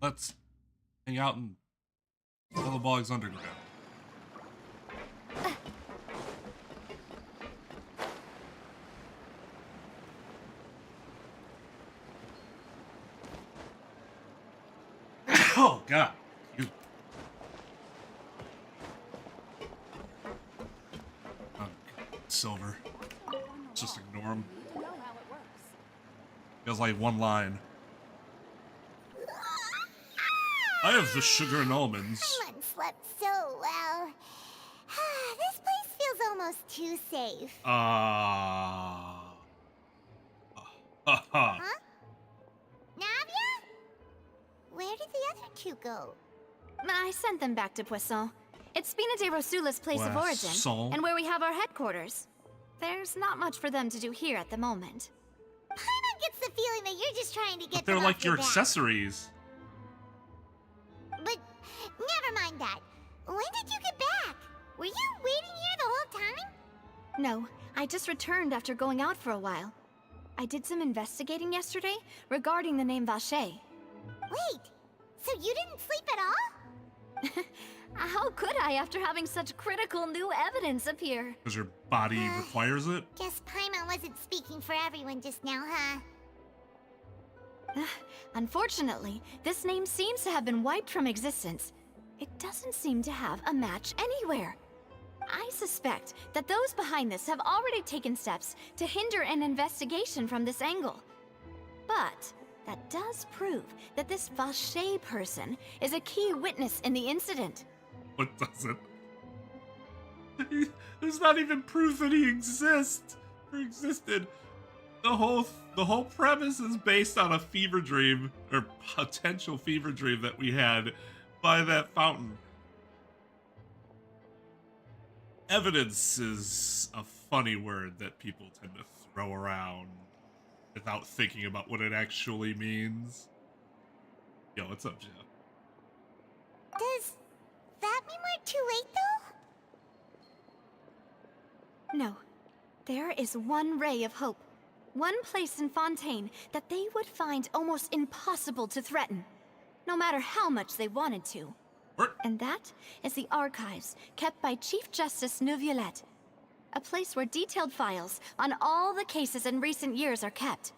Let's hang out in Yellowbog's underground. Oh, God. Silver. Just ignore him. He has like one line. I have the sugar and almonds. Someone slept so well. This place feels almost too safe. Huh? Navia? Where did the other two go? I sent them back to Poisson. It's Spina de Rosula's place of origin, and where we have our headquarters. There's not much for them to do here at the moment. Paimon gets the feeling that you're just trying to get They're them like off your back. accessories. But never mind that. When did you get back? Were you waiting here the whole time? No, I just returned after going out for a while. I did some investigating yesterday regarding the name Vashay. Wait, so you didn't sleep at all? How could I after having such critical new evidence appear? Because your body requires it? Guess Paimon wasn't speaking for everyone just now, huh? Unfortunately, this name seems to have been wiped from existence. It doesn't seem to have a match anywhere. I suspect that those behind this have already taken steps to hinder an investigation from this angle. But that does prove that this Vashay person is a key witness in the incident. What doesn't? There's not even proof that he exists or existed. The whole premise is based on a fever dream or potential fever dream that we had by that fountain. Evidence is a funny word that people tend to throw around without thinking about what it actually means. Yo, what's up, Jeff? Does that mean we're too late, though? No. There is one ray of hope. One place in Fontaine that they would find almost impossible to threaten, no matter how much they wanted to. What? And that is the archives kept by Chief Justice Navia, a place where detailed files on all the cases in recent years are kept.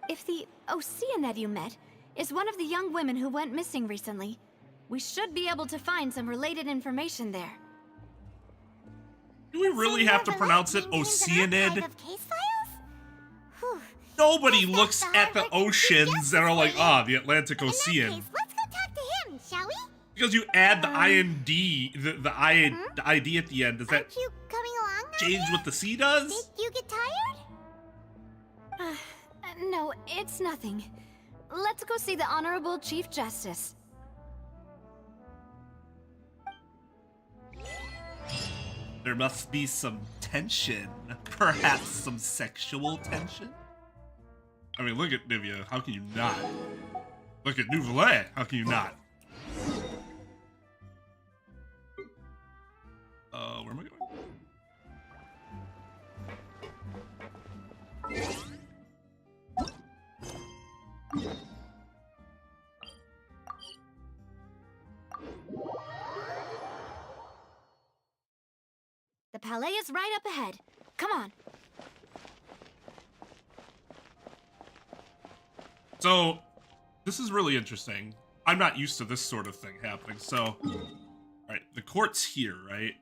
If the Oceanid you met is one of the young women who went missing recently, we should be able to find some related information there. Do we really have to pronounce it Oceanid? Of case files? Whew. Nobody Guess looks that's the at the hard work of Chief oceans and are like, Justice, the Atlantic In that Ocean. case, let's go talk to him, shall we? Because you add the IND, the ID at the end. Does that Aren't you coming along, change Navia? what the C does? Did you get tired? No, it's nothing. Let's go see the Honorable Chief Justice. There must be some tension. Perhaps some sexual tension? I mean, look at Navia. How can you not? Look at Nouvelle. How can you not? Where am I going? The Palais is right up ahead. Come on. So, this is really interesting. I'm not used to this sort of thing happening. So, alright, the court's here, right?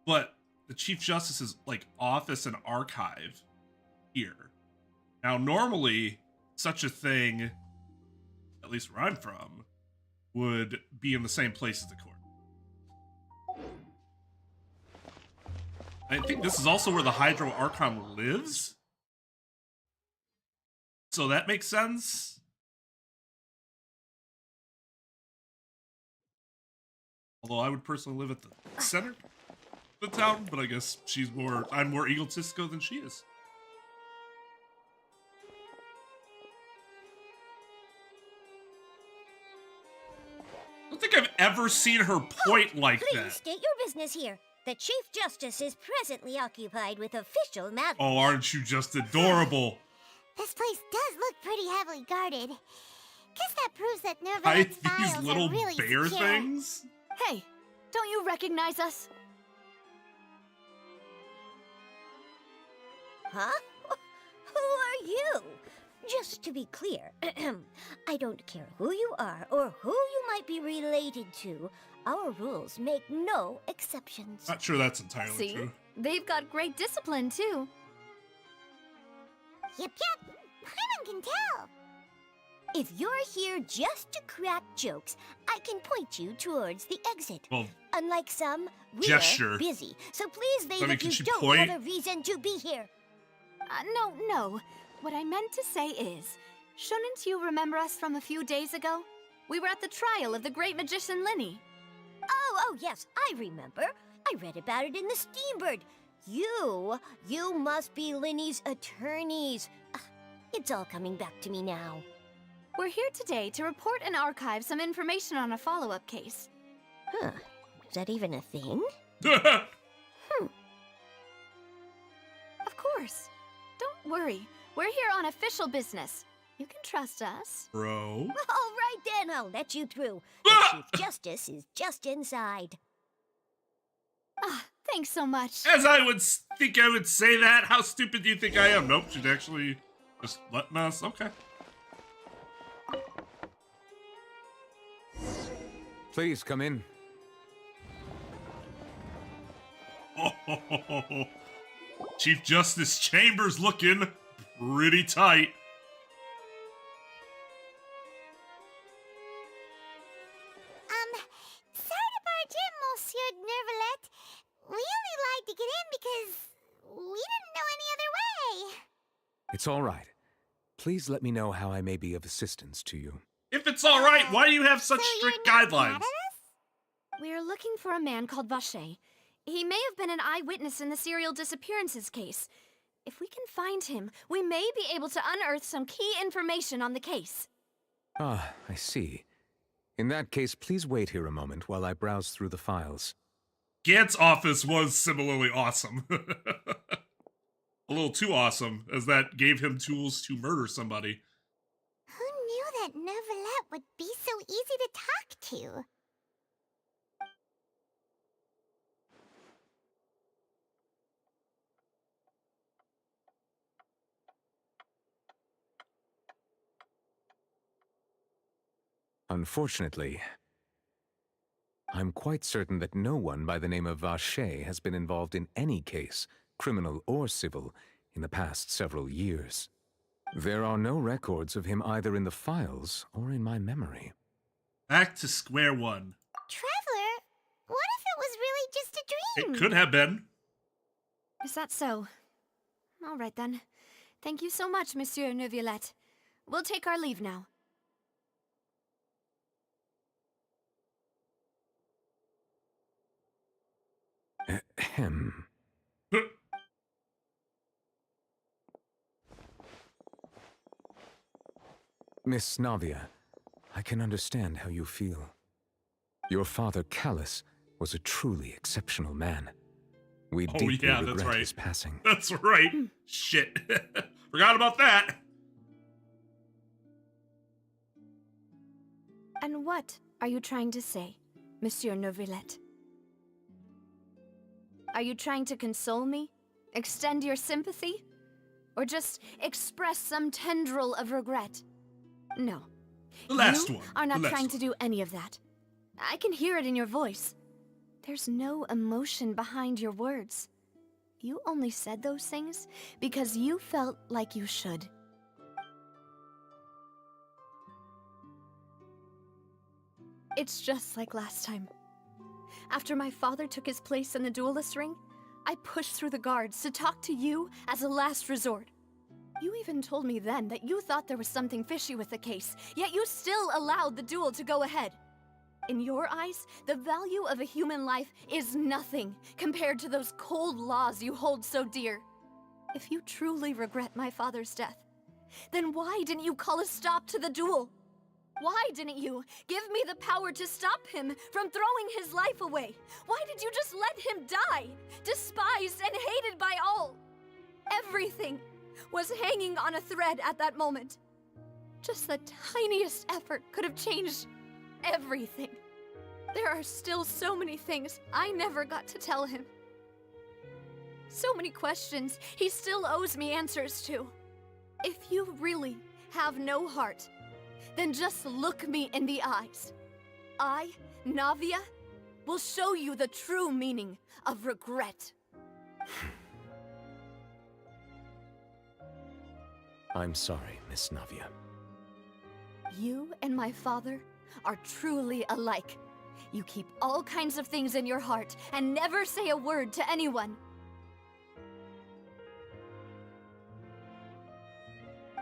But the Chief Justice's, like, office and archive here. Now, normally, such a thing, at least where I'm from, would be in the same place as the court. I think this is also where the Hydro Archon lives. So that makes sense. Although I would personally live at the center of the town, but I guess I'm more egotistical than she is. I don't think I've ever seen her point like Please that. state your business here. The Chief Justice is presently occupied with official matters. Oh, aren't you just adorable? This place does look pretty heavily guarded. Guess that proves that Hide Nervalet's these files little are really bear secure. things? Hey, don't you recognize us? Huh? Who are you? Just to be clear, I don't care who you are or who you might be related to. Our rules make no exceptions. Not sure that's entirely See? true. They've got great discipline, too. Yep. Paimon can tell. If you're here just to crack jokes, I can point you towards the exit. Well, Unlike some, we're gesture. busy, so please leave I mean, if can you she don't point? have a reason to be here. No. What I meant to say is, shouldn't you remember us from a few days ago? We were at the trial of the great magician Linny. Oh, yes, I remember. I read about it in the Steambird. You must be Linny's attorneys. It's all coming back to me now. We're here today to report and archive some information on a follow-up case. Huh, is that even a thing? Of course. Don't worry. We're here on official business. You can trust us. Bro. All right then, I'll let you through. The Chief Justice is just inside. Thanks so much. As I would think I would say that. How stupid do you think I am? Nope, she'd actually just letting us. Okay. Please come in. Oh, Chief Justice Chambers looking pretty tight. Sorry to barge in, Monsieur Nervalet. We only lied to get in because we didn't know any other way. It's all right. Please let me know how I may be of assistance to you. If it's all right, why do you have such So strict you're not mad guidelines? at us? We're looking for a man called Vashay. He may have been an eyewitness in the serial disappearances case. If we can find him, we may be able to unearth some key information on the case. Ah, I see. In that case, please wait here a moment while I browse through the files. Gant's office was similarly awesome. A little too awesome, as that gave him tools to murder somebody. Who knew that Nervalet would be so easy to talk to? Unfortunately, I'm quite certain that no one by the name of Vashay has been involved in any case, criminal or civil, in the past several years. There are no records of him either in the files or in my memory. Back to square one. Traveler, what if it was really just a dream? It could have been. Is that so? All right then. Thank you so much, Monsieur Neuvillette. We'll take our leave now. Ahem. Miss Navia, I can understand how you feel. Your father, Callus, was a truly exceptional man. We deeply yeah, that's regret right. his passing. That's right. Shit. Forgot about that. And what are you trying to say, Monsieur Neuvillette? Are you trying to console me? Extend your sympathy? Or just express some tendril of regret? No. The last You one. are not The last trying to one. do any of that. I can hear it in your voice. There's no emotion behind your words. You only said those things because you felt like you should. It's just like last time. After my father took his place in the duelist ring, I pushed through the guards to talk to you as a last resort. You even told me then that you thought there was something fishy with the case, yet you still allowed the duel to go ahead. In your eyes, the value of a human life is nothing compared to those cold laws you hold so dear. If you truly regret my father's death, then why didn't you call a stop to the duel? Why didn't you give me the power to stop him from throwing his life away? Why did you just let him die, despised and hated by all? Everything was hanging on a thread at that moment. Just the tiniest effort could have changed everything. There are still so many things I never got to tell him. So many questions he still owes me answers to. If you really have no heart, then just look me in the eyes. I, Navia, will show you the true meaning of regret. I'm sorry, Miss Navia. You and my father are truly alike. You keep all kinds of things in your heart and never say a word to anyone.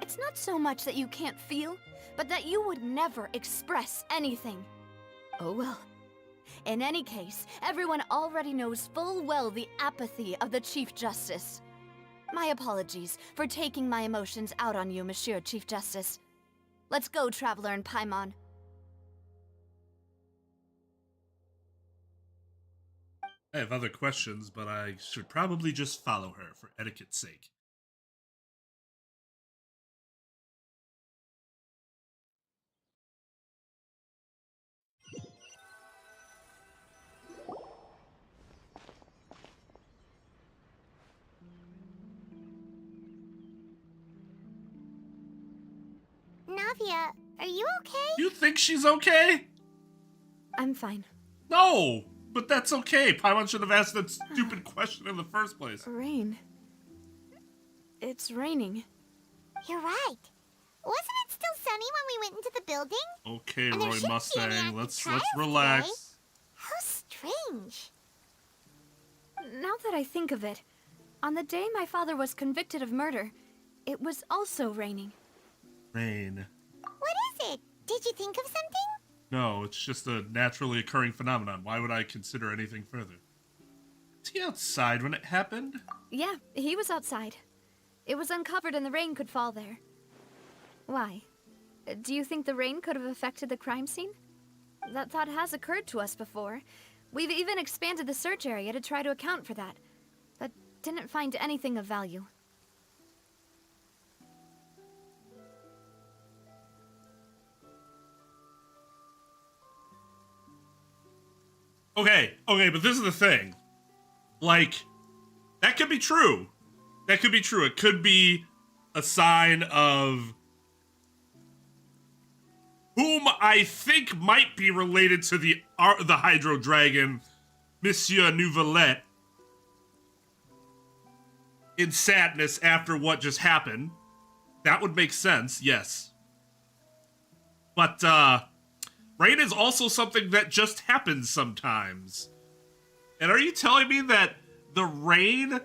It's not so much that you can't feel, but that you would never express anything. Oh well. In any case, everyone already knows full well the apathy of the Chief Justice. My apologies for taking my emotions out on you, Monsieur Chief Justice. Let's go, Traveler and Paimon. I have other questions, but I should probably just follow her for etiquette's sake. Navia, are you okay? You think she's okay? I'm fine. No, but that's okay. Paimon should have asked that stupid question in the first place. Rain. It's raining. You're right. Wasn't it still sunny when we went into the building? Okay, And there Roy shouldn't be any Mustang, active let's trials relax. today. How strange. Now that I think of it, on the day my father was convicted of murder, it was also raining. Rain. What is it? Did you think of something? No, it's just a naturally occurring phenomenon. Why would I consider anything further? Was he outside when it happened? Yeah, he was outside. It was uncovered and the rain could fall there. Why? Do you think the rain could have affected the crime scene? That thought has occurred to us before. We've even expanded the search area to try to account for that, but didn't find anything of value. Okay, but this is the thing. Like, that could be true. That could be true. It could be a sign of whom I think might be related to the Hydro Dragon, Monsieur Nouvelet, in sadness after what just happened. That would make sense, yes. But, rain is also something that just happens sometimes. And are you telling me that the rain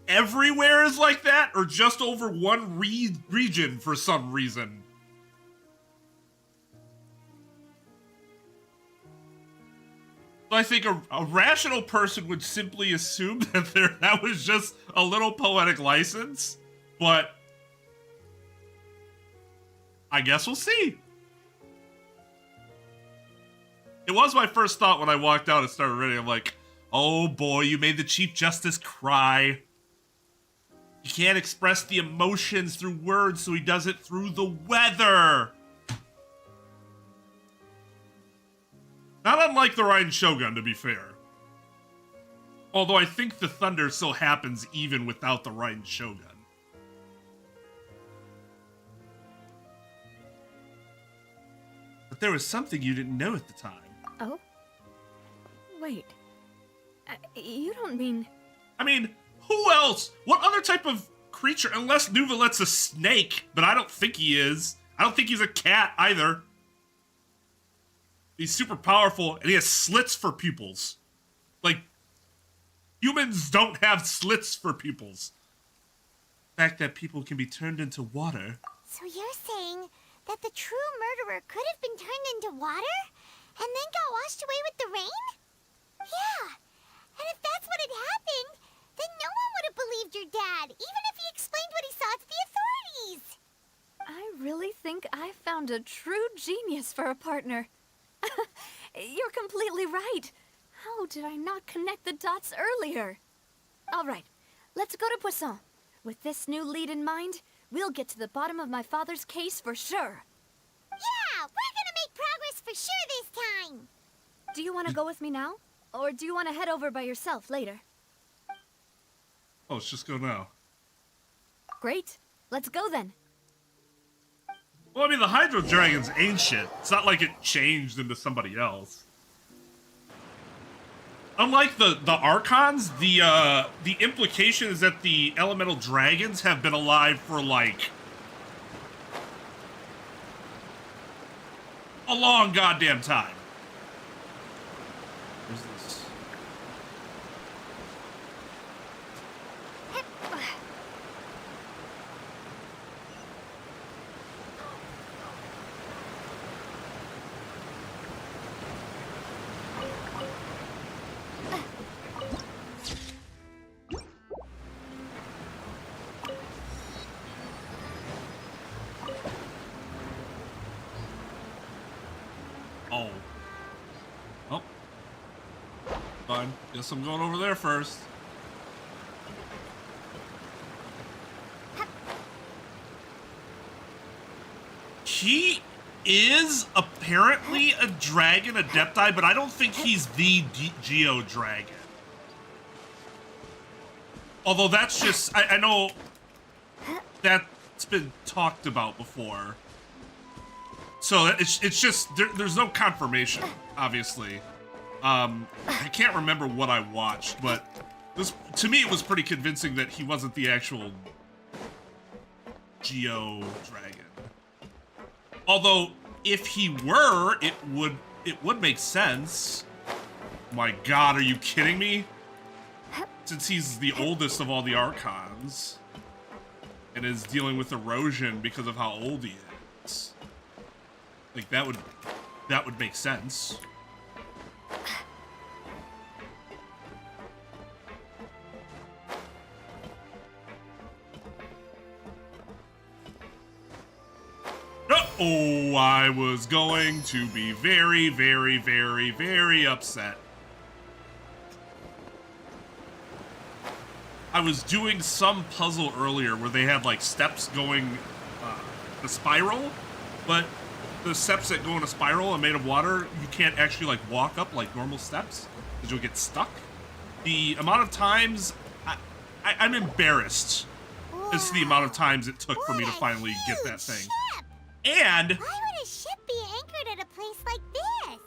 everywhere is like that, or just over one region for some reason? I think a rational person would simply assume that that was just a little poetic license, but I guess we'll see. It was my first thought when I walked out and started reading. I'm like, oh boy, you made the Chief Justice cry. You can't express the emotions through words, so he does it through the weather. Not unlike the Ryan Shogun, to be fair. Although I think the thunder still happens even without the Ryan Shogun. But there was something you didn't know at the time. Oh? Wait. You don't mean... I mean, who else? What other type of creature? Unless Nouvelet's a snake, but I don't think he is. I don't think he's a cat either. He's super powerful, and he has slits for pupils. Like, humans don't have slits for pupils. The fact that people can be turned into water. So you're saying that the true murderer could have been turned into water? And then got washed away with the rain? Yeah. And if that's what had happened, then no one would have believed your dad, even if he explained what he saw to the authorities. I really think I found a true genius for a partner. You're completely right. How did I not connect the dots earlier? All right, let's go to Poisson. With this new lead in mind, we'll get to the bottom of my father's case for sure. Yeah, we're gonna make progress for sure this time. Do you want to go with me now? Or do you want to head over by yourself later? Oh, let's just go now. Great. Let's go then. Well, I mean, the Hydro Dragon's ancient. It's not like it changed into somebody else. Unlike the Archons, the implication is that the elemental dragons have been alive for, like, a long goddamn time. Where's this? Oh. Oh. Fine. Guess I'm going over there first. He is apparently a dragon adepti, but I don't think he's the Geo dragon. Although that's just, I know that's been talked about before. So it's just, there's no confirmation, obviously. I can't remember what I watched, but this, to me it was pretty convincing that he wasn't the actual Geo dragon. Although, if he were, it would make sense. My god, are you kidding me? Since he's the oldest of all the Archons, and is dealing with erosion because of how old he is. Like, that would make sense. Oh, I was going to be very, very, very, very upset. I was doing some puzzle earlier where they had, like, steps going the spiral, but the steps that go in a spiral are made of water, you can't actually, like, walk up like normal steps because you'll get stuck. The amount of times, I'm embarrassed as to the amount of times it took for me to finally get that thing. And why would a ship be anchored at a place like this?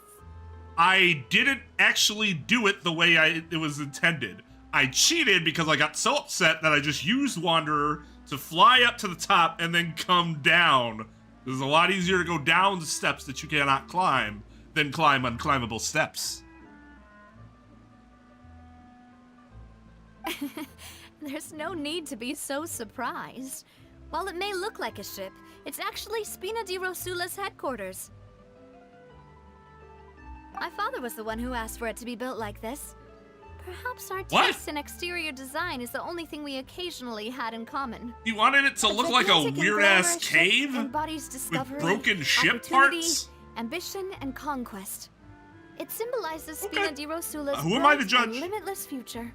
I didn't actually do it the way it was intended. I cheated because I got so upset that I just used Wanderer to fly up to the top and then come down. It's a lot easier to go down the steps that you cannot climb than climb unclimbable steps. There's no need to be so surprised. While it may look like a ship, it's actually Spina di Rosula's headquarters. My father was the one who asked for it to be built like this. Perhaps our taste in exterior design is the only thing we occasionally had in common. You wanted it to look like a weird-ass cave with broken ship parts? Ambition and conquest. It symbolizes Spina di Rosula's who am I to judge? limitless future.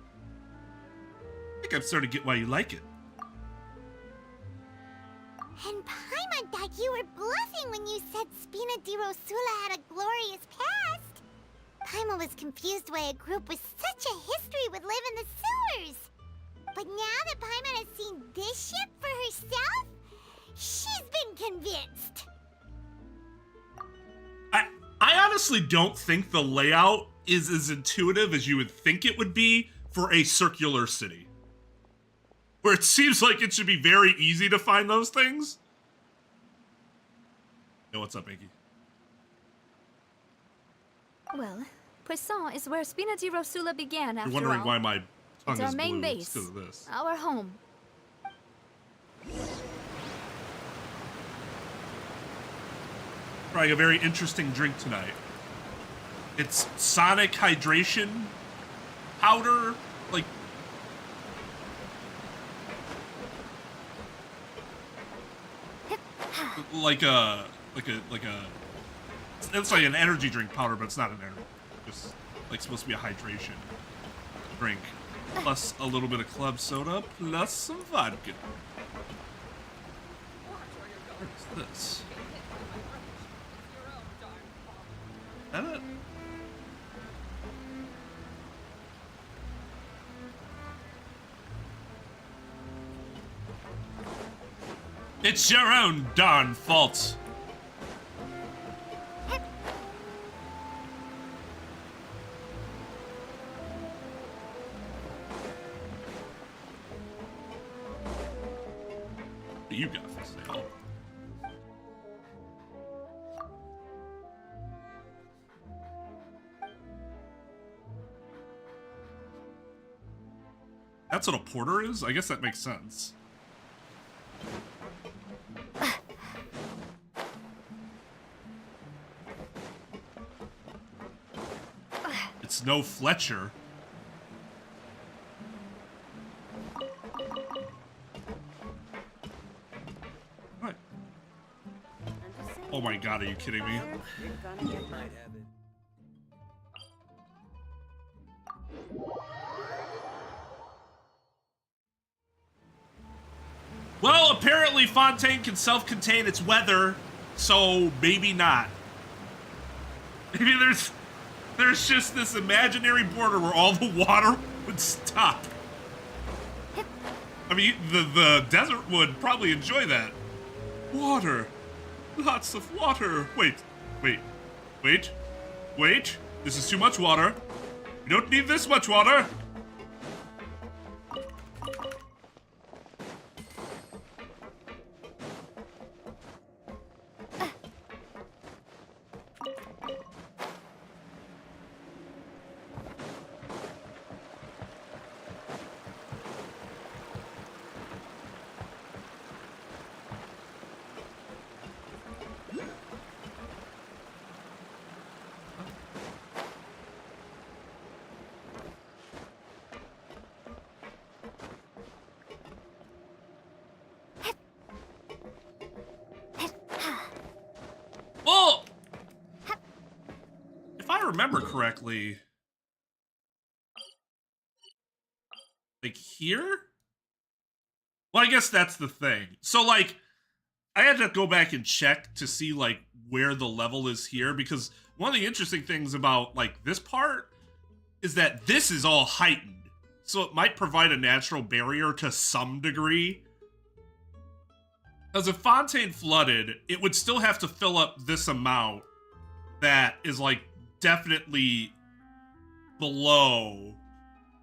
I think I'm starting to get why you like it. And Paimon thought you were bluffing when you said Spina di Rosula had a glorious past. Paimon was confused why a group with such a history would live in the sewers. But now that Paimon has seen this ship for herself, she's been convinced. I honestly don't think the layout is as intuitive as you would think it would be for a circular city, where it seems like it should be very easy to find those things. Yo, what's up, Inky? Well, Poisson is where Spina di Rosula began after all. You're wondering why my tongue it's our is main blue. base, It's 'cause of this. our home. Trying a very interesting drink tonight. It's Sonic Hydration powder, like it's like an energy drink powder, but it's not an energy. It's like supposed to be a hydration drink, plus a little bit of club soda, plus some vodka. What is this? Is that it? It's your own darn fault. What you got for sale? That's what a porter is? I guess that makes sense. It's no Fletcher. What? Oh my god, are you kidding me? Well, apparently Fontaine can self-contain its weather, so maybe not. Maybe there's just this imaginary border where all the water would stop. I mean, the desert would probably enjoy that. Water. Lots of water. Wait. This is too much water. We don't need this much water. Remember correctly, like here? Well, I guess that's the thing. So like, I had to go back and check to see like where the level is here, because one of the interesting things about like this part is that this is all heightened. So it might provide a natural barrier to some degree. Because if Fontaine flooded, it would still have to fill up this amount that is like definitely below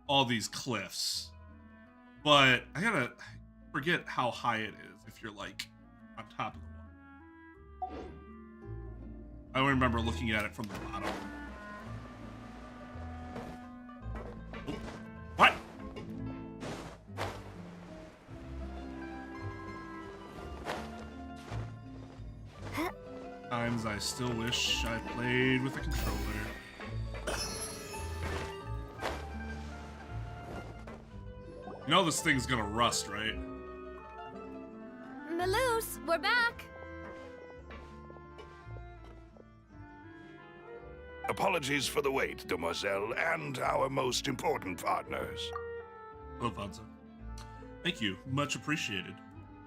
all these cliffs. But I forget how high it is if you're like on top of the water. I remember looking at it from the bottom. Oh, what? Times I still wish I played with a controller. You know this thing's gonna rust, right? Maloose, we're back. Apologies for the wait, demoiselle, and our most important partners. Hello, Fonzo. Thank you. Much appreciated.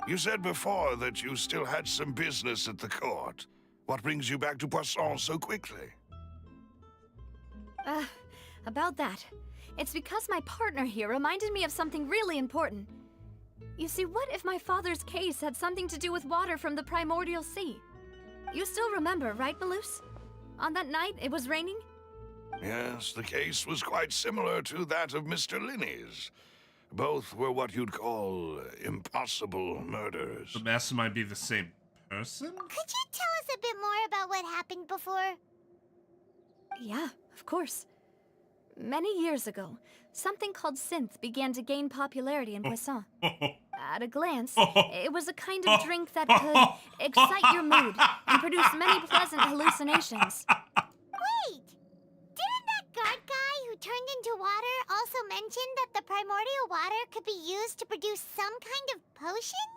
You said before that you still had some business at the court. What brings you back to Poisson so quickly? About that. It's because my partner here reminded me of something really important. You see, what if my father's case had something to do with water from the primordial sea? You still remember, right, Maloose? On that night, it was raining? Yes, the case was quite similar to that of Mr. Linney's. Both were what you'd call impossible murders. The mastermind be the same person? Could you tell us a bit more about what happened before? Yeah, of course. Many years ago, something called synth began to gain popularity in Poisson. At a glance, it was a kind of drink that could excite your mood and produce many pleasant hallucinations. Wait! Didn't that guard guy who turned into water also mention that the primordial water could be used to produce some kind of potion?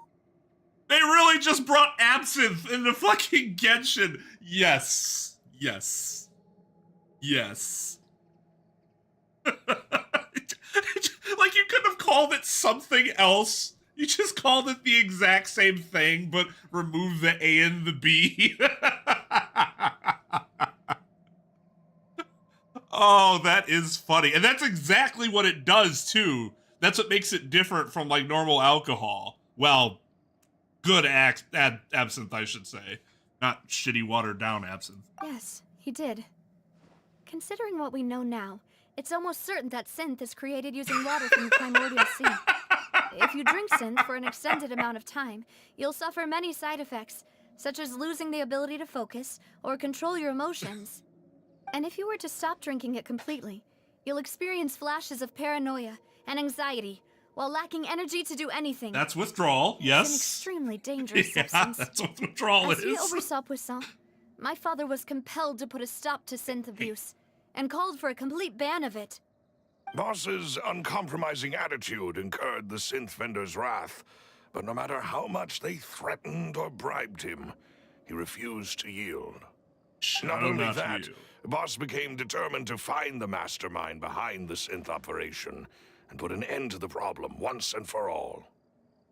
They really just brought absinthe into fucking Genshin. Yes. Yes. Yes. Like, you could have called it something else. You just called it the exact same thing, but removed the A and the B. Oh, that is funny. And that's exactly what it does, too. That's what makes it different from, like, normal alcohol. Well, good absinthe, I should say. Not shitty watered-down absinthe. Yes, he did. Considering what we know now, it's almost certain that synth is created using water from the primordial sea. If you drink synth for an extended amount of time, you'll suffer many side effects, such as losing the ability to focus or control your emotions. And if you were to stop drinking it completely, you'll experience flashes of paranoia and anxiety while lacking energy to do anything. That's withdrawal, yes. It's an extremely dangerous Yeah, substance. that's what withdrawal As is. he oversaw Poisson, my father was compelled to put a stop to synth abuse and called for a complete ban of it. Boss's uncompromising attitude incurred the synth vendor's wrath, but no matter how much they threatened or bribed him, he refused to yield. Not only that, Boss became determined to find the mastermind behind the synth operation and put an end to the problem once and for all.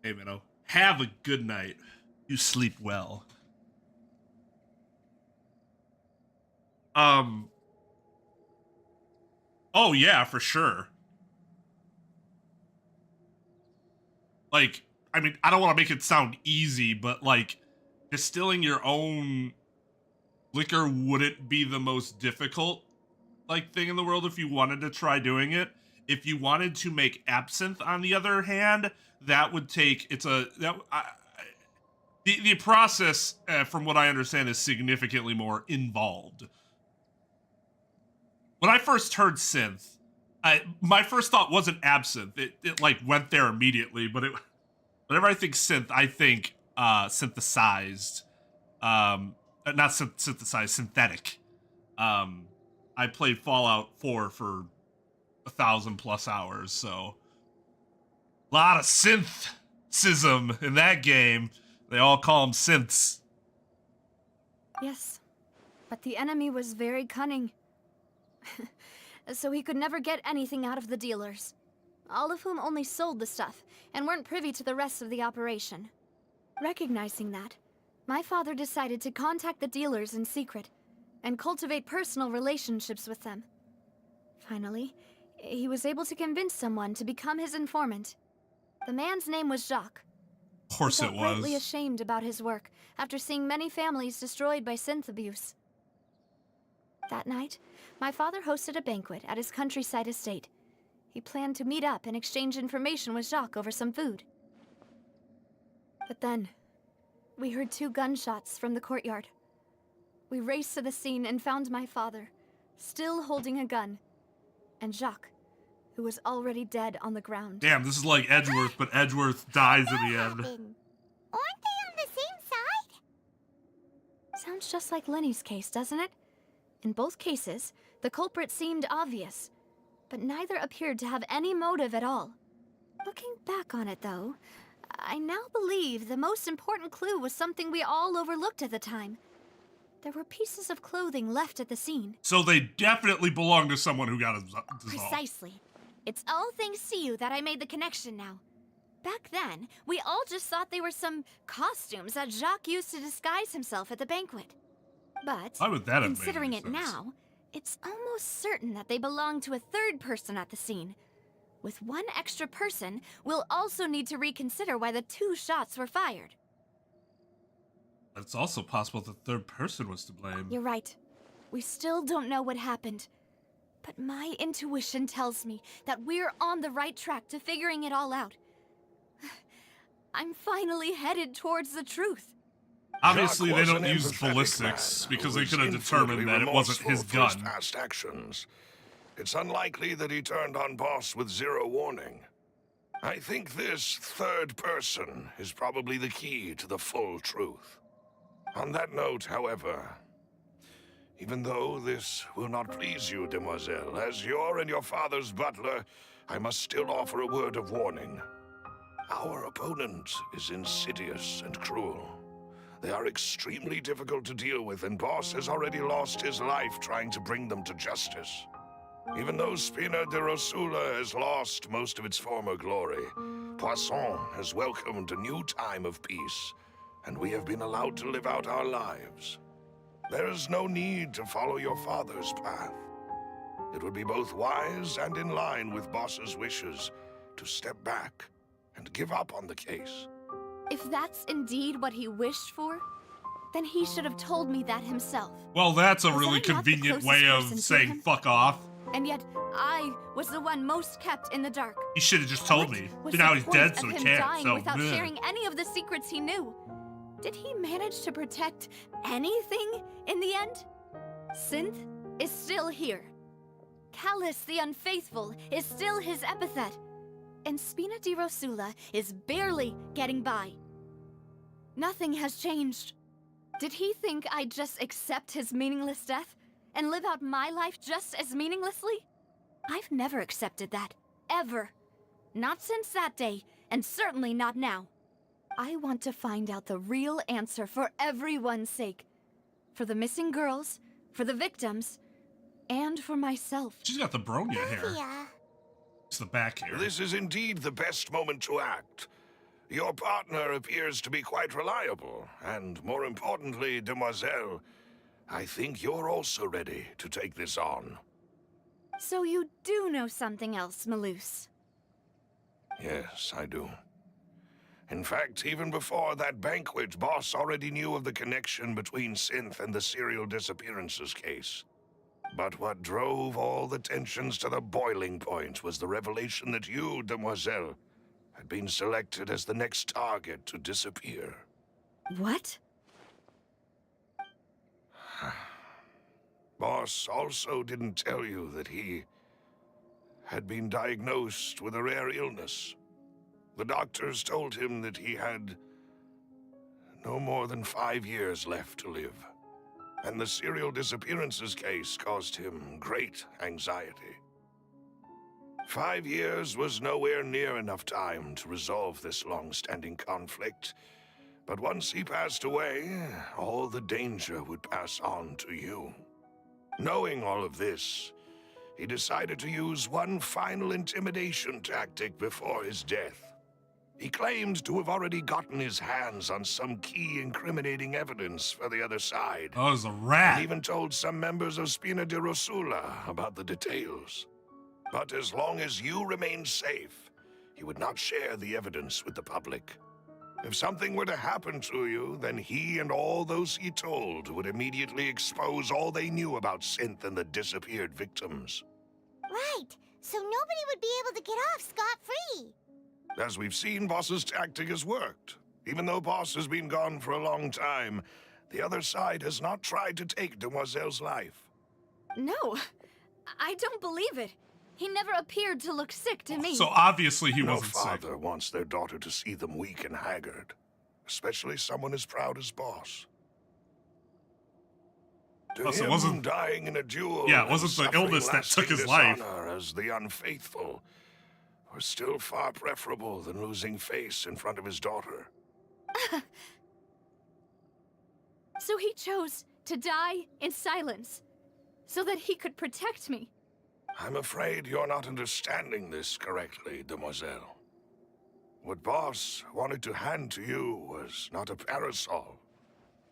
Hey, Minnow, have a good night. You sleep well. Oh, yeah, for sure. Like, I mean, I don't want to make it sound easy, but, like, distilling your own liquor wouldn't be the most difficult, like, thing in the world if you wanted to try doing it. If you wanted to make absinthe, on the other hand, that would take, the process, from what I understand, is significantly more involved. When I first heard synth, my first thought wasn't absinthe. It like went there immediately, but whenever I think synth, I think synthesized, not synthesized, synthetic. I played Fallout 4 for 1,000+ hours, so a lot of synthsism in that game. They all call them synths. Yes, but the enemy was very cunning. So he could never get anything out of the dealers, all of whom only sold the stuff and weren't privy to the rest of the operation. Recognizing that, my father decided to contact the dealers in secret and cultivate personal relationships with them. Finally, he was able to convince someone to become his informant. The man's name was Jacques. Of course it He felt greatly was. ashamed about his work after seeing many families destroyed by synth abuse. That night, my father hosted a banquet at his countryside estate. He planned to meet up and exchange information with Jacques over some food. But then, we heard 2 gunshots from the courtyard. We raced to the scene and found my father, still holding a gun, and Jacques, who was already dead on the ground. Damn, this is like Edgeworth, but Edgeworth dies in the end. Aren't they on the same side? Sounds just like Lenny's case, doesn't it? In both cases, the culprit seemed obvious, but neither appeared to have any motive at all. Looking back on it, though, I now believe the most important clue was something we all overlooked at the time. There were pieces of clothing left at the scene. So they definitely belong to someone who got dissolved. Precisely. It's all thanks to you that I made the connection now. Back then, we all just thought they were some costumes that Jacques used to disguise himself at the banquet. But, Why would that have considering made it any sense? now, it's almost certain that they belong to a third person at the scene. With one extra person, we'll also need to reconsider why the 2 shots were fired. It's also possible the third person was to blame. You're right. We still don't know what happened. But my intuition tells me that we're on the right track to figuring it all out. I'm finally headed towards the truth. Obviously, Jacques they was don't an use empathetic ballistics man because who they was could have determined infinitely that it wasn't his remorseful for his gun. past actions. It's unlikely that he turned on Boss with 0 warning. I think this third person is probably the key to the full truth. On that note, however, even though this will not please you, demoiselle, as your and your father's butler, I must still offer a word of warning. Our opponent is insidious and cruel. They are extremely difficult to deal with, and Boss has already lost his life trying to bring them to justice. Even though Spina de Rosula has lost most of its former glory, Poisson has welcomed a new time of peace, and we have been allowed to live out our lives. There is no need to follow your father's path. It would be both wise and in line with Boss's wishes to step back and give up on the case. If that's indeed what he wished for, then he should have told me that himself. Well, that's a Was really I not the convenient closest way of person to saying him? fuck off. And yet, I was the one most kept in the dark. He should have just told What me. was But now the he's point dead, of so he him can't. dying So, without bleh. sharing any of the secrets he knew? Did he manage to protect anything in the end? Synth is still here. Callus the Unfaithful is still his epithet. And Spina di Rosula is barely getting by. Nothing has changed. Did he think I'd just accept his meaningless death and live out my life just as meaninglessly? I've never accepted that. Ever. Not since that day, and certainly not now. I want to find out the real answer for everyone's sake. For the missing girls, for the victims, and for myself. She's got the Bronya hair. Navia. It's the back hair. This is indeed the best moment to act. Your partner appears to be quite reliable, and more importantly, Demoiselle, I think you're also ready to take this on. So you do know something else, Maloose. Yes, I do. In fact, even before that banquet, Boss already knew of the connection between Synth and the serial disappearances case. But what drove all the tensions to the boiling point was the revelation that you, Demoiselle, had been selected as the next target to disappear. What? Boss also didn't tell you that he had been diagnosed with a rare illness. The doctors told him that he had no more than 5 years left to live, and the serial disappearances case caused him great anxiety. 5 years was nowhere near enough time to resolve this long-standing conflict, but once he passed away, all the danger would pass on to you. Knowing all of this, he decided to use one final intimidation tactic before his death. He claimed to have already gotten his hands on some key incriminating evidence for the other side, Oh, it's a and rat. even told some members of Spina di Rosula about the details. But as long as you remained safe, he would not share the evidence with the public. If something were to happen to you, then he and all those he told would immediately expose all they knew about Synth and the disappeared victims. Right, so nobody would be able to get off scot-free. As we've seen, Boss's tactic has worked. Even though Boss has been gone for a long time, the other side has not tried to take Demoiselle's life. No, I don't believe it. He never appeared to look sick to me. So obviously he No wasn't sick. father wants their daughter to see them weak and haggard, especially someone as proud as Boss. To Oh, so it him, wasn't- dying in a duel, Yeah, it and wasn't the suffering illness that lasting took his life. dishonor as the unfaithful was still far preferable than losing face in front of his daughter. So he chose to die in silence, so that he could protect me. I'm afraid you're not understanding this correctly, Demoiselle. What Boss wanted to hand to you was not a parasol,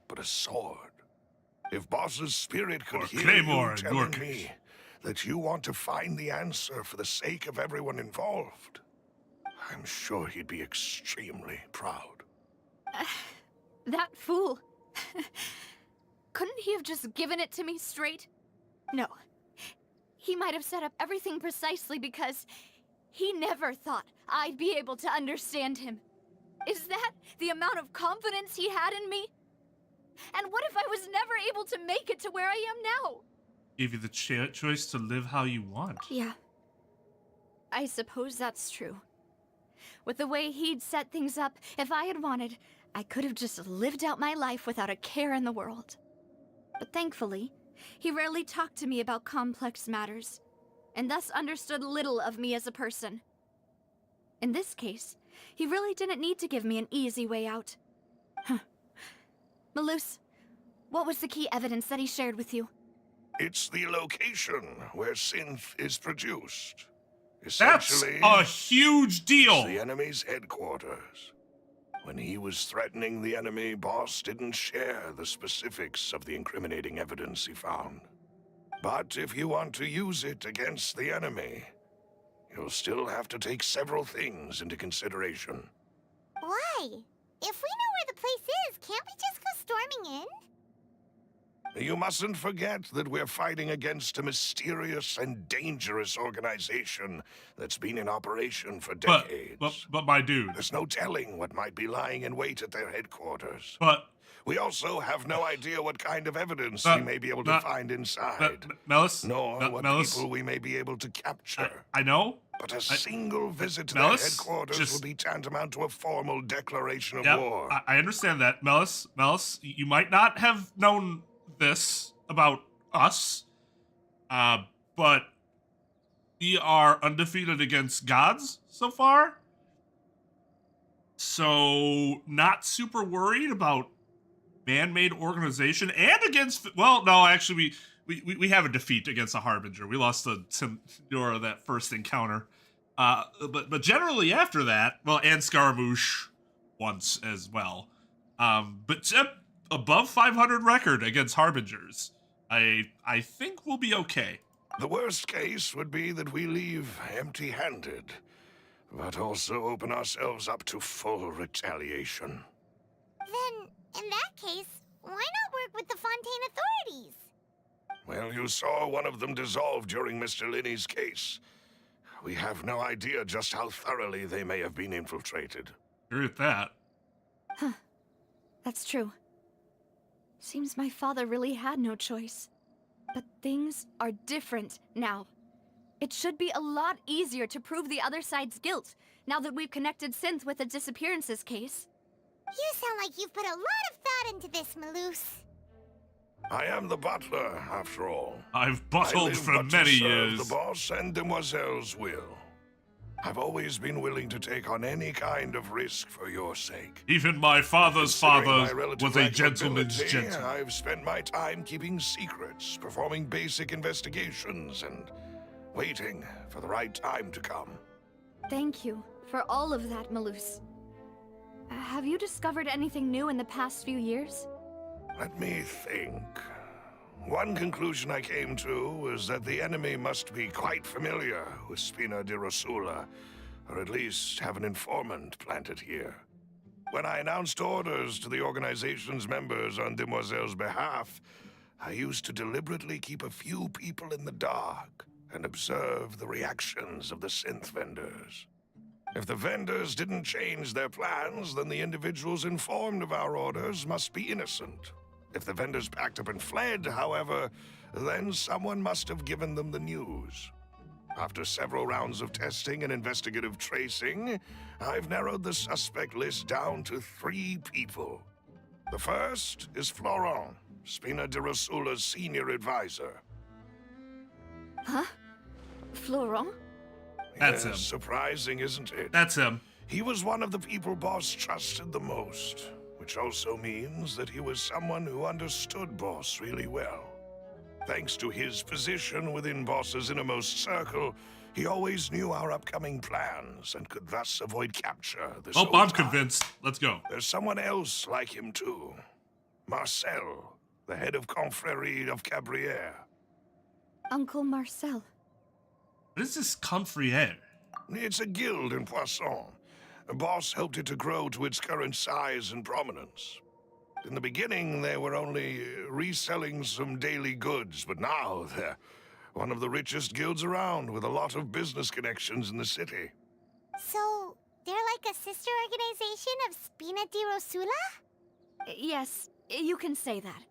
but a sword. If Boss's spirit could Or hear claymore you and telling Gork. me that you want to find the answer for the sake of everyone involved, I'm sure he'd be extremely proud. That fool. Couldn't he have just given it to me straight? No. He might have set up everything precisely because he never thought I'd be able to understand him. Is that the amount of confidence he had in me? And what if I was never able to make it to where I am now? Gave you the choice to live how you want. Yeah. I suppose that's true. With the way he'd set things up, if I had wanted, I could have just lived out my life without a care in the world. But thankfully, he rarely talked to me about complex matters, and thus understood little of me as a person. In this case, he really didn't need to give me an easy way out. Huh. Maloose, what was the key evidence that he shared with you? It's the location where Synth is produced. That's Essentially, a huge it's deal. the enemy's headquarters. When he was threatening the enemy, Boss didn't share the specifics of the incriminating evidence he found. But if you want to use it against the enemy, you'll still have to take several things into consideration. Why? If we know where the place is, can't we just go storming in? You mustn't forget that we're fighting against a mysterious and dangerous organization that's been in operation for decades. But my dude. There's no telling what might be lying in wait at their headquarters. But We also have no idea what kind of evidence we may be able to find inside, Melis, nor what Melis, people we may be able to capture. I know. But a single visit to Melis, their headquarters will be tantamount to a formal declaration of Yep, war. I understand that, Melis. You might not have known this about us, but we are undefeated against gods so far. So, not super worried about man-made organization and against. Well, no, actually, we have a defeat against a harbinger. We lost to Sinora that first encounter. But generally after that, well, and Scaramouche once as well. But above 500 record against harbingers. I think we'll be okay. The worst case would be that we leave empty-handed, but also open ourselves up to full retaliation. Then, in that case, why not work with the Fontaine authorities? Well, you saw one of them dissolve during Mr. Linney's case. We have no idea just how thoroughly they may have been infiltrated. Agree with that. Huh. That's true. Seems my father really had no choice. But things are different now. It should be a lot easier to prove the other side's guilt, now that we've connected Synth with the disappearances case. You sound like you've put a lot of thought into this, Maloose. I am the butler, after all. I've I buttled live for but to many serve years. the boss and Demoiselle's will. I've always been willing to take on any kind of risk for your sake. Even my father's Considering father my relative was a lack of gentleman's ability, gentleman. I've spent my time keeping secrets, performing basic investigations, and waiting for the right time to come. Thank you for all of that, Maloose. Have you discovered anything new in the past few years? Let me think. One conclusion I came to was that the enemy must be quite familiar with Spina di Rosula, or at least have an informant planted here. When I announced orders to the organization's members on Demoiselle's behalf, I used to deliberately keep a few people in the dark and observe the reactions of the synth vendors. If the vendors didn't change their plans, then the individuals informed of our orders must be innocent. If the vendors packed up and fled, however, then someone must have given them the news. After several rounds of testing and investigative tracing, I've narrowed the suspect list down to 3 people. The first is Florent, Spina di Rosula's senior advisor. Huh? Florent? That's Yes, him. surprising, isn't it? That's him. He was one of the people Boss trusted the most, which also means that he was someone who understood Boss really well. Thanks to his position within Boss's innermost circle, he always knew our upcoming plans and could thus avoid capture this Oh, whole I'm time. convinced. Let's go. There's someone else like him too. Marcel, the head of Confrérie of Cabrières. Uncle Marcel. What is this confriere? It's a guild in Poisson. Boss helped it to grow to its current size and prominence. In the beginning, they were only reselling some daily goods, but now they're one of the richest guilds around with a lot of business connections in the city. So, they're like a sister organization of Spina di Rosula? Yes, you can say that.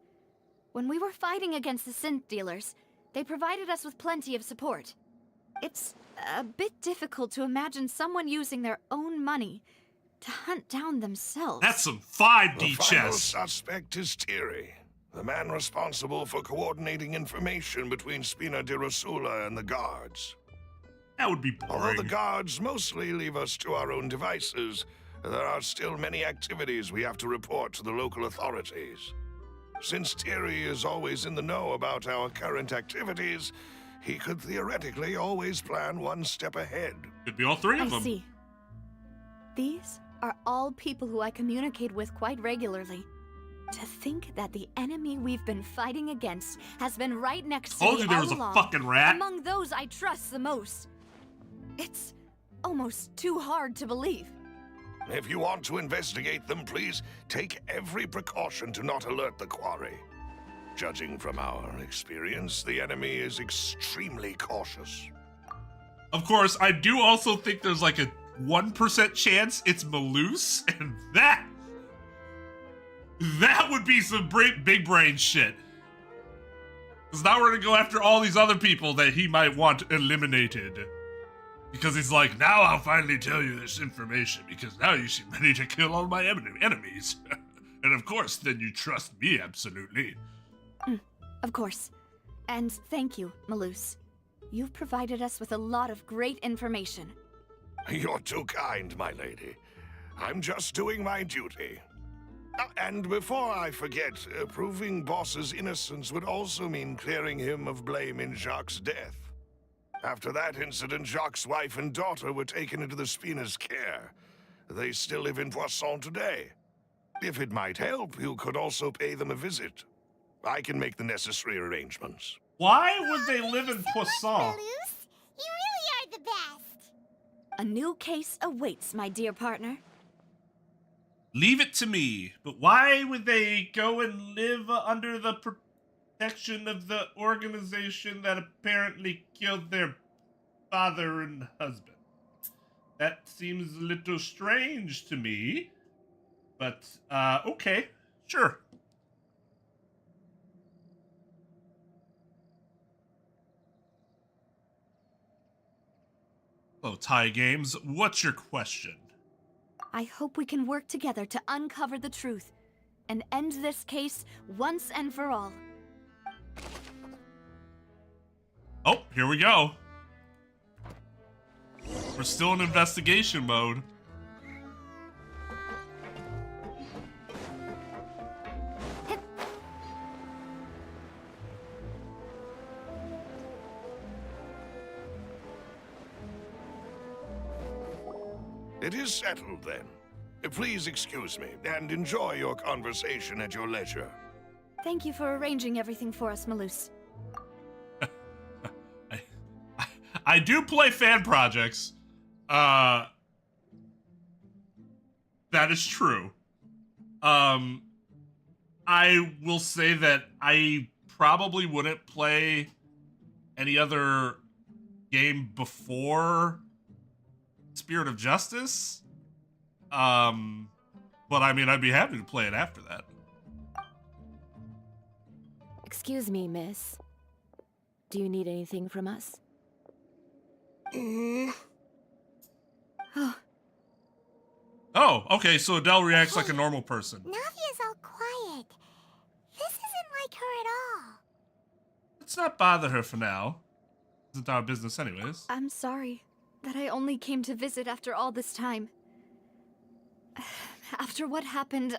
When we were fighting against the synth dealers, they provided us with plenty of support. It's a bit difficult to imagine someone using their own money to hunt down themselves. That's some The 5D final chess. suspect is Thierry, the man responsible for coordinating information between Spina di Rosula and the guards. That would be Although boring. the guards mostly leave us to our own devices, there are still many activities we have to report to the local authorities. Since Thierry is always in the know about our current activities, he could theoretically always plan one step ahead. Could be all three of I them. see. These are all people who I communicate with quite regularly. To think that the enemy we've been fighting against has been right next to Told me you there all was a along, fucking rat. among those I trust the most. It's almost too hard to believe. If you want to investigate them, please take every precaution to not alert the quarry. Judging from our experience, the enemy is extremely cautious. Of course, I do also think there's like a 1% chance it's Maloose, and that would be some big brain shit. Because now we're gonna go after all these other people that he might want eliminated. Because he's like, now I'll finally tell you this information, because now you seem ready to kill all my enemies. And of course, then you trust me absolutely. Of course. And thank you, Maloose. You've provided us with a lot of great information. You're too kind, my lady. I'm just doing my duty. And before I forget, proving Boss's innocence would also mean clearing him of blame in Jacques' death. After that incident, Jacques' wife and daughter were taken into the Spina's care. They still live in Poisson today. If it might help, you could also pay them a visit. I can make the necessary arrangements. Why would they live in Poisson? Maloose, you really are the best. A new case awaits, my dear partner. Leave it to me. But why would they go and live under the protection of the organization that apparently killed their father and husband? That seems a little strange to me. But, okay. Sure. Hello, Thai Games. What's your question? I hope we can work together to uncover the truth and end this case once and for all. Oh, here we go. We're still in investigation mode. It is settled, then. Please excuse me, and enjoy your conversation at your leisure. Thank you for arranging everything for us, Maloose. I do play fan projects. That is true. I will say that I probably wouldn't play any other game before Spirit of Justice. But I mean, I'd be happy to play it after that. Excuse me, miss. Do you need anything from us? Oh, okay, so Adele reacts like a normal person. Navia's all quiet. This isn't like her at all. Let's not bother her for now. Isn't our business anyways. I'm sorry that I only came to visit after all this time. After what happened,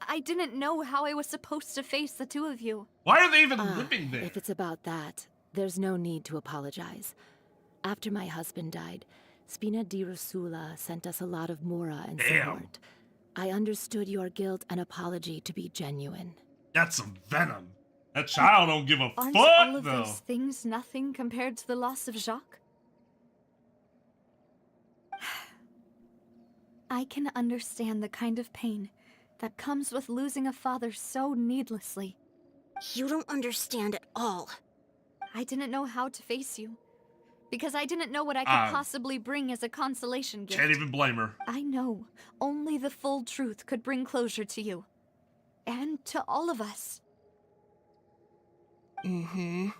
I didn't know how I was supposed to face the two of you. Why are they even living there? If it's about that, there's no need to apologize. After my husband died, Spina di Rosula sent us a lot of mora and support. I understood your guilt and apology to be genuine. That's some venom. That child don't give a Aren't fuck, all of though. those things nothing compared to the loss of Jacques? I can understand the kind of pain that comes with losing a father so needlessly. You don't understand at all. I didn't know how to face you, because I didn't know what I could possibly bring as a consolation gift. Can't even blame her. I know only the full truth could bring closure to you. And to all of us. I'm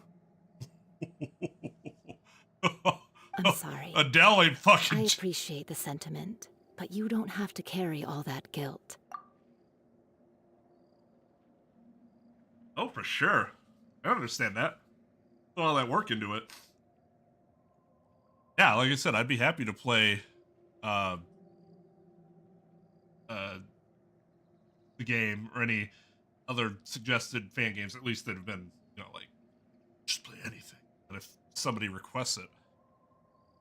sorry. Adele ain't I fucking... appreciate the sentiment, but you don't have to carry all that guilt. Oh, for sure. I understand that. Put all that work into it. Yeah, like I said, I'd be happy to play the game or any other suggested fan games, at least that have been, you know, like, just play anything. But if somebody requests it.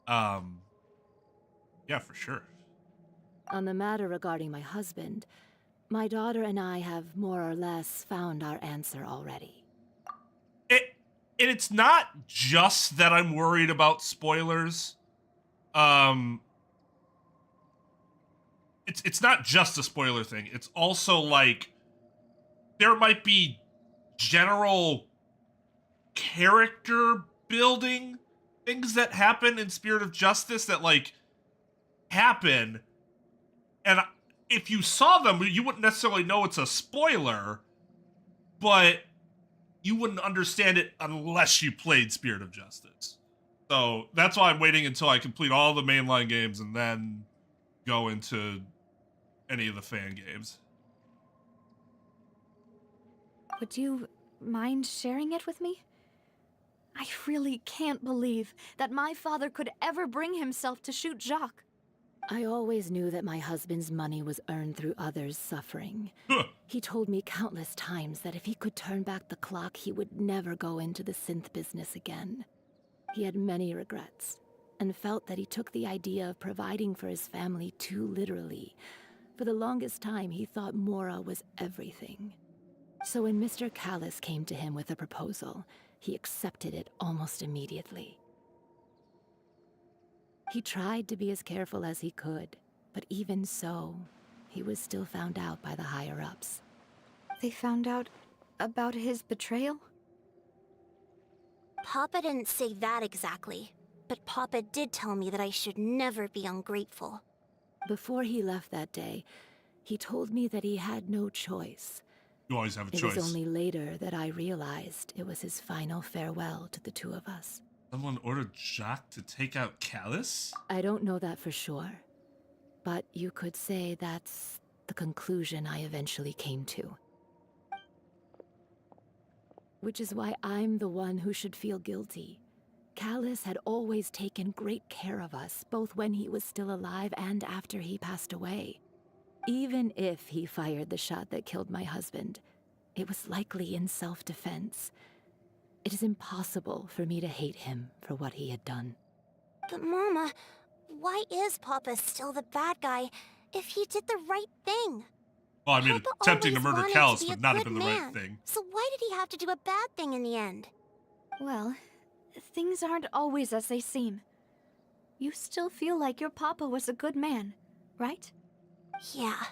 Yeah, for sure. On the matter regarding my husband, my daughter and I have more or less found our answer already. It's not just that I'm worried about spoilers. It's not just a spoiler thing. It's also like there might be general character building things that happen in Spirit of Justice that like happen, and if you saw them, you wouldn't necessarily know it's a spoiler, but you wouldn't understand it unless you played Spirit of Justice. So that's why I'm waiting until I complete all the mainline games and then go into any of the fan games. Would you mind sharing it with me? I really can't believe that my father could ever bring himself to shoot Jacques. I always knew that my husband's money was earned through others' suffering. Huh. He told me countless times that if he could turn back the clock, he would never go into the synth business again. He had many regrets, and felt that he took the idea of providing for his family too literally. For the longest time, he thought Mora was everything. So when Mr. Callis came to him with a proposal, he accepted it almost immediately. He tried to be as careful as he could, but even so, he was still found out by the higher-ups. They found out about his betrayal? Papa didn't say that exactly, but Papa did tell me that I should never be ungrateful. Before he left that day, he told me that he had no choice. You always have a It choice. was only later that I realized it was his final farewell to the two of us. Someone ordered Jacques to take out Callis? I don't know that for sure, but you could say that's the conclusion I eventually came to. Which is why I'm the one who should feel guilty. Callis had always taken great care of us, both when he was still alive and after he passed away. Even if he fired the shot that killed my husband, it was likely in self-defense. It is impossible for me to hate him for what he had done. But Mama, why is Papa still the bad guy if he did the right thing? Well, I mean, Papa attempting to always murder wanted Callis to be would a not have good been the man. right thing. So why did he have to do a bad thing in the end? Well, things aren't always as they seem. You still feel like your papa was a good man, right? Yeah,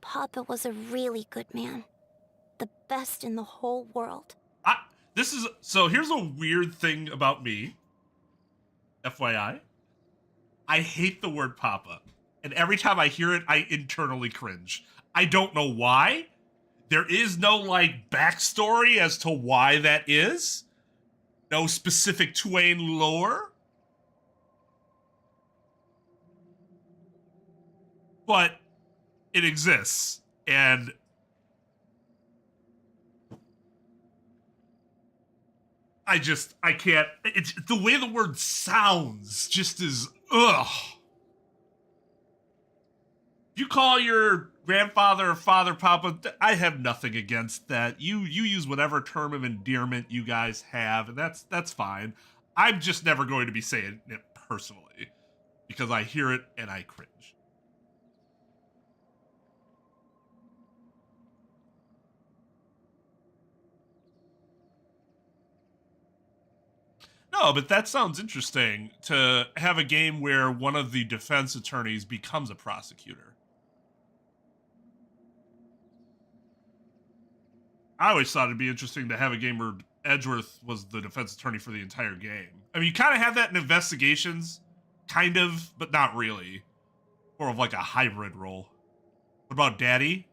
Papa was a really good man. The best in the whole world. So here's a weird thing about me. FYI. I hate the word papa. And every time I hear it, I internally cringe. I don't know why. There is no, like, backstory as to why that is. No specific Twain lore. But it exists. And I can't, it's the way the word sounds just is, ugh. You call your grandfather or father papa, I have nothing against that. You use whatever term of endearment you guys have, and that's fine. I'm just never going to be saying it personally because I hear it and I cringe. No, but that sounds interesting, to have a game where one of the defense attorneys becomes a prosecutor. I always thought it'd be interesting to have a game where Edgeworth was the defense attorney for the entire game. I mean, you kind of have that in Investigations, kind of, but not really. More of like a hybrid role. What about Daddy?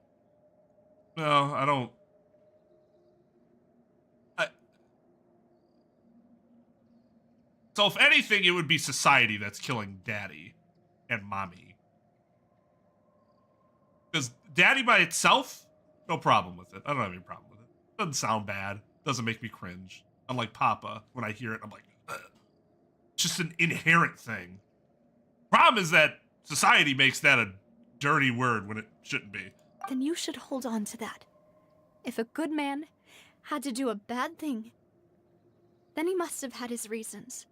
No, I don't. So if anything, it would be society that's killing Daddy and Mommy. Because Daddy by itself, no problem with it. I don't have any problem with it. Doesn't sound bad. Doesn't make me cringe. Unlike Papa, when I hear it, I'm like, ugh. Just an inherent thing. Problem is that society makes that a dirty word when it shouldn't be. Then you should hold on to that. If a good man had to do a bad thing, then he must have had his reasons.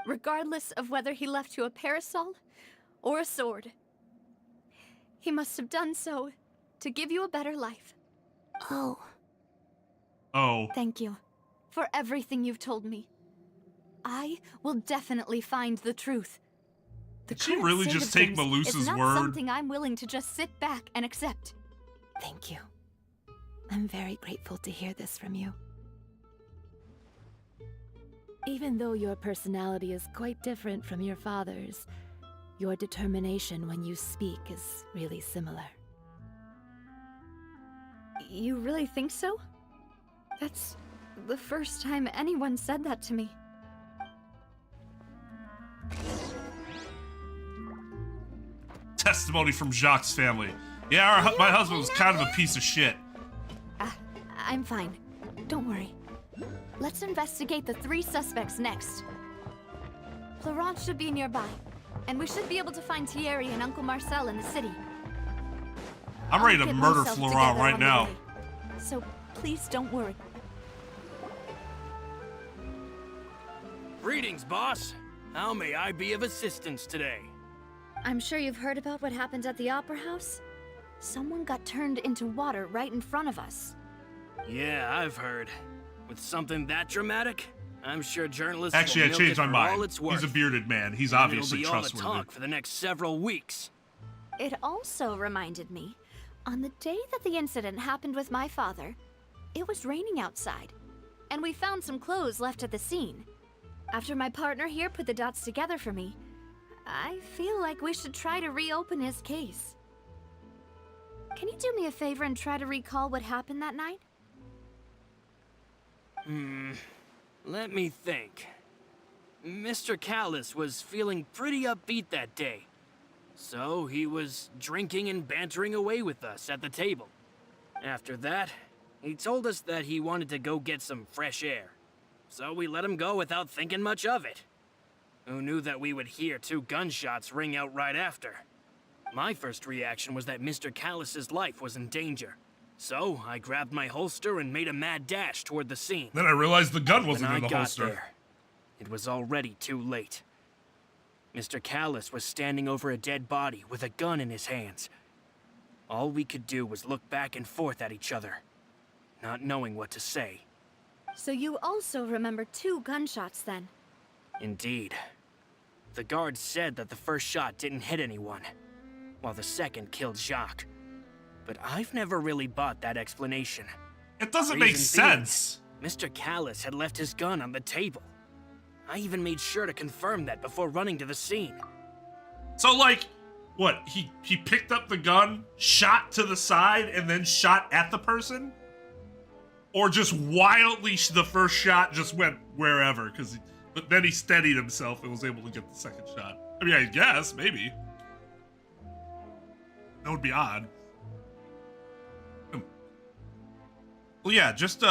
Regardless of whether he left you a parasol or a sword. He must have done so to give you a better life. Oh. Oh. Thank you for everything you've told me. I will definitely find the truth. The Did she current really state just of take things Melusa's is not word? something I'm willing to just sit back and accept. Thank you. I'm very grateful to hear this from you. Even though your personality is quite different from your father's, your determination when you speak is really similar. You really think so? That's the first time anyone said that to me. Testimony from Jacques' family. Yeah, my husband was kind of a piece of shit. I'm fine. Don't worry. Let's investigate the 3 suspects next. Florent should be nearby, and we should be able to find Thierry and Uncle Marcel in the city. I'm ready to I'll get murder myself Florent together right on the now. way. So please don't worry. Greetings, boss. How may I be of assistance today? I'm sure you've heard about what happened at the Opera House. Someone got turned into water right in front of us. Yeah, I've heard. With something that dramatic, I'm sure journalists Actually, I will milk changed it my for mind. all it's worth. He's a bearded man. He's And obviously it'll be trustworthy. all the talk for the next several weeks. It also reminded me, on the day that the incident happened with my father, it was raining outside, and we found some clothes left at the scene. After my partner here put the dots together for me, I feel like we should try to reopen his case. Can you do me a favor and try to recall what happened that night? Let me think. Mr. Callis was feeling pretty upbeat that day. So he was drinking and bantering away with us at the table. After that, he told us that he wanted to go get some fresh air. So we let him go without thinking much of it. Who knew that we would hear 2 gunshots ring out right after? My first reaction was that Mr. Callis's life was in danger. So I grabbed my holster and made a mad dash toward the scene. Then I realized the gun When wasn't I in the got holster. there, it was already too late. Mr. Callis was standing over a dead body with a gun in his hands. All we could do was look back and forth at each other, not knowing what to say. So you also remember 2 gunshots then? Indeed. The guard said that the first shot didn't hit anyone, while the second killed Jacques. But I've never really bought that explanation. It doesn't make Reason being, sense. Mr. Callis had left his gun on the table. I even made sure to confirm that before running to the scene. So, like, what? He picked up the gun, shot to the side, and then shot at the person? Or just wildly, the first shot just went wherever, but then he steadied himself and was able to get the second shot. I mean, I guess, maybe. That would be odd. Well, yeah, just, you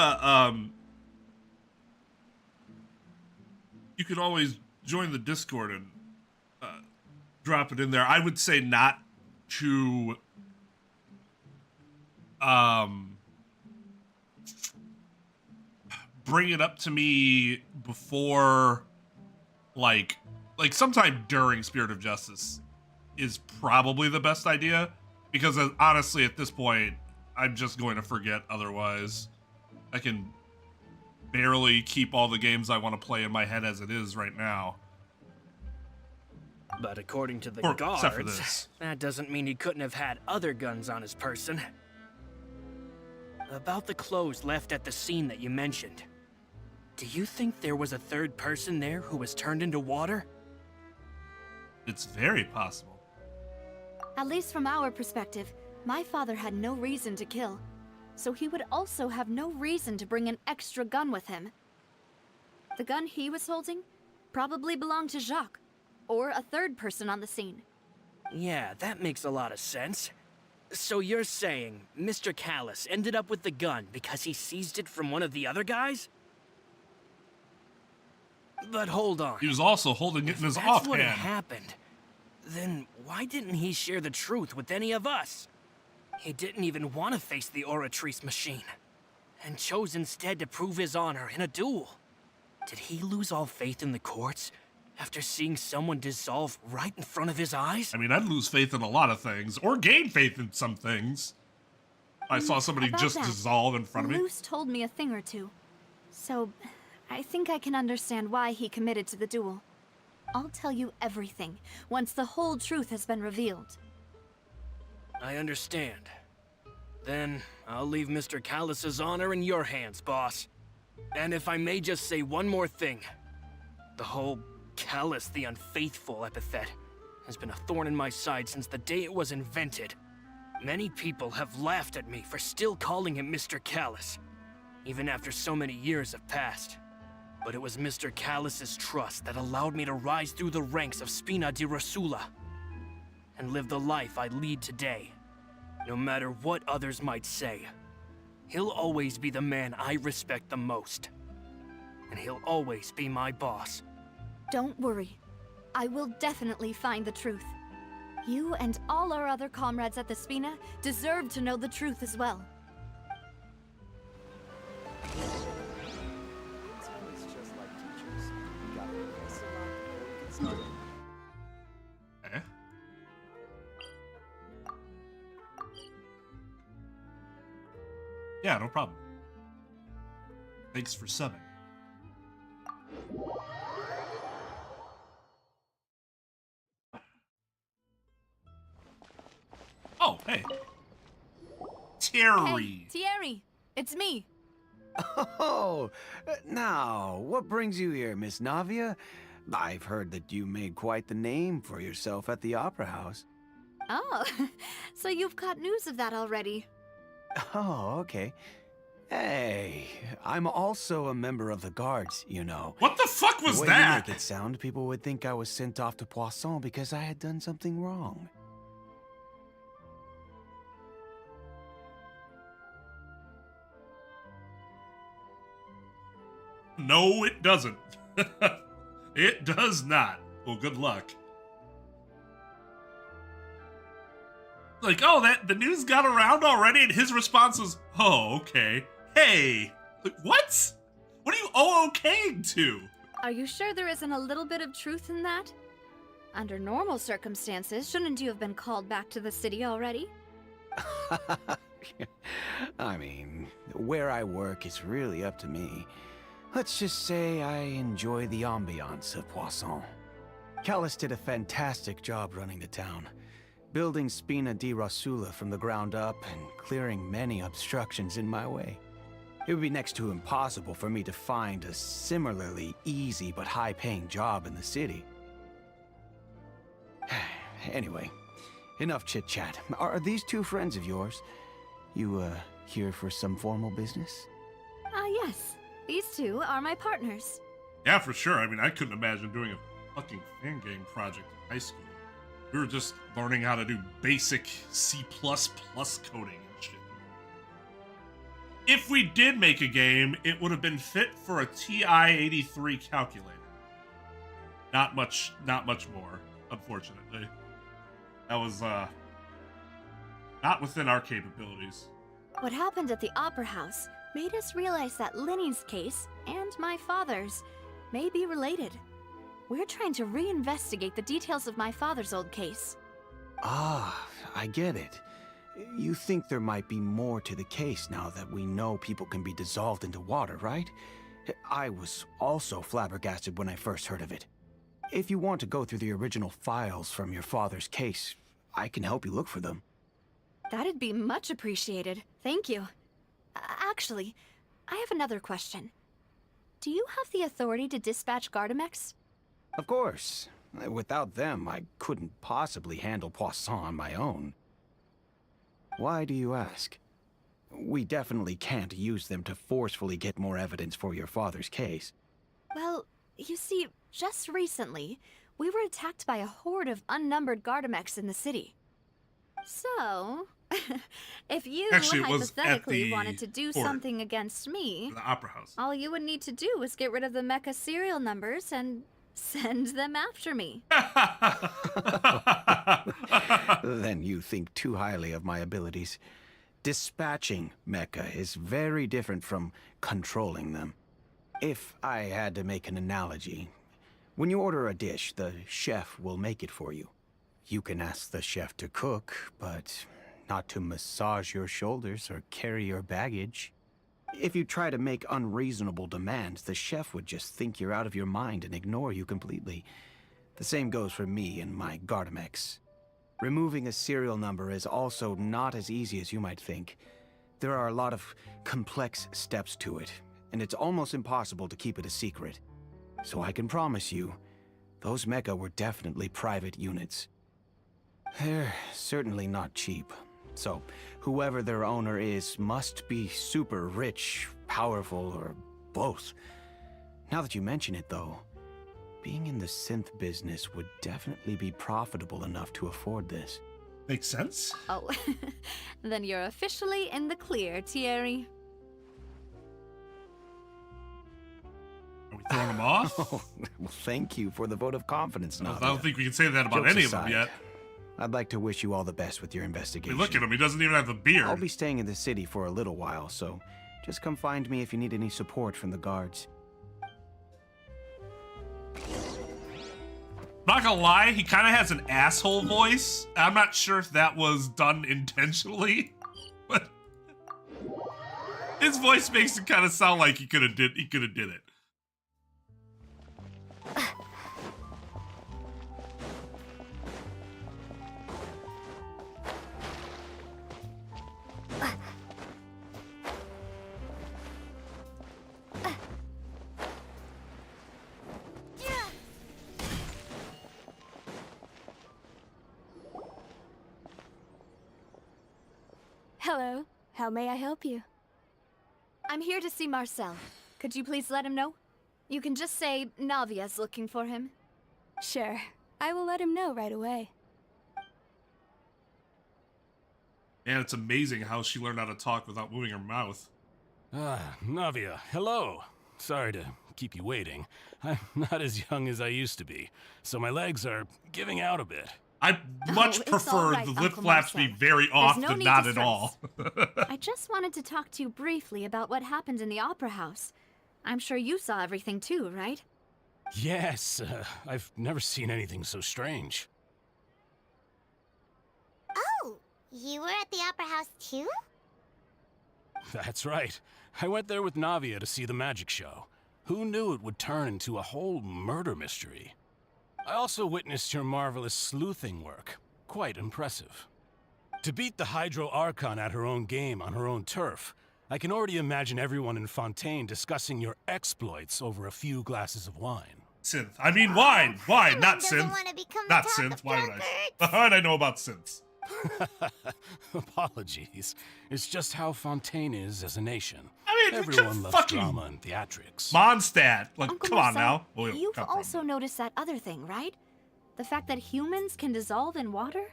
could always join the Discord and drop it in there. I would say not to bring it up to me before, like sometime during Spirit of Justice is probably the best idea, because honestly at this point I'm just going to forget otherwise. I can barely keep all the games I want to play in my head as it is right now. But according to the Except for guards, this. that doesn't mean he couldn't have had other guns on his person. About the clothes left at the scene that you mentioned, do you think there was a third person there who was turned into water? It's very possible. At least from our perspective, my father had no reason to kill. So he would also have no reason to bring an extra gun with him. The gun he was holding probably belonged to Jacques, or a third person on the scene. Yeah, that makes a lot of sense. So you're saying Mr. Callis ended up with the gun because he seized it from one of the other guys? But hold on. He was also holding it in his If that's what offhand. had happened, then why didn't he share the truth with any of us? He didn't even want to face the Oratrice machine, and chose instead to prove his honor in a duel. Did he lose all faith in the courts after seeing someone dissolve right in front of his eyes? I mean, I'd lose faith in a lot of things, or gain faith in some things. I saw somebody About just that, dissolve in front of me. Luce told me a thing or two. So, I think I can understand why he committed to the duel. I'll tell you everything once the whole truth has been revealed. I understand. Then I'll leave Mr. Callus's honor in your hands, boss. And if I may just say one more thing. The whole Callus the Unfaithful epithet has been a thorn in my side since the day it was invented. Many people have laughed at me for still calling him Mr. Callus, even after so many years have passed. But it was Mr. Callus's trust that allowed me to rise through the ranks of Spina di Rosula and live the life I lead today. No matter what others might say, he'll always be the man I respect the most. And he'll always be my boss. Don't worry. I will definitely find the truth. You and all our other comrades at the Spina deserve to know the truth as well. Eh? Yeah, no problem. Thanks for subbing. Oh, hey. Terry. Hey, Thierry, it's me. Oh, now, what brings you here, Miss Navia? I've heard that you made quite the name for yourself at the Opera House. Oh, so you've got news of that already. Oh, okay. Hey, I'm also a member of the guards, you know. What the fuck was the way that? You make it sound, people would think I was sent off to Poisson because I had done something wrong. No, it doesn't. It does not. Well, good luck. Like, oh, the news got around already, and his response was, oh, okay. Hey, like, what? What are you OOKing to? Are you sure there isn't a little bit of truth in that? Under normal circumstances, shouldn't you have been called back to the city already? I mean, where I work is really up to me. Let's just say I enjoy the ambiance of Poisson. Callus did a fantastic job running the town, building Spina di Rosula from the ground up and clearing many obstructions in my way. It would be next to impossible for me to find a similarly easy but high-paying job in the city. Anyway, enough chit-chat. Are these two friends of yours? You, here for some formal business? Yes. These two are my partners. Yeah, for sure. I mean, I couldn't imagine doing a fucking fan game project in high school. We were just learning how to do basic C++ coding and shit. If we did make a game, it would have been fit for a TI-83 calculator. Not much more, unfortunately. That was, not within our capabilities. What happened at the Opera House made us realize that Linny's case and my father's may be related. We're trying to reinvestigate the details of my father's old case. Ah, I get it. You think there might be more to the case now that we know people can be dissolved into water, right? I was also flabbergasted when I first heard of it. If you want to go through the original files from your father's case, I can help you look for them. That'd be much appreciated. Thank you. Actually, I have another question. Do you have the authority to dispatch Gardamex? Of course. Without them, I couldn't possibly handle Poisson on my own. Why do you ask? We definitely can't use them to forcefully get more evidence for your father's case. Well, you see, just recently, we were attacked by a horde of unnumbered Gardamex in the city. So, if you Actually, it was at hypothetically the wanted to do port. something against me, The Opera House. all you would need to do was get rid of the mecha serial numbers and send them after me. Then you think too highly of my abilities. Dispatching mecha is very different from controlling them. If I had to make an analogy, when you order a dish, the chef will make it for you. You can ask the chef to cook, but not to massage your shoulders or carry your baggage. If you try to make unreasonable demands, the chef would just think you're out of your mind and ignore you completely. The same goes for me and my Gardamex. Removing a serial number is also not as easy as you might think. There are a lot of complex steps to it, and it's almost impossible to keep it a secret. So I can promise you, those mecha were definitely private units. They're certainly not cheap. So, whoever their owner is must be super rich, powerful, or both. Now that you mention it, though, being in the synth business would definitely be profitable enough to afford this. Makes sense. Oh, then you're officially in the clear, Thierry. Are we throwing him off? Oh, well, thank you for the vote of confidence, I Navia. don't think we can say that about Jokes any of them aside, yet. I'd like to wish you all the best with your I investigation. mean, look at him. He doesn't even have the beard. I'll be staying in the city for a little while, so just come find me if you need any support from the guards. Not gonna lie, he kind of has an asshole voice. I'm not sure if that was done intentionally, but his voice makes it kind of sound like he could have did it. Hello. How may I help you? I'm here to see Marcel. Could you please let him know? You can just say Navia's looking for him. Sure. I will let him know right away. And it's amazing how she learned how to talk without moving her mouth. Navia, hello. Sorry to keep you waiting. I'm not as young as I used to be, so my legs are giving out a bit. I much it's prefer all right, the lip Uncle flaps be Marcel. very off no than need not to at all. I just wanted to talk to you briefly about what happened in the Opera House. I'm sure you saw everything too, right? Yes, I've never seen anything so strange. Oh, you were at the Opera House too? That's right. I went there with Navia to see the magic show. Who knew it would turn into a whole murder mystery? I also witnessed your marvelous sleuthing work. Quite impressive. To beat the Hydro Archon at her own game on her own turf, I can already imagine everyone in Fontaine discussing your exploits over a few glasses of wine. Synth. I mean wine. Wine, not doesn't synth. want to become Not the talk synth. of Why would drunkards. I? How did I know about synths? Apologies. It's just how Fontaine is as a nation. I mean, Everyone loves fucking drama and theatrics. Mondstadt. Like, Uncle come on Marcel, now. Oh, yeah, you've come from. also noticed that other thing, right? The fact that humans can dissolve in water?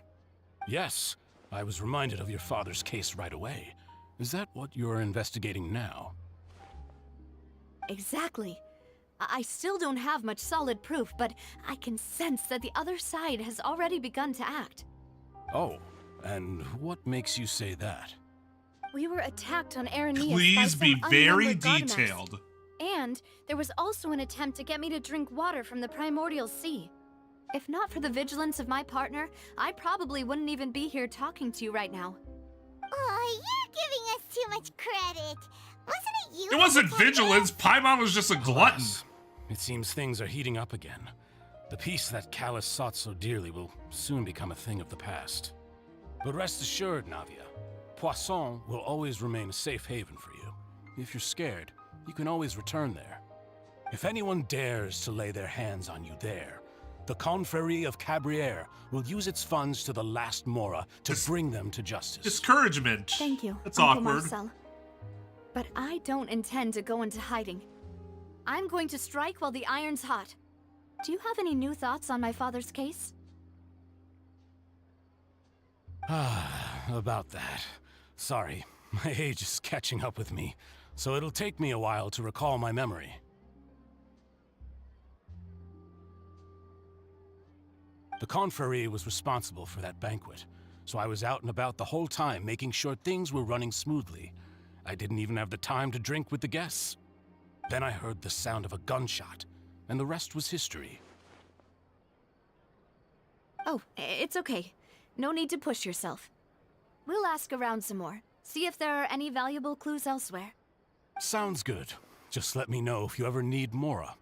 Yes, I was reminded of your father's case right away. Is that what you're investigating now? Exactly. I still don't have much solid proof, but I can sense that the other side has already begun to act. Oh, and what makes you say that? We were attacked on Aranias by Please some be very unnumbered Gardamex. detailed. And there was also an attempt to get me to drink water from the primordial sea. If not for the vigilance of my partner, I probably wouldn't even be here talking to you right now. Oh, you're giving us too much credit. Wasn't it you? It wasn't who protected vigilance. us? Paimon was just a glutton. Alas, it seems things are heating up again. The peace that Callus sought so dearly will soon become a thing of the past. But rest assured, Navia, Poisson will always remain a safe haven for you. If you're scared, you can always return there. If anyone dares to lay their hands on you there, the Confrérie of Cabrières will use its funds to the last Mora to bring them to justice. Discouragement. Thank you, That's Uncle awkward. Marcel. But I don't intend to go into hiding. I'm going to strike while the iron's hot. Do you have any new thoughts on my father's case? About that. Sorry, my age is catching up with me, so it'll take me a while to recall my memory. The Confrérie was responsible for that banquet, so I was out and about the whole time making sure things were running smoothly. I didn't even have the time to drink with the guests. Then I heard the sound of a gunshot, and the rest was history. Oh, it's okay. No need to push yourself. We'll ask around some more, see if there are any valuable clues elsewhere. Sounds good. Just let me know if you ever need Mora.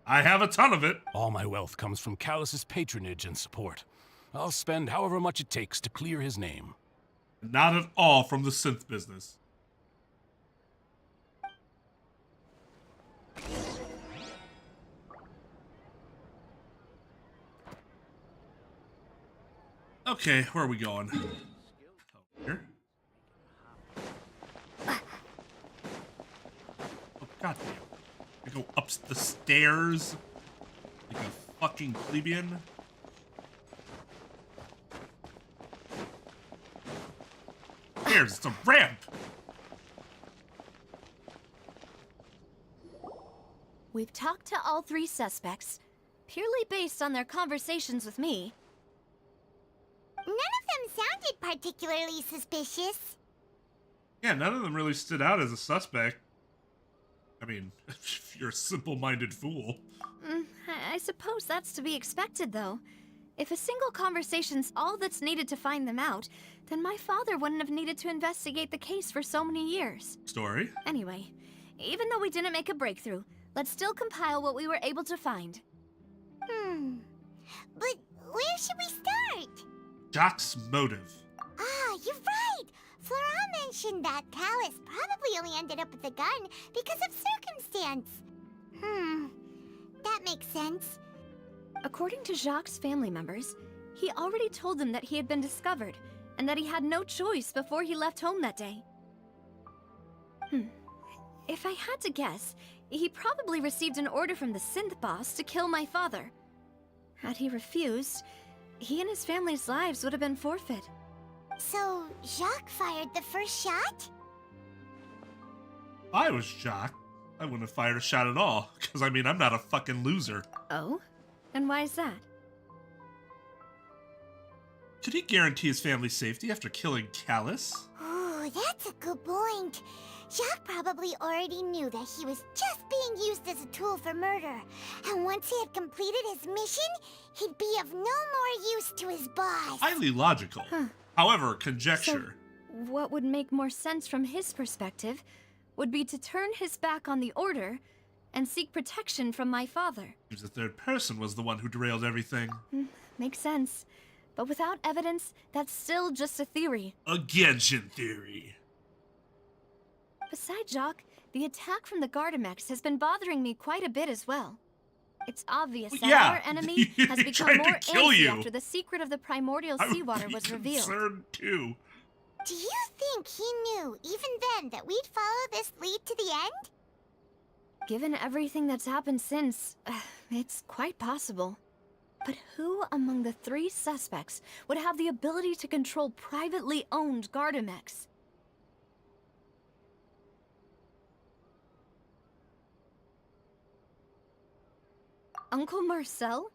I have a ton of it. All my wealth comes from Callus's patronage and support. I'll spend however much it takes to clear his name. Not at all from the synth business. Okay, where are we going? Here? Oh, god damn. I go up the stairs like a fucking plebeian. Stairs, it's a ramp! We've talked to all 3 suspects, purely based on their conversations with me. None of them sounded particularly suspicious. Yeah, none of them really stood out as a suspect. I mean, if you're a simple-minded fool. I suppose that's to be expected, though. If a single conversation's all that's needed to find them out, then my father wouldn't have needed to investigate the case for so many years. Story? Anyway, even though we didn't make a breakthrough, let's still compile what we were able to find. But where should we start? Jacques' motive. Ah, you're right! Flora mentioned that Callus probably only ended up with the gun because of circumstance. That makes sense. According to Jacques' family members, he already told them that he had been discovered, and that he had no choice before he left home that day. If I had to guess, he probably received an order from the synth boss to kill my father. Had he refused, he and his family's lives would have been forfeit. So, Jacques fired the first shot? If I was Jacques, I wouldn't have fired a shot at all, because I mean, I'm not a fucking loser. Oh? And why is that? Could he guarantee his family's safety after killing Callus? Ooh, that's a good point. Jacques probably already knew that he was just being used as a tool for murder. And once he had completed his mission, he'd be of no more use to his boss. Highly logical. However, conjecture. So, what would make more sense from his perspective would be to turn his back on the order and seek protection from my father. Seems the third person was the one who derailed everything. Makes sense. But without evidence, that's still just a theory. A Genshin theory. Besides Jacques, the attack from the Gardamex has been bothering me quite a bit as well. It's obvious that our enemy has become more antsy after the secret of the primordial seawater was revealed. Concerned too. Do you think he knew, even then, that we'd follow this lead to the end? Given everything that's happened since, it's quite possible. But who among the 3 suspects would have the ability to control privately owned Gardamex? Uncle Marcel?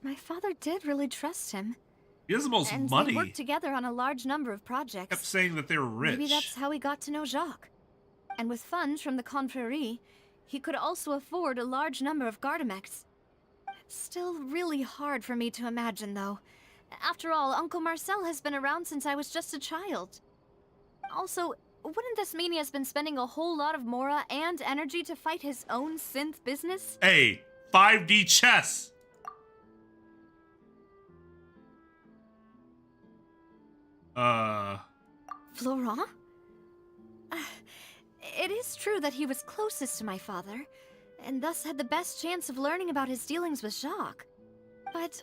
My father did really trust him. He has the most And money. they worked together on a large number of projects. Kept saying that they were rich. Maybe that's how he got to know Jacques. And with funds from the Confrérie, he could also afford a large number of Gardamex. It's still really hard for me to imagine, though. After all, Uncle Marcel has been around since I was just a child. Also, wouldn't this mean he has been spending a whole lot of Mora and energy to fight his own synth business? Hey, 5D chess! Florent? It is true that he was closest to my father, and thus had the best chance of learning about his dealings with Jacques. But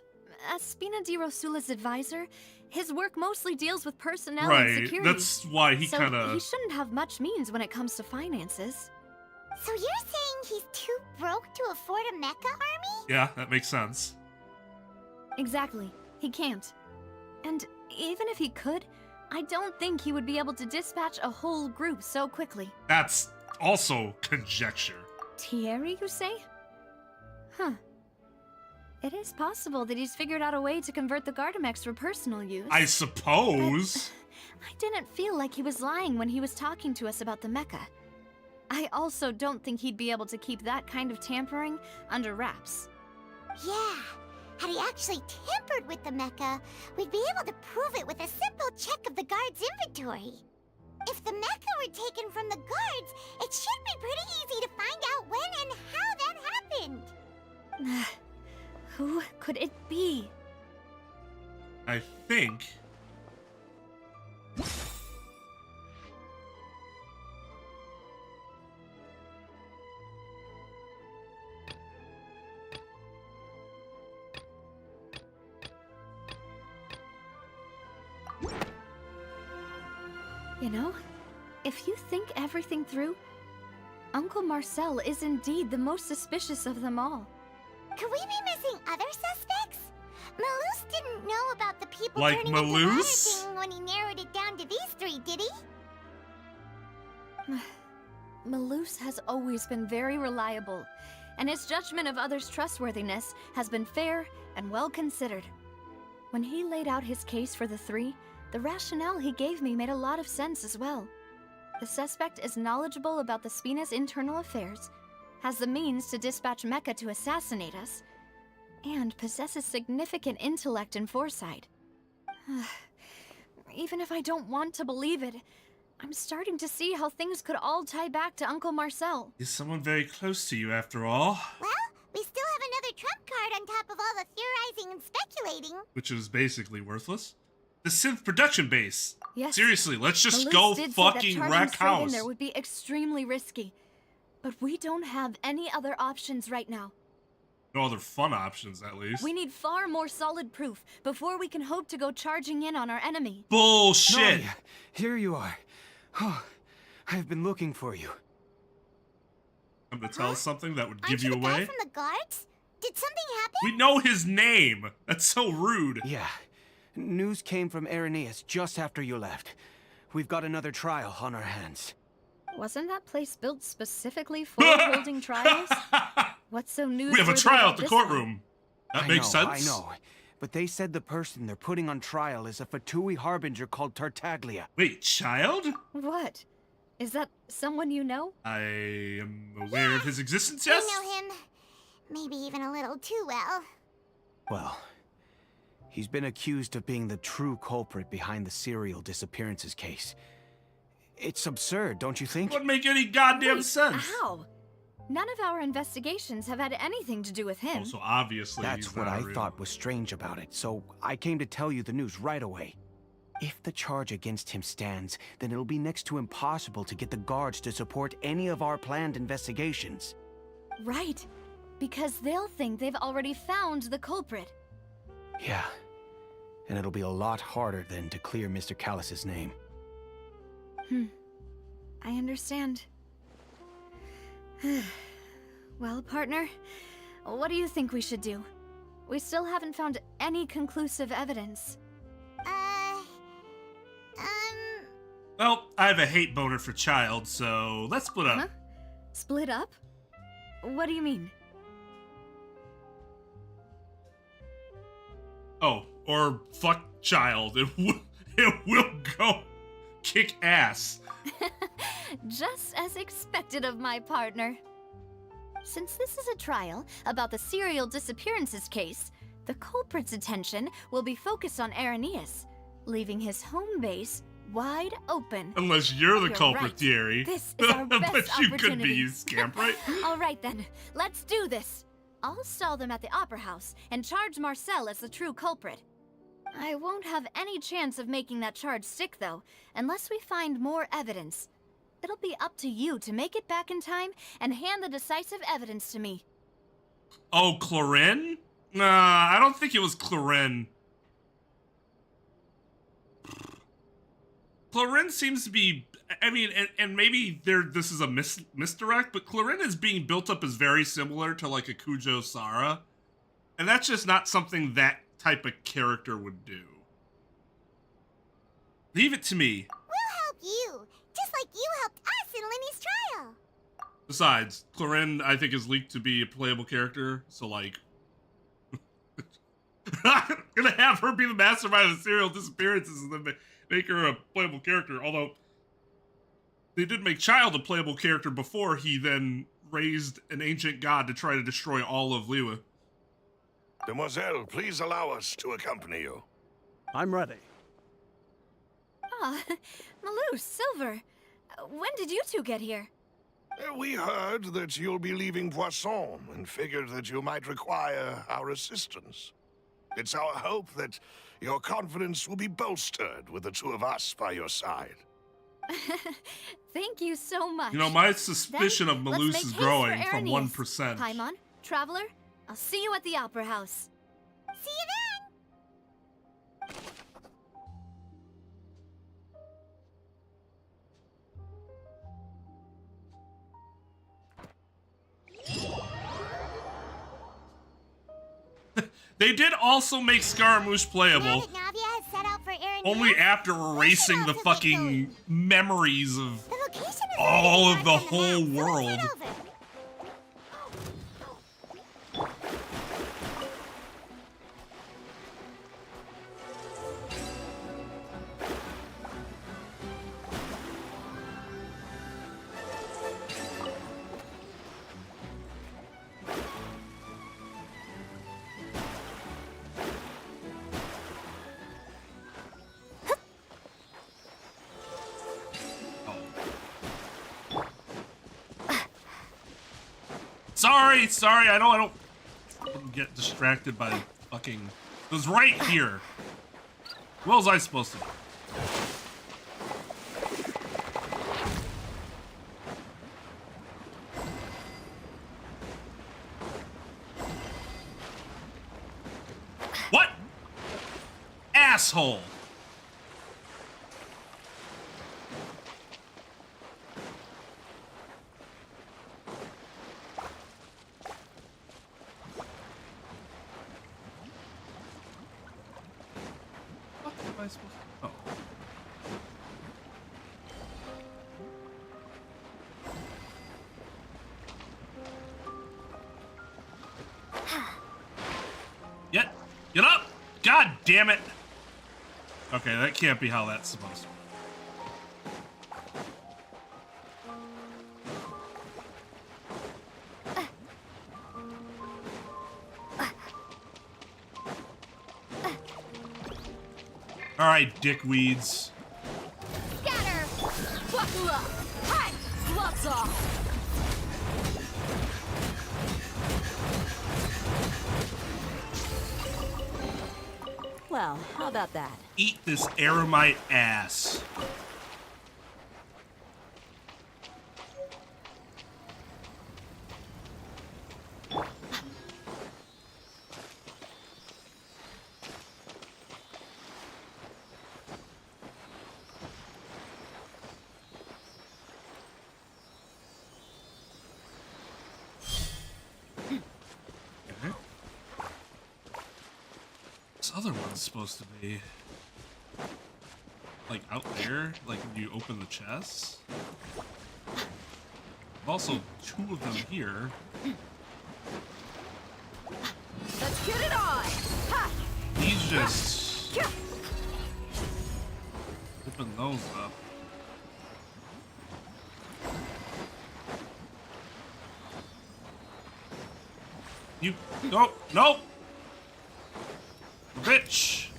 as Spina di Rosula's advisor, his work mostly deals with personnel and security. That's why he so kinda... he shouldn't have much means when it comes to finances. So you're saying he's too broke to afford a mecha army? Yeah, that makes sense. Exactly. He can't. And even if he could, I don't think he would be able to dispatch a whole group so quickly. That's also conjecture. Thierry, you say? Huh. It is possible that he's figured out a way to convert the Gardamex for personal use. I suppose. I didn't feel like he was lying when he was talking to us about the mecha. I also don't think he'd be able to keep that kind of tampering under wraps. Yeah, had he actually tampered with the mecha, we'd be able to prove it with a simple check of the guard's inventory. If the mecha were taken from the guards, it should be pretty easy to find out when and how that happened. Who could it be? I think... You know, if you think everything through, Uncle Marcel is indeed the most suspicious of them all. Could we be missing other suspects? Malus didn't know about the people Like turning into water Malus? thing when he narrowed it down to these three, did he? Malus has always been very reliable, and his judgment of others' trustworthiness has been fair and well considered. When he laid out his case for the three, the rationale he gave me made a lot of sense as well. The suspect is knowledgeable about the Spina's internal affairs, has the means to dispatch mecha to assassinate us, and possesses significant intellect and foresight. Even if I don't want to believe it, I'm starting to see how things could all tie back to Uncle Marcel. Is someone very close to you after all? Well, we still have another trump card on top of all the theorizing and speculating. Which is basically worthless. The synth production base. Yes. Seriously, let's just Malus go did say that fucking charging wreck straight in house. there would be extremely risky. But we don't have any other options right now. No other fun options, at least. We need far more solid proof before we can hope to go charging in on our enemy. Bullshit. Navia, here you are. Oh, I've been looking for you. I'm gonna tell us something that would Aren't give you the guy away. from the guards? Did something happen? We know his name. That's so rude. Yeah. News came from Irenaeus just after you left. We've got another trial on our hands. Wasn't that place built specifically for holding trials? What's so newsworthy We have a trial about at the this one? courtroom. That I makes know, sense. I know. But they said the person they're putting on trial is a Fatui harbinger called Tartaglia. Wait, child? What? Is that someone you know? I am aware of his existence, yes? I know him. Maybe even a little too well. Well, he's been accused of being the true culprit behind the serial disappearances case. It's absurd, don't you think? Wouldn't make any goddamn Wait, sense. How? None of our investigations have had anything to do with him. Oh, so obviously That's he's what not I real. thought was strange about it, so I came to tell you the news right away. If the charge against him stands, then it'll be next to impossible to get the guards to support any of our planned investigations. Right. Because they'll think they've already found the culprit. Yeah. And it'll be a lot harder then to clear Mr. Callus's name. I understand. Well, partner, what do you think we should do? We still haven't found any conclusive evidence. Well, I have a hate boner for child, so let's split up. Huh? Split up? What do you mean? Oh, or fuck child. It will go kick ass. Just as expected of my partner. Since this is a trial about the serial disappearances case, the culprit's attention will be focused on Irenaeus, leaving his home base wide open. Unless you're the You're culprit, right. Thierry. This is our best But you could be, opportunity. you scamp, right? All right then, let's do this. I'll stall them at the Opera House and charge Marcel as the true culprit. I won't have any chance of making that charge stick, though, unless we find more evidence. It'll be up to you to make it back in time and hand the decisive evidence to me. Oh, Clorin? Nah, I don't think it was Clorin. Clorin seems to be, I mean, and maybe this is a misdirect, but Clorin is being built up as very similar to like a Kujo Sara. And that's just not something that type of character would do. Leave it to me. We'll help you, just like you helped us in Lenny's trial. Besides, Clorin, I think, is leaked to be a playable character, so like... gonna have her be the mastermind of the serial disappearances and then make her a playable character. Although they did make Child a playable character before he then raised an ancient god to try to destroy all of Liyue. Demoiselle, please allow us to accompany you. I'm ready. Ah, Malou, Silver. When did you two get here? We heard that you'll be leaving Poisson and figured that you might require our assistance. It's our hope that your confidence will be bolstered with the two of us by your side. Thank you so much. You know, my suspicion Then, of let's Malus make is haste growing for from Araneus. 1%. Paimon, Traveler, I'll see you at the Opera House. See you then! They did also make Scaramouche Now playable, that Navia has set out for Araneus, only after erasing the to the fucking memories of the location is all already of the marked on whole map, so world. let's head over. Sorry, I don't get distracted by fucking... It was right here. What was I supposed to do? What? Asshole! What am I supposed to... Oh. Get up! God damn it! Okay, that can't be how that's supposed to be. Alright, dickweeds. Scatter! Buckle up! Hi! Gloves off! Well, how about that? Eat this Aramite ass. This other one's supposed to be like out there, like when you open the chest. Also, two of them here. Let's get it on! Ha! He's just open those up. You nope. Bitch!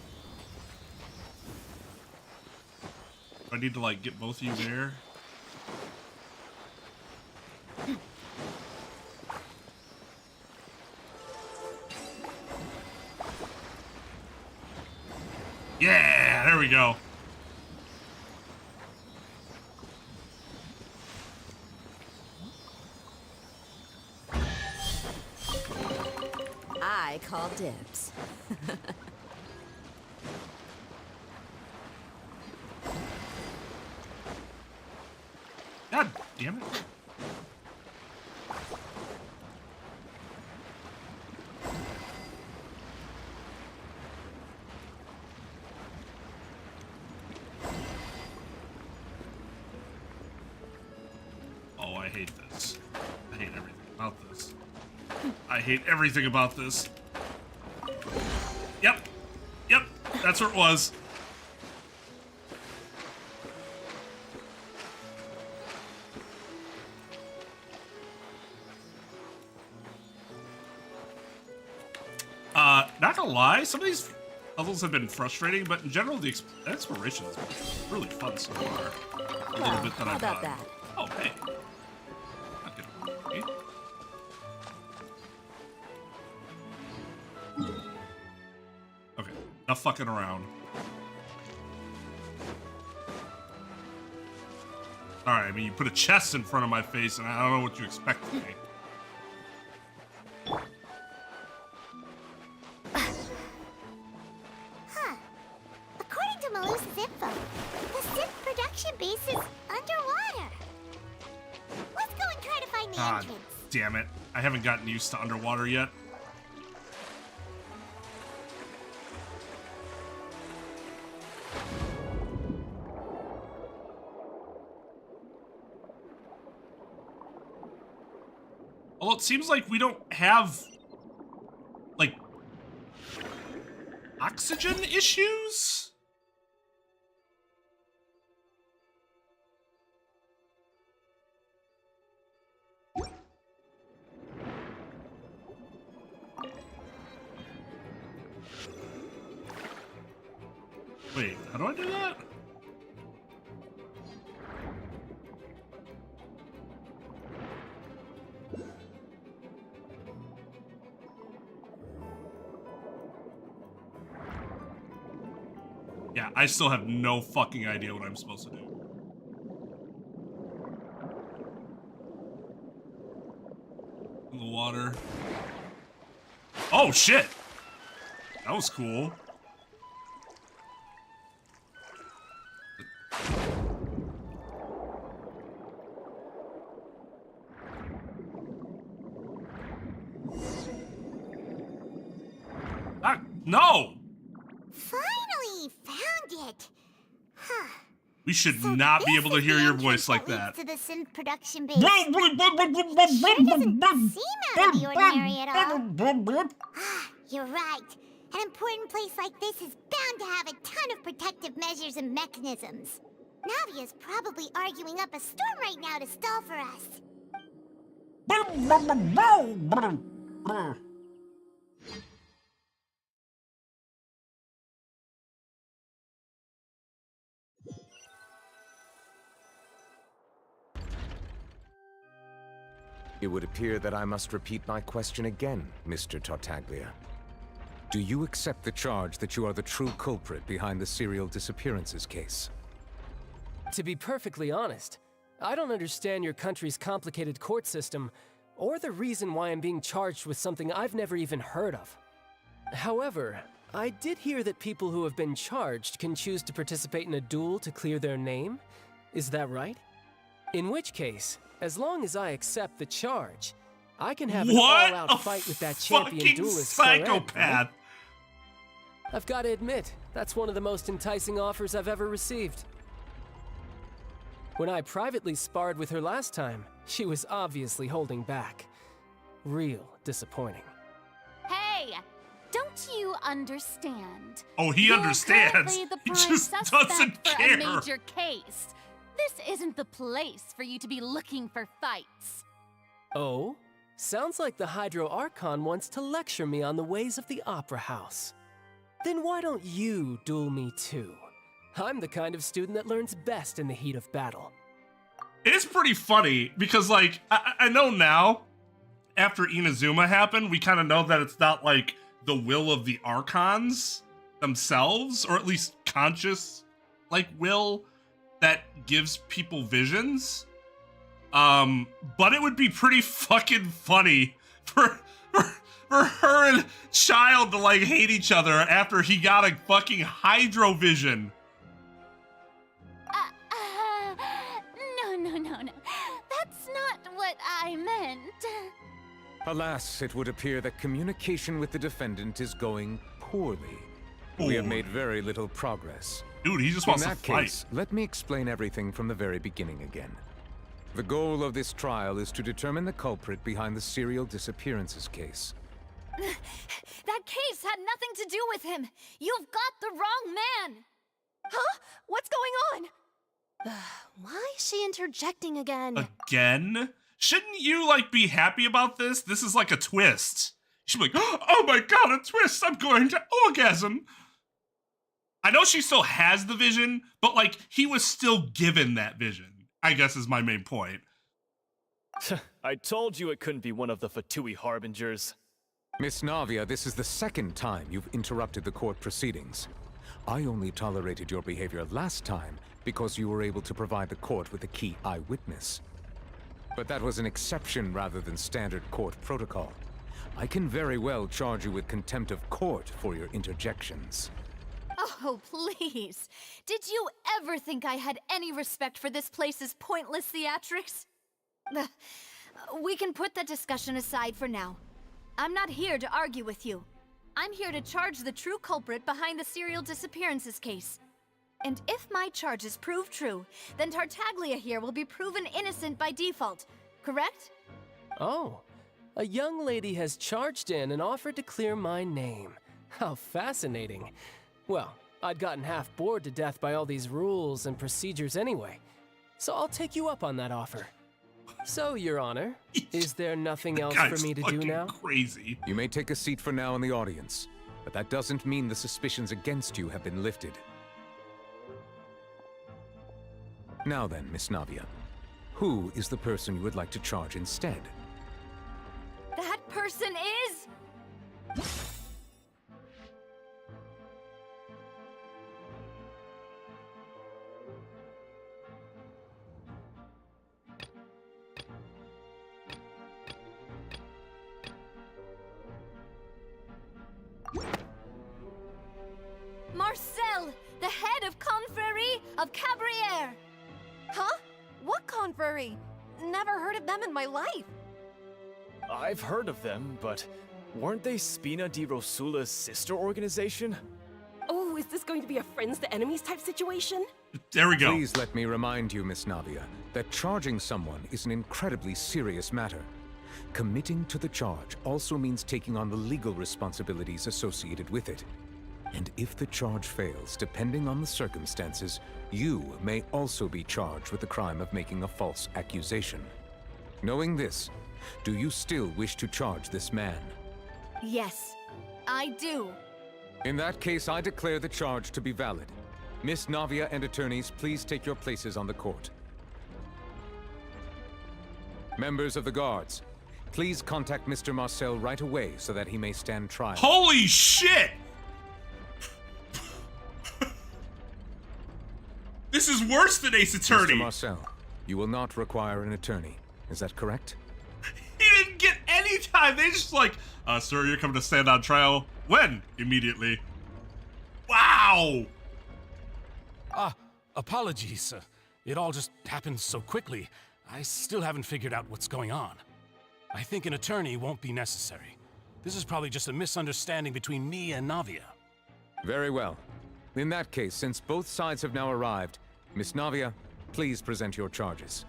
I need to like get both of you there. Yeah, there we go. I call dibs. God damn it. Oh, I hate this. I hate everything about this. I hate everything about this. Yep. That's where it was. Not gonna lie, some of these levels have been frustrating, but in general, the exploration has been really fun so far. A little bit that I've done. that? Oh, hey. Not gonna worry. Okay, enough fucking around. Alright, I mean, you put a chest in front of my face, and I don't know what you expect of me. According to Melusa's info, the synth production base is underwater. Let's go and try to find the God entrance. damn it. I haven't gotten used to underwater yet. Although it seems like we don't have, like, oxygen issues? Wait, how do I do that? Yeah, I still have no fucking idea what I'm supposed to do. In the water. Oh, shit! That was cool. Ah, no! Finally found it. Huh. We should So not be this able to is hear the your entrance voice like leads that. to the synth production base. Sure doesn't seem out of the ordinary at all. Ah, you're right. An important place like this is bound to have a ton of protective measures and mechanisms. Navia's probably arguing up a storm right now to stall for us. It would appear that I must repeat my question again, Mr. Tartaglia. Do you accept the charge that you are the true culprit behind the serial disappearances case? To be perfectly honest, I don't understand your country's complicated court system, or the reason why I'm being charged with something I've never even heard of. However, I did hear that people who have been charged can choose to participate in a duel to clear their name. Is that right? In which case, as long as I accept the charge, I can have an all-out fight with that champion duelist psychopath. Right? I've got to admit, that's one of the most enticing offers I've ever received. When I privately sparred with her last time, she was obviously holding back. Real disappointing. Hey! Don't you understand? Oh, he You're understands. currently the He prime just suspect doesn't for care. a major case. This isn't the place for you to be looking for fights. Oh? Sounds like the Hydro Archon wants to lecture me on the ways of the Opera House. Then why don't you duel me too? I'm the kind of student that learns best in the heat of battle. It's pretty funny because, like, I know now, after Inazuma happened, we kind of know that it's not, like, the will of the Archons themselves, or at least conscious, like, will that gives people visions. But it would be pretty fucking funny for her and Child to, like, hate each other after he got a fucking hydro vision. No. That's not what I meant. Alas, it would appear that communication with the defendant is going poorly. We have made very little progress. Dude, he just wants In to that fight. case, let me explain everything from the very beginning again. The goal of this trial is to determine the culprit behind the serial disappearances case. That case had nothing to do with him. You've got the wrong man. Huh? What's going on? Why is she interjecting again? Again? Shouldn't you, like, be happy about this? This is like a twist. You should be like, oh my god, a twist! I'm going to orgasm! I know she still has the vision, but, like, he was still given that vision, I guess is my main point. I told you it couldn't be one of the Fatui harbingers. Miss Navia, this is the second time you've interrupted the court proceedings. I only tolerated your behavior last time because you were able to provide the court with a key eyewitness. But that was an exception rather than standard court protocol. I can very well charge you with contempt of court for your interjections. Oh, please. Did you ever think I had any respect for this place's pointless theatrics? We can put that discussion aside for now. I'm not here to argue with you. I'm here to charge the true culprit behind the serial disappearances case. And if my charges prove true, then Tartaglia here will be proven innocent by default, correct? Oh, a young lady has charged in and offered to clear my name. How fascinating. Well, I'd gotten half bored to death by all these rules and procedures anyway, so I'll take you up on that offer. So, Your Honor, is there nothing else for me to do now? Crazy. You may take a seat for now in the audience, but that doesn't mean the suspicions against you have been lifted. Now then, Miss Navia, who is the person you would like to charge instead? That person is... Marcel, the head of Confrérie of Cabriere. Huh? What confrérie? Never heard of them in my life. I've heard of them, but weren't they Spina di Rosula's sister organization? Oh, is this going to be a friends to enemies type situation? There we go. Please let me remind you, Miss Navia, that charging someone is an incredibly serious matter. Committing to the charge also means taking on the legal responsibilities associated with it. And if the charge fails, depending on the circumstances, you may also be charged with the crime of making a false accusation. Knowing this, do you still wish to charge this man? Yes, I do. In that case, I declare the charge to be valid. Miss Navia and attorneys, please take your places on the court. Members of the guards, please contact Mr. Marcel right away so that he may stand trial. Holy shit! This is worse than Ace Attorney. Mr. Marcel, you will not require an attorney. Is that correct? He didn't get any time. They just like, sir, you're coming to stand on trial. When? Immediately. Wow! Apologies. It all just happened so quickly. I still haven't figured out what's going on. I think an attorney won't be necessary. This is probably just a misunderstanding between me and Navia. Very well. In that case, since both sides have now arrived, Miss Navia, please present your charges.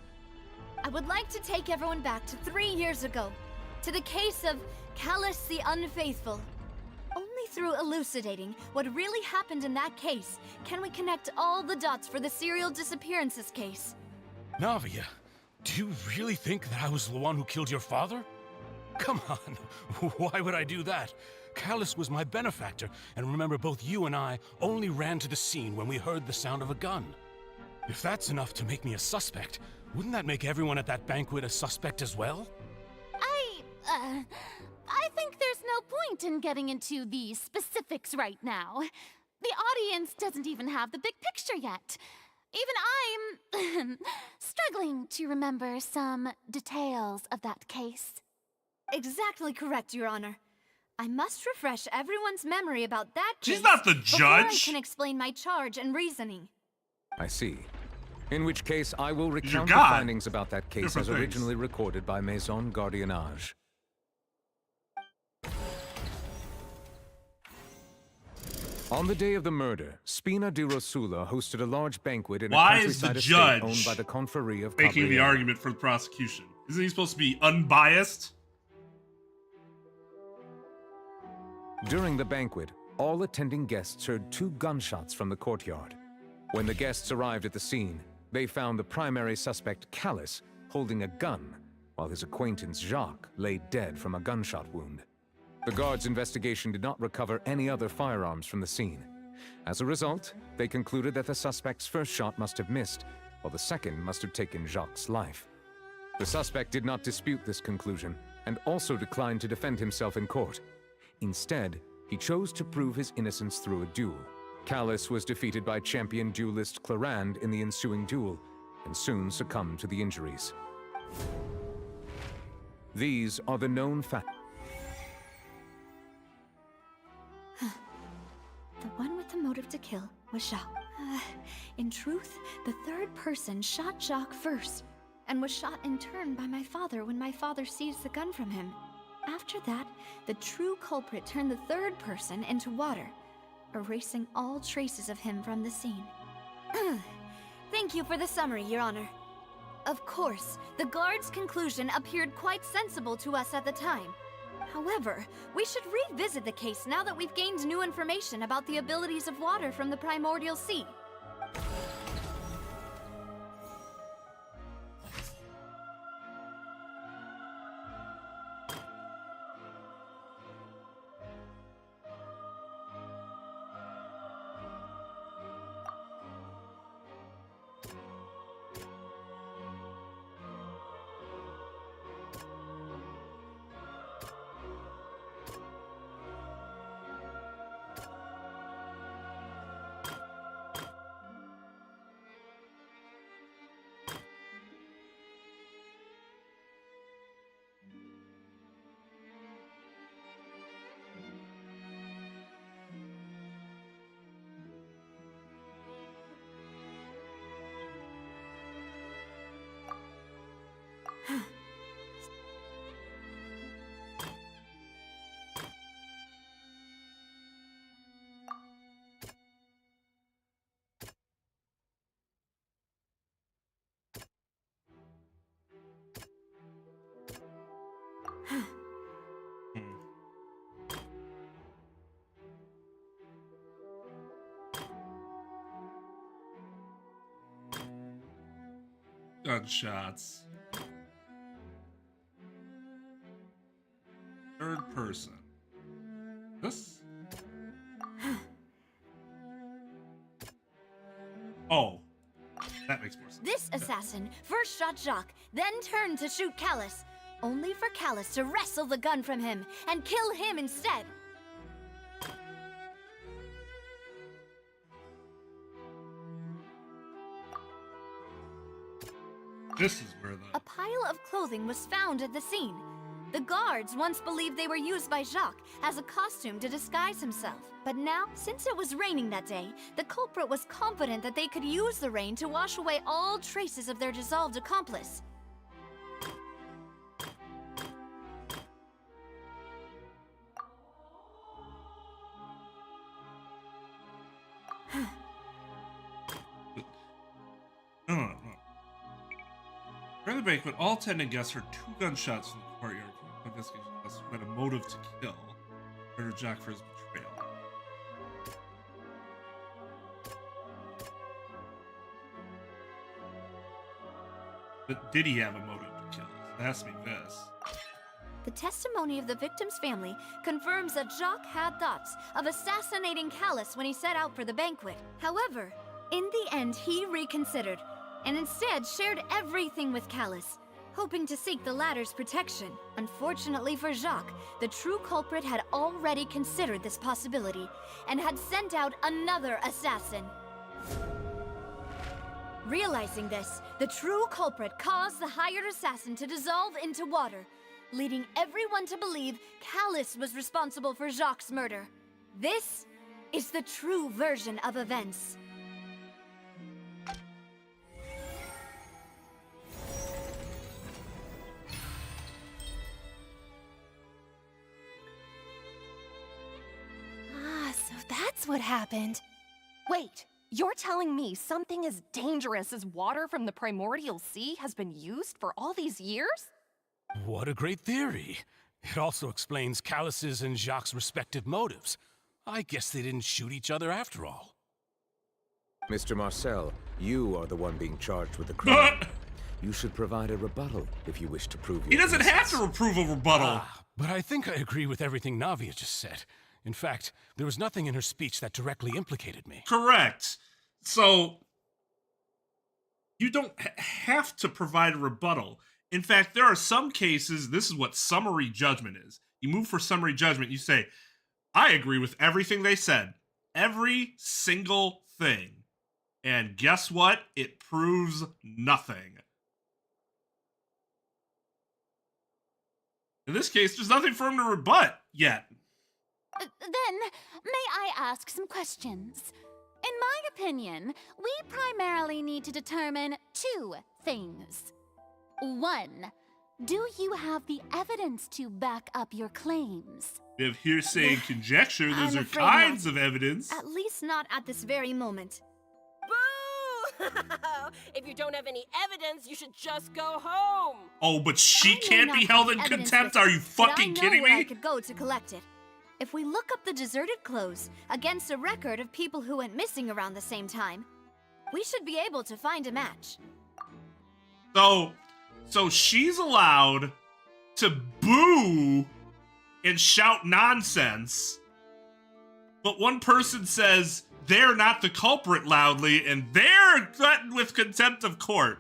I would like to take everyone back to 3 years ago, to the case of Callus the Unfaithful. Only through elucidating what really happened in that case can we connect all the dots for the serial disappearances case. Navia, do you really think that I was the one who killed your father? Come on, why would I do that? Callus was my benefactor, and remember both you and I only ran to the scene when we heard the sound of a gun. If that's enough to make me a suspect, wouldn't that make everyone at that banquet a suspect as well? I think there's no point in getting into the specifics right now. The audience doesn't even have the big picture yet. Even I'm struggling to remember some details of that case. Exactly correct, Your Honor. I must refresh everyone's memory about that case. She's not the before judge. I can explain my charge and reasoning. I see. In which case, I will recount the God. findings about that case Different as things. originally recorded by Maison Gardiennage. On the day of the murder, Spina di Rosula hosted a large banquet in a Why is the countryside estate judge owned by the Confrérie of making the Cabriere. argument for the prosecution? Isn't he supposed to be unbiased? During the banquet, all attending guests heard 2 gunshots from the courtyard. When the guests arrived at the scene, they found the primary suspect, Callus, holding a gun, while his acquaintance, Jacques, lay dead from a gunshot wound. The guards' investigation did not recover any other firearms from the scene. As a result, they concluded that the suspect's first shot must have missed, while the second must have taken Jacques' life. The suspect did not dispute this conclusion, and also declined to defend himself in court. Instead, he chose to prove his innocence through a duel. Callus was defeated by champion duelist Clarand in the ensuing duel, and soon succumbed to the injuries. These are the known facts. The one with the motive to kill was Jacques. In truth, the third person shot Jacques first, and was shot in turn by my father when my father seized the gun from him. After that, the true culprit turned the third person into water, erasing all traces of him from the scene. Thank you for the summary, Your Honor. Of course, the guard's conclusion appeared quite sensible to us at the time. However, we should revisit the case now that we've gained new information about the abilities of water from the primordial sea. Gunshots. Third person. This? Oh. That makes more sense. This assassin first shot Jacques, then turned to shoot Callus, only for Callus to wrestle the gun from him and kill him instead. This is where A pile of clothing was found at the scene. The guards once believed they were used by Jacques as a costume to disguise himself. But now, since it was raining that day, the culprit was confident that they could use the rain to wash away all traces of their dissolved accomplice. During the banquet, all attending guests heard 2 gunshots from the courtyard. Investigation who had a motive to kill. Murdered Jacques for his betrayal. But did he have a motive to kill? Ask me this. The testimony of the victim's family confirms that Jacques had thoughts of assassinating Callus when he set out for the banquet. However, in the end, he reconsidered, and instead shared everything with Callus, hoping to seek the latter's protection. Unfortunately for Jacques, the true culprit had already considered this possibility, and had sent out another assassin. Realizing this, the true culprit caused the hired assassin to dissolve into water, leading everyone to believe Callus was responsible for Jacques' murder. This is the true version of events. So that's what happened. Wait, you're telling me something as dangerous as water from the primordial sea has been used for all these years? What a great theory. It also explains Callus's and Jacques' respective motives. I guess they didn't shoot each other after all. Mr. Marcel, you are the one being charged with the crime. You should provide a rebuttal if you wish to prove your He doesn't have innocence. to prove a rebuttal. But I think I agree with everything Navia just said. In fact, there was nothing in her speech that directly implicated me. Correct. So, you don't have to provide a rebuttal. In fact, there are some cases, this is what summary judgment is. You move for summary judgment, you say, I agree with everything they said. Every single thing. And guess what? It proves nothing. In this case, there's nothing for him to rebut yet. Then, may I ask some questions? In my opinion, we primarily need to determine two things. One, do you have the evidence to back up your claims? We have hearsay and conjecture. Those I'm are afraid kinds not. of evidence. At least not at this very moment. Boo! If you don't have any evidence, you should just go home. Oh, but she I may can't not be held have in evidence contempt? with Are it, you but fucking I know kidding where I me? could go to collect it. If we look up the deserted clothes against a record of people who went missing around the same time, we should be able to find a match. So she's allowed to boo and shout nonsense, but one person says they're not the culprit loudly, and they're threatened with contempt of court.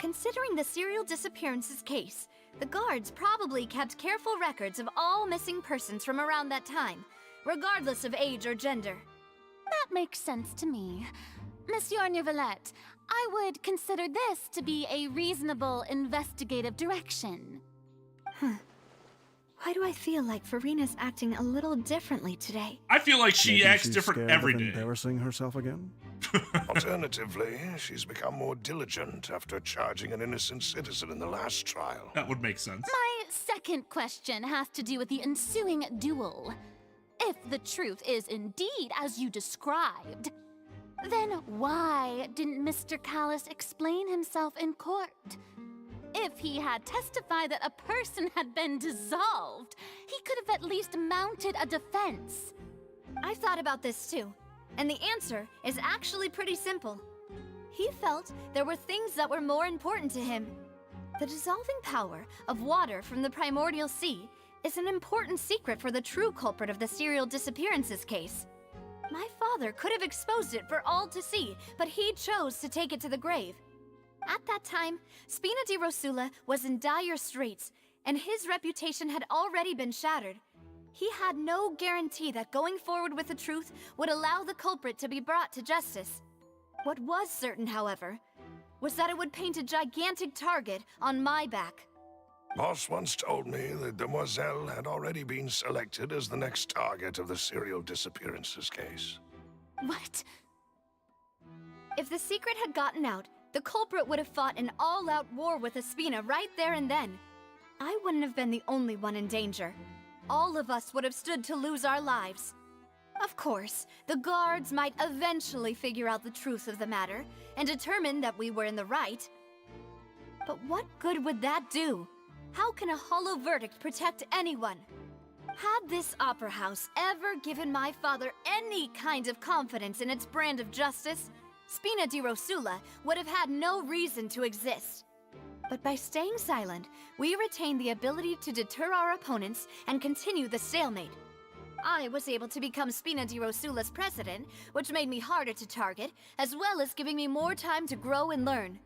Considering the serial disappearances case, the guards probably kept careful records of all missing persons from around that time, regardless of age or gender. That makes sense to me. Monsieur Neuvillette, I would consider this to be a reasonable investigative direction. Why do I feel like Farina's acting a little differently today? I feel like she Maybe acts she's different scared every of day. embarrassing herself again? Alternatively, she's become more diligent after charging an innocent citizen in the last trial. That would make sense. My second question has to do with the ensuing duel. If the truth is indeed as you described, then why didn't Mr. Callus explain himself in court? If he had testified that a person had been dissolved, he could have at least mounted a defense. I thought about this too, and the answer is actually pretty simple. He felt there were things that were more important to him. The dissolving power of water from the primordial sea is an important secret for the true culprit of the serial disappearances case. My father could have exposed it for all to see, but he chose to take it to the grave. At that time, Spina di Rosula was in dire straits, and his reputation had already been shattered. He had no guarantee that going forward with the truth would allow the culprit to be brought to justice. What was certain, however, was that it would paint a gigantic target on my back. Boss once told me that Demoiselle had already been selected as the next target of the serial disappearances case. What? If the secret had gotten out, the culprit would have fought an all-out war with Spina right there and then. I wouldn't have been the only one in danger. All of us would have stood to lose our lives. Of course, the guards might eventually figure out the truth of the matter and determine that we were in the right. But what good would that do? How can a hollow verdict protect anyone? Had this opera house ever given my father any kind of confidence in its brand of justice, Spina di Rosula would have had no reason to exist. But by staying silent, we retained the ability to deter our opponents and continue the stalemate. I was able to become Spina di Rosula's president, which made me harder to target, as well as giving me more time to grow and learn.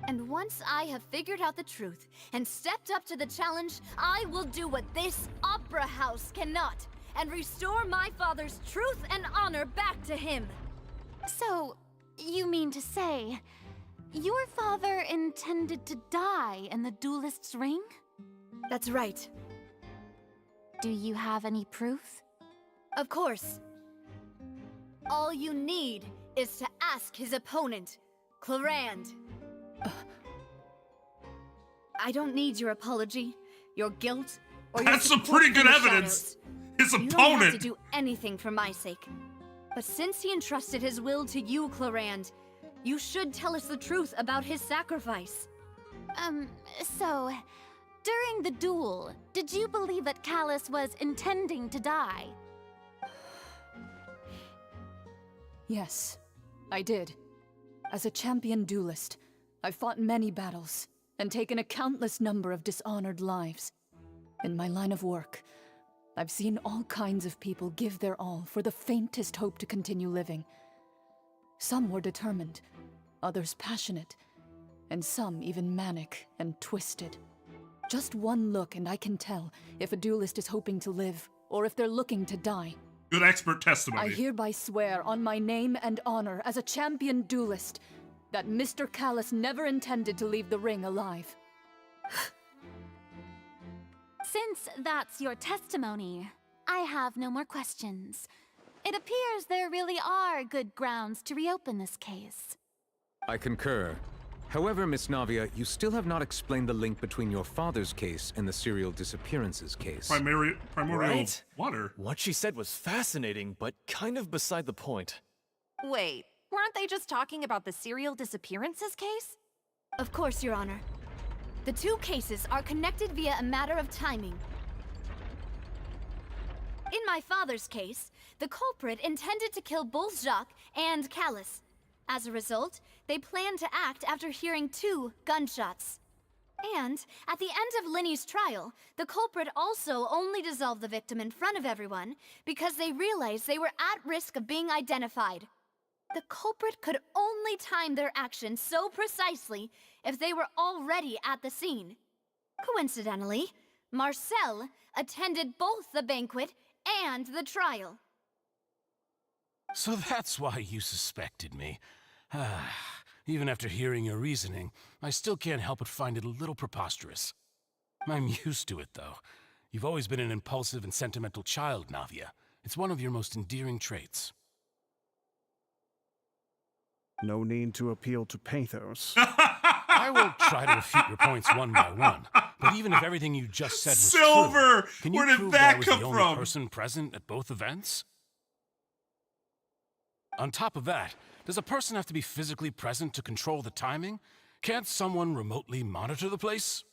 And once I have figured out the truth and stepped up to the challenge, I will do what this opera house cannot, and restore my father's truth and honor back to him. So, you mean to say, your father intended to die in the duelist's ring? That's right. Do you have any proof? Of course. All you need is to ask his opponent, Clarand. I don't need your apology, your guilt, or your That's some support pretty from good the evidence. shadows. His You don't have to opponent. do anything for my sake. But since he entrusted his will to you, Clarand, you should tell us the truth about his sacrifice. So, During the duel, did you believe that Callus was intending to die? Yes, I did. As a champion duelist, I've fought many battles and taken a countless number of dishonored lives. In my line of work, I've seen all kinds of people give their all for the faintest hope to continue living. Some were determined, others passionate, and some even manic and twisted. Just one look and I can tell if a duelist is hoping to live or if they're looking to die. Good expert testimony. I hereby swear on my name and honor as a champion duelist that Mr. Callus never intended to leave the ring alive. Since that's your testimony, I have no more questions. It appears there really are good grounds to reopen this case. I concur. However, Miss Navia, you still have not explained the link between your father's case and the serial disappearances case. Primordial Right? water. What she said was fascinating, but kind of beside the point. Wait, weren't they just talking about the serial disappearances case? Of course, Your Honor. The two cases are connected via a matter of timing. In my father's case, the culprit intended to kill both Jacques and Callus. As a result, they planned to act after hearing 2 gunshots. And at the end of Linny's trial, the culprit also only dissolved the victim in front of everyone because they realized they were at risk of being identified. The culprit could only time their actions so precisely if they were already at the scene. Coincidentally, Marcel attended both the banquet and the trial. So that's why you suspected me. Even after hearing your reasoning, I still can't help but find it a little preposterous. I'm used to it, though. You've always been an impulsive and sentimental child, Navia. It's one of your most endearing traits. No need to appeal to pathos. I will try to refute your points one by one, but even if everything you just said was Silver! true, can you Where did prove that I was come the only from? person present at both events? On top of that, does a person have to be physically present to control the timing? Can't someone remotely monitor the place?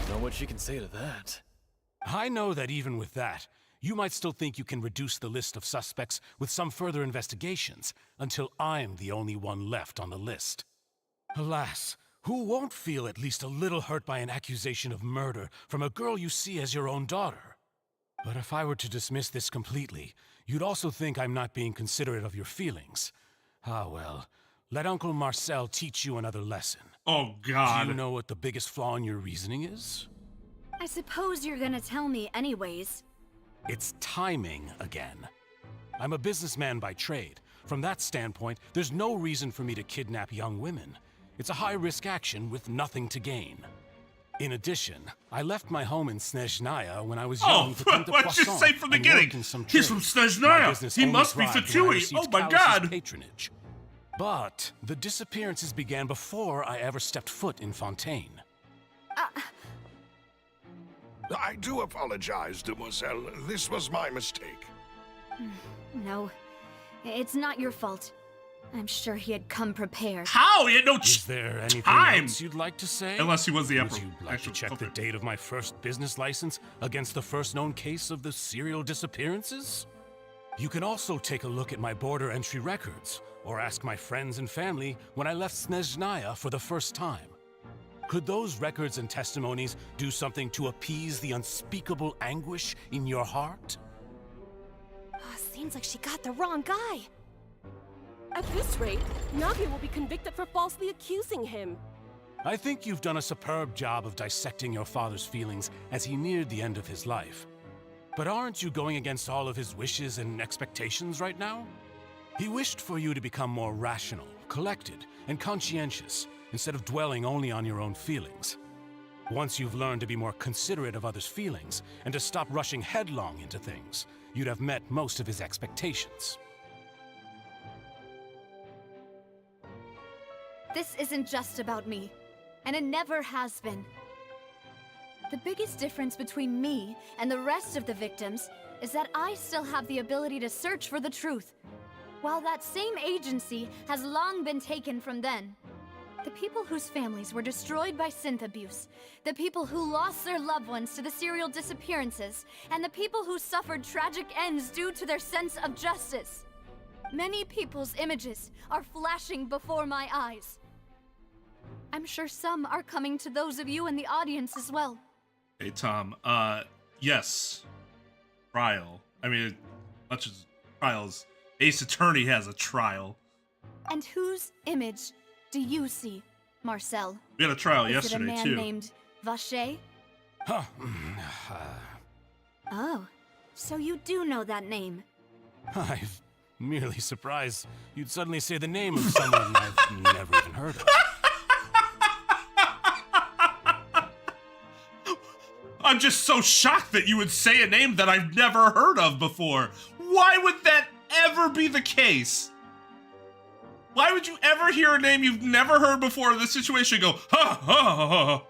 Know what she can say to that. I know that even with that, you might still think you can reduce the list of suspects with some further investigations, until I'm the only one left on the list. Alas, who won't feel at least a little hurt by an accusation of murder from a girl you see as your own daughter? But if I were to dismiss this completely, you'd also think I'm not being considerate of your feelings. Ah well, let Uncle Marcel teach you another lesson. Oh God. Do you know what the biggest flaw in your reasoning is? I suppose you're gonna tell me anyways. It's timing again. I'm a businessman by trade. From that standpoint, there's no reason for me to kidnap young women. It's a high-risk action with nothing to gain. In addition, I left my home in Snezhnaya when I was young to come to why'd you Poisson say from the and work beginning? in some He's trade. from My Snezhnaya. business He only must be thrived when I Fatui. received Oh my Callus's God. patronage. But the disappearances began before I ever stepped foot in Fontaine. I do apologize, Demoiselle. This was my mistake. No, it's not your fault. I'm sure he had come prepared. How? He had no Is there anything time. else you'd like to say? Unless he was the Would emperor. you like to check the date of my first business license against the first known case of the serial disappearances? You can also take a look at my border entry records, or ask my friends and family when I left Snezhnaya for the first time. Could those records and testimonies do something to appease the unspeakable anguish in your heart? Seems like she got the wrong guy. At this rate, Navia will be convicted for falsely accusing him. I think you've done a superb job of dissecting your father's feelings as he neared the end of his life. But aren't you going against all of his wishes and expectations right now? He wished for you to become more rational, collected, and conscientious, instead of dwelling only on your own feelings. Once you've learned to be more considerate of others' feelings, and to stop rushing headlong into things, you'd have met most of his expectations. This isn't just about me, and it never has been. The biggest difference between me and the rest of the victims is that I still have the ability to search for the truth. while that same agency has long been taken from them. The people whose families were destroyed by synth abuse, the people who lost their loved ones to the serial disappearances, and the people who suffered tragic ends due to their sense of justice. Many people's images are flashing before my eyes. I'm sure some are coming to those of you in the audience as well. Hey, Tom. Yes. Trial. I mean, much as trials, Ace Attorney has a trial. And whose image do you see, Marcel? We had a trial Is yesterday, it a man too. named Vashay? Huh. Oh, so you do know that name. I'm merely surprised you'd suddenly say the name of someone I've never even heard of. I'm just so shocked that you would say a name that I've never heard of before. Why would that ever be the case? Why would you ever hear a name you've never heard before in this situation and go, ha, ha, ha, ha.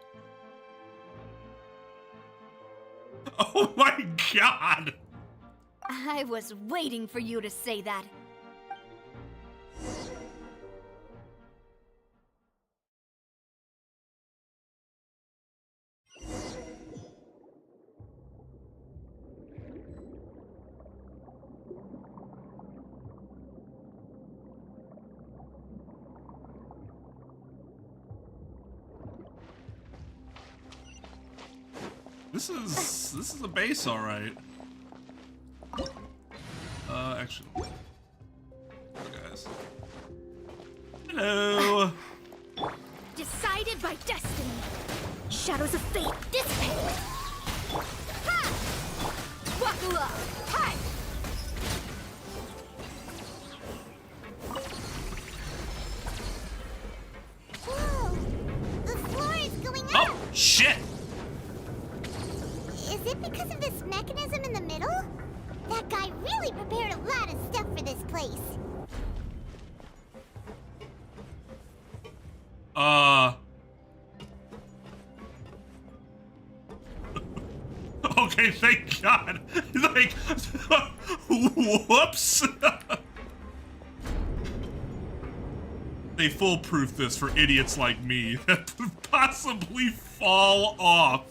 Oh my god. I was waiting for you to say that. This is a base, all right. Actually, guys. Hello. Decided by destiny. Shadows of fate dissipate. Ha! Wakula! Hi! Whoa! The floor is going up! Oh, shit! Is it because of this mechanism in the middle? That guy really prepared a lot of stuff for this place. Okay, thank God. Like, whoops. They foolproof this for idiots like me that could possibly fall off.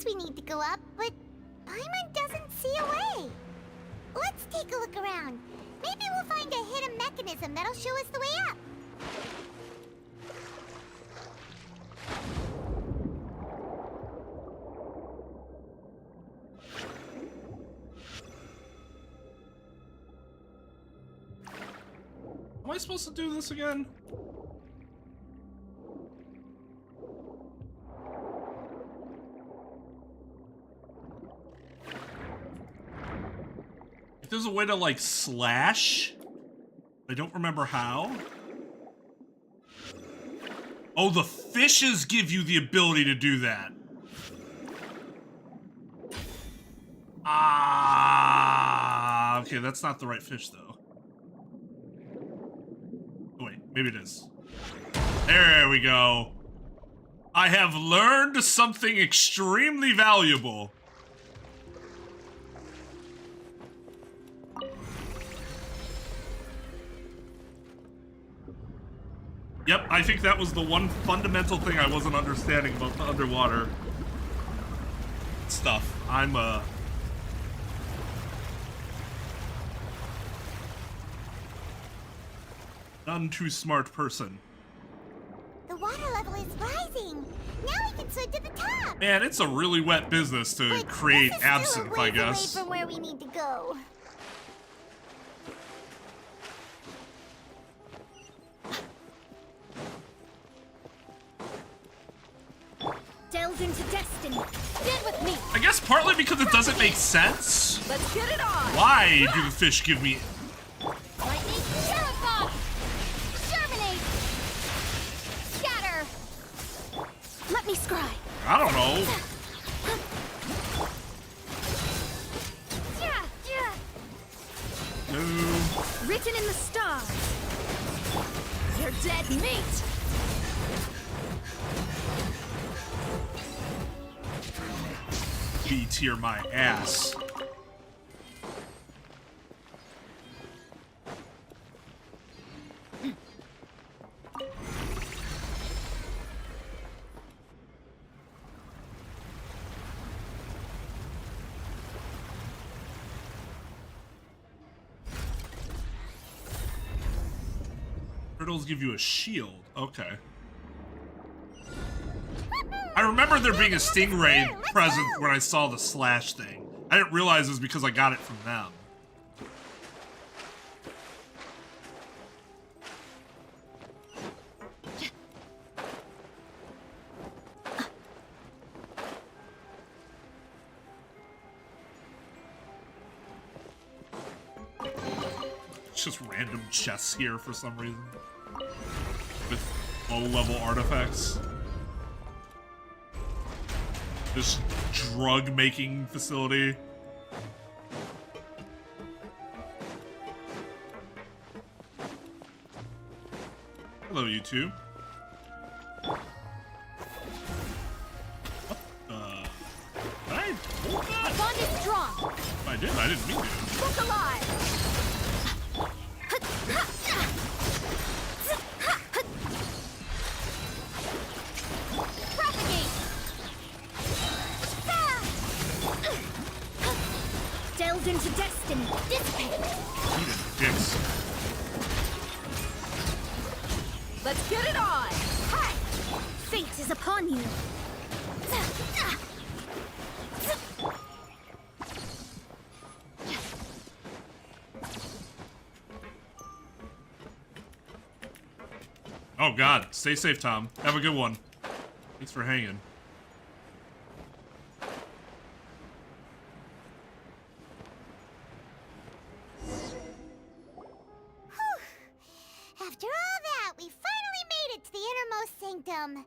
We need to go up, but Paimon doesn't see a way. Let's take a look around. Maybe we'll find a hidden mechanism that'll show us the way up. Am I supposed to do this again? If there's a way to, like, slash, I don't remember how. Oh, the fishes give you the ability to do that. Ah, okay, that's not the right fish, though. Oh, wait, maybe it is. There we go. I have learned something extremely valuable. Yep, I think that was the one fundamental thing I wasn't understanding about the underwater stuff. I'm none too smart person. The water level is rising. Now we can swim to the top. Man, it's a really wet business to create absinthe, I guess. Away from where we need to go. Delve into destiny. Get with me. I guess partly because it doesn't make sense. Let's get it on. Why do the fish give me... Lightning purify. Germinate. Let me scry. I don't know. No. Written in the stars. You're dead meat. B tier my ass. Turtles give you a shield. Okay. I remember there being a stingray present when I saw the slash thing. I didn't realize it was because I got it from them. Just random chests here for some reason. With low-level artifacts. This drug-making facility. Hello, you two. Bond is strong. I did. I didn't mean to. Look alive. Propagate. Delve into destiny. Dissipate. Dicks. Let's get it on. Hi. Fate is upon you. Oh God, stay safe, Tom. Have a good one. Thanks for hanging. After all that, we finally made it to the innermost sanctum.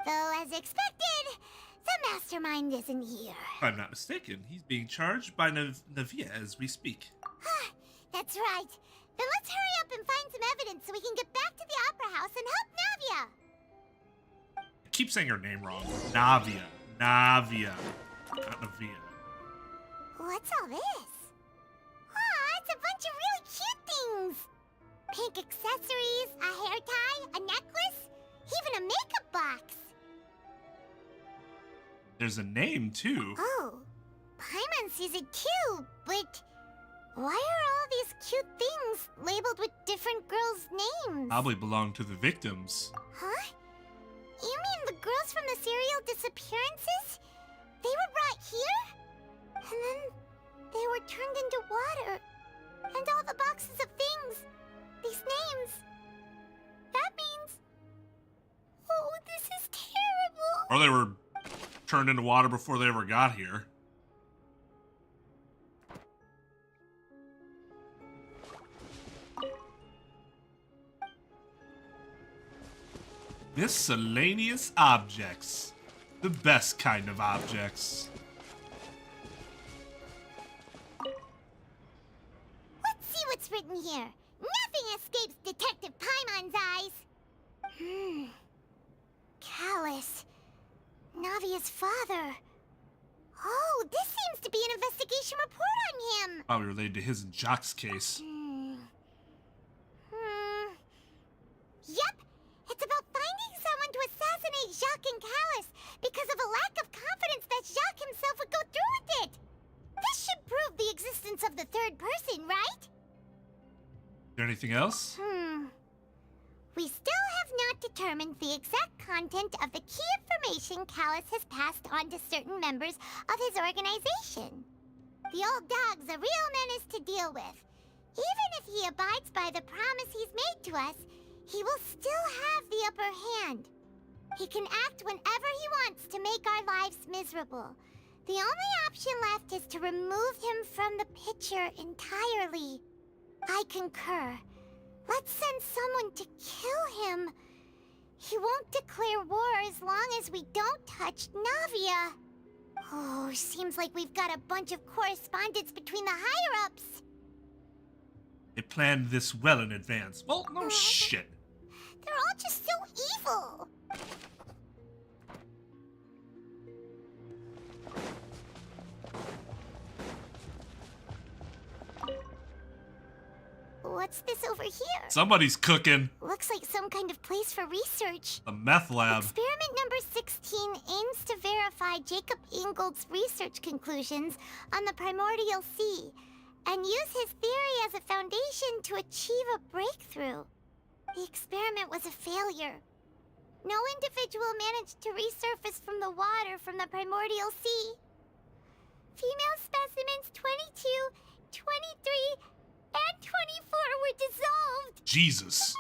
Though, as expected, the mastermind isn't here. If I'm not mistaken, he's being charged by Navia as we speak. That's right. Then let's hurry up and find some evidence so we can get back to the Opera House and help Navia. I keep saying her name wrong. Navia. Navia. Not Navia. What's all this? Aw, it's a bunch of really cute things. Pink accessories, a hair tie, a necklace, even a makeup box. There's a name, too. Oh, Paimon sees it too, but why are all these cute things labeled with different girls' names? Probably belong to the victims. Huh? You mean the girls from the serial disappearances? They were brought here? And then they were turned into water. And all the boxes of things. These names. That means... Oh, this is terrible. Or they were turned into water before they ever got here. Miscellaneous objects. The best kind of objects. Let's see what's written here. Nothing escapes Detective Paimon's eyes. Callus. Navia's father. Oh, this seems to be an investigation report on him. Probably related to his and Jacques' case. Yep. It's about finding someone to assassinate Jacques and Callus because of a lack of confidence that Jacques himself would go through with it. This should prove the existence of the third person, right? Is there anything else? We still have not determined the exact content of the key information Callus has passed on to certain members of his organization. The old dog's a real menace to deal with. Even if he abides by the promise he's made to us, he will still have the upper hand. He can act whenever he wants to make our lives miserable. The only option left is to remove him from the picture entirely. I concur. Let's send someone to kill him. He won't declare war as long as we don't touch Navia. Oh, seems like we've got a bunch of correspondence between the higher-ups. They planned this well in advance. Well, no shit. They're all just so evil. What's this over here? Somebody's cooking. Looks like some kind of place for research. A meth lab. Experiment number 16 aims to verify Jacob Ingold's research conclusions on the primordial sea and use his theory as a foundation to achieve a breakthrough. The experiment was a failure. No individual managed to resurface from the water from the primordial sea. Female specimens 22, 23, and 24 were dissolved. Jesus.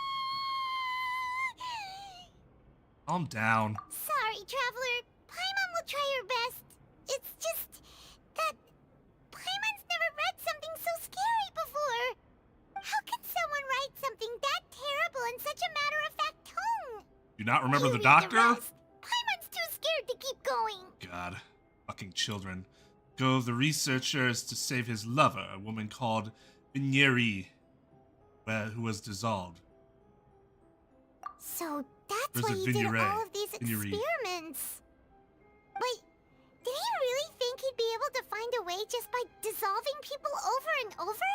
Calm down. Sorry, Traveler. Paimon will try her best. It's just that Paimon's never read something so scary before. How can someone write something that terrible in such a matter-of-fact tone? Do you not remember You the read doctor? rest. Paimon's too scared to keep going. God. Fucking children. Go of the researchers to save his lover, a woman called Vigneri, who was dissolved. So that's There's why a he did Vignere. all of these Vignere. experiments. Wait, did he really think he'd be able to find a way just by dissolving people over and over?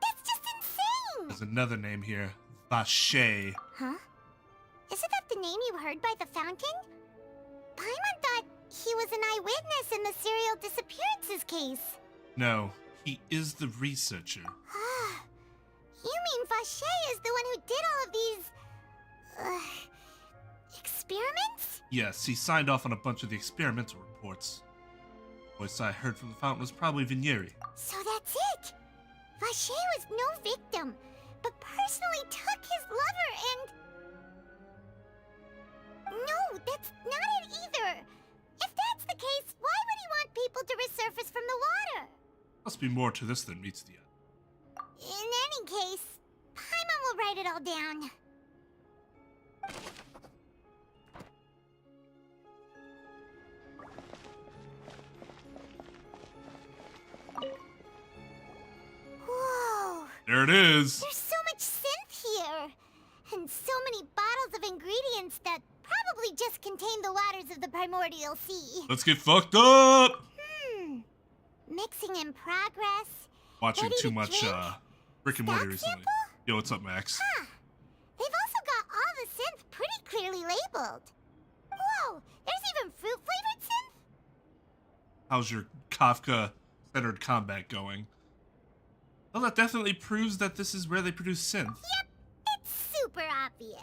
That's just insane! There's another name here. Vashay. Huh? Isn't that the name you heard by the fountain? Paimon thought he was an eyewitness in the serial disappearances case. No, he is the researcher. You mean Vashay is the one who did all of these... experiments? Yes, he signed off on a bunch of the experimental reports. Voice I heard from the fountain was probably Vigneri. So that's it! Vashay was no victim, but personally took his lover and... No, that's not it either! If that's the case, why would he want people to resurface from the water? Must be more to this than meets the eye. In any case, Paimon will write it all down. Whoa! There it is! There's so much synth here! And so many bottles of ingredients that probably just contain the waters of the primordial sea. Let's get fucked up! Mixing in progress. Watching Ready too to much drink? Rick and Morty Stock recently. sample? Yo, what's up, Max? They've also got all the synth pretty clearly labeled. Whoa, there's even fruit-flavored synth? How's your Kafka-centered combat going? Well, that definitely proves that this is where they produce synth. Yep, it's super obvious.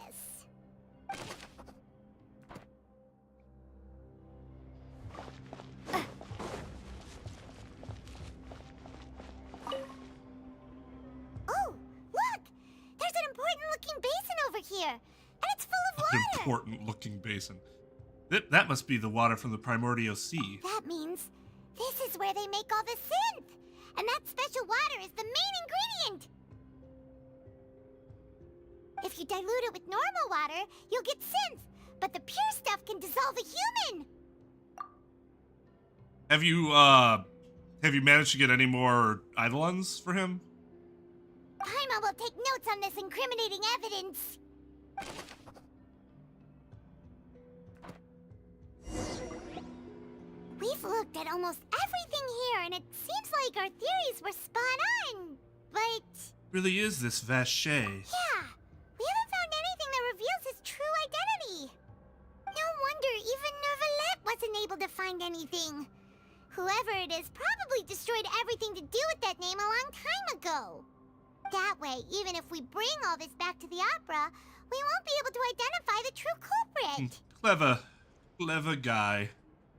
Oh, look! There's an important-looking basin over here, and it's full of An water! important-looking basin. That must be the water from the primordial sea. That means this is where they make all the synth! And that special water is the main ingredient! If you dilute it with normal water, you'll get synth, but the pure stuff can dissolve a human! Have you managed to get any more Eidolons for him? Paimon will take notes on this incriminating evidence. We've looked at almost everything here, and it seems like our theories were spot on. But... Really is this Vashay? yeah, we haven't found anything that reveals his true identity. No wonder even Neuvillette wasn't able to find anything. Whoever it is probably destroyed everything to do with that name a long time ago. That way, even if we bring all this back to the opera, we won't be able to identify the true culprit. Clever guy.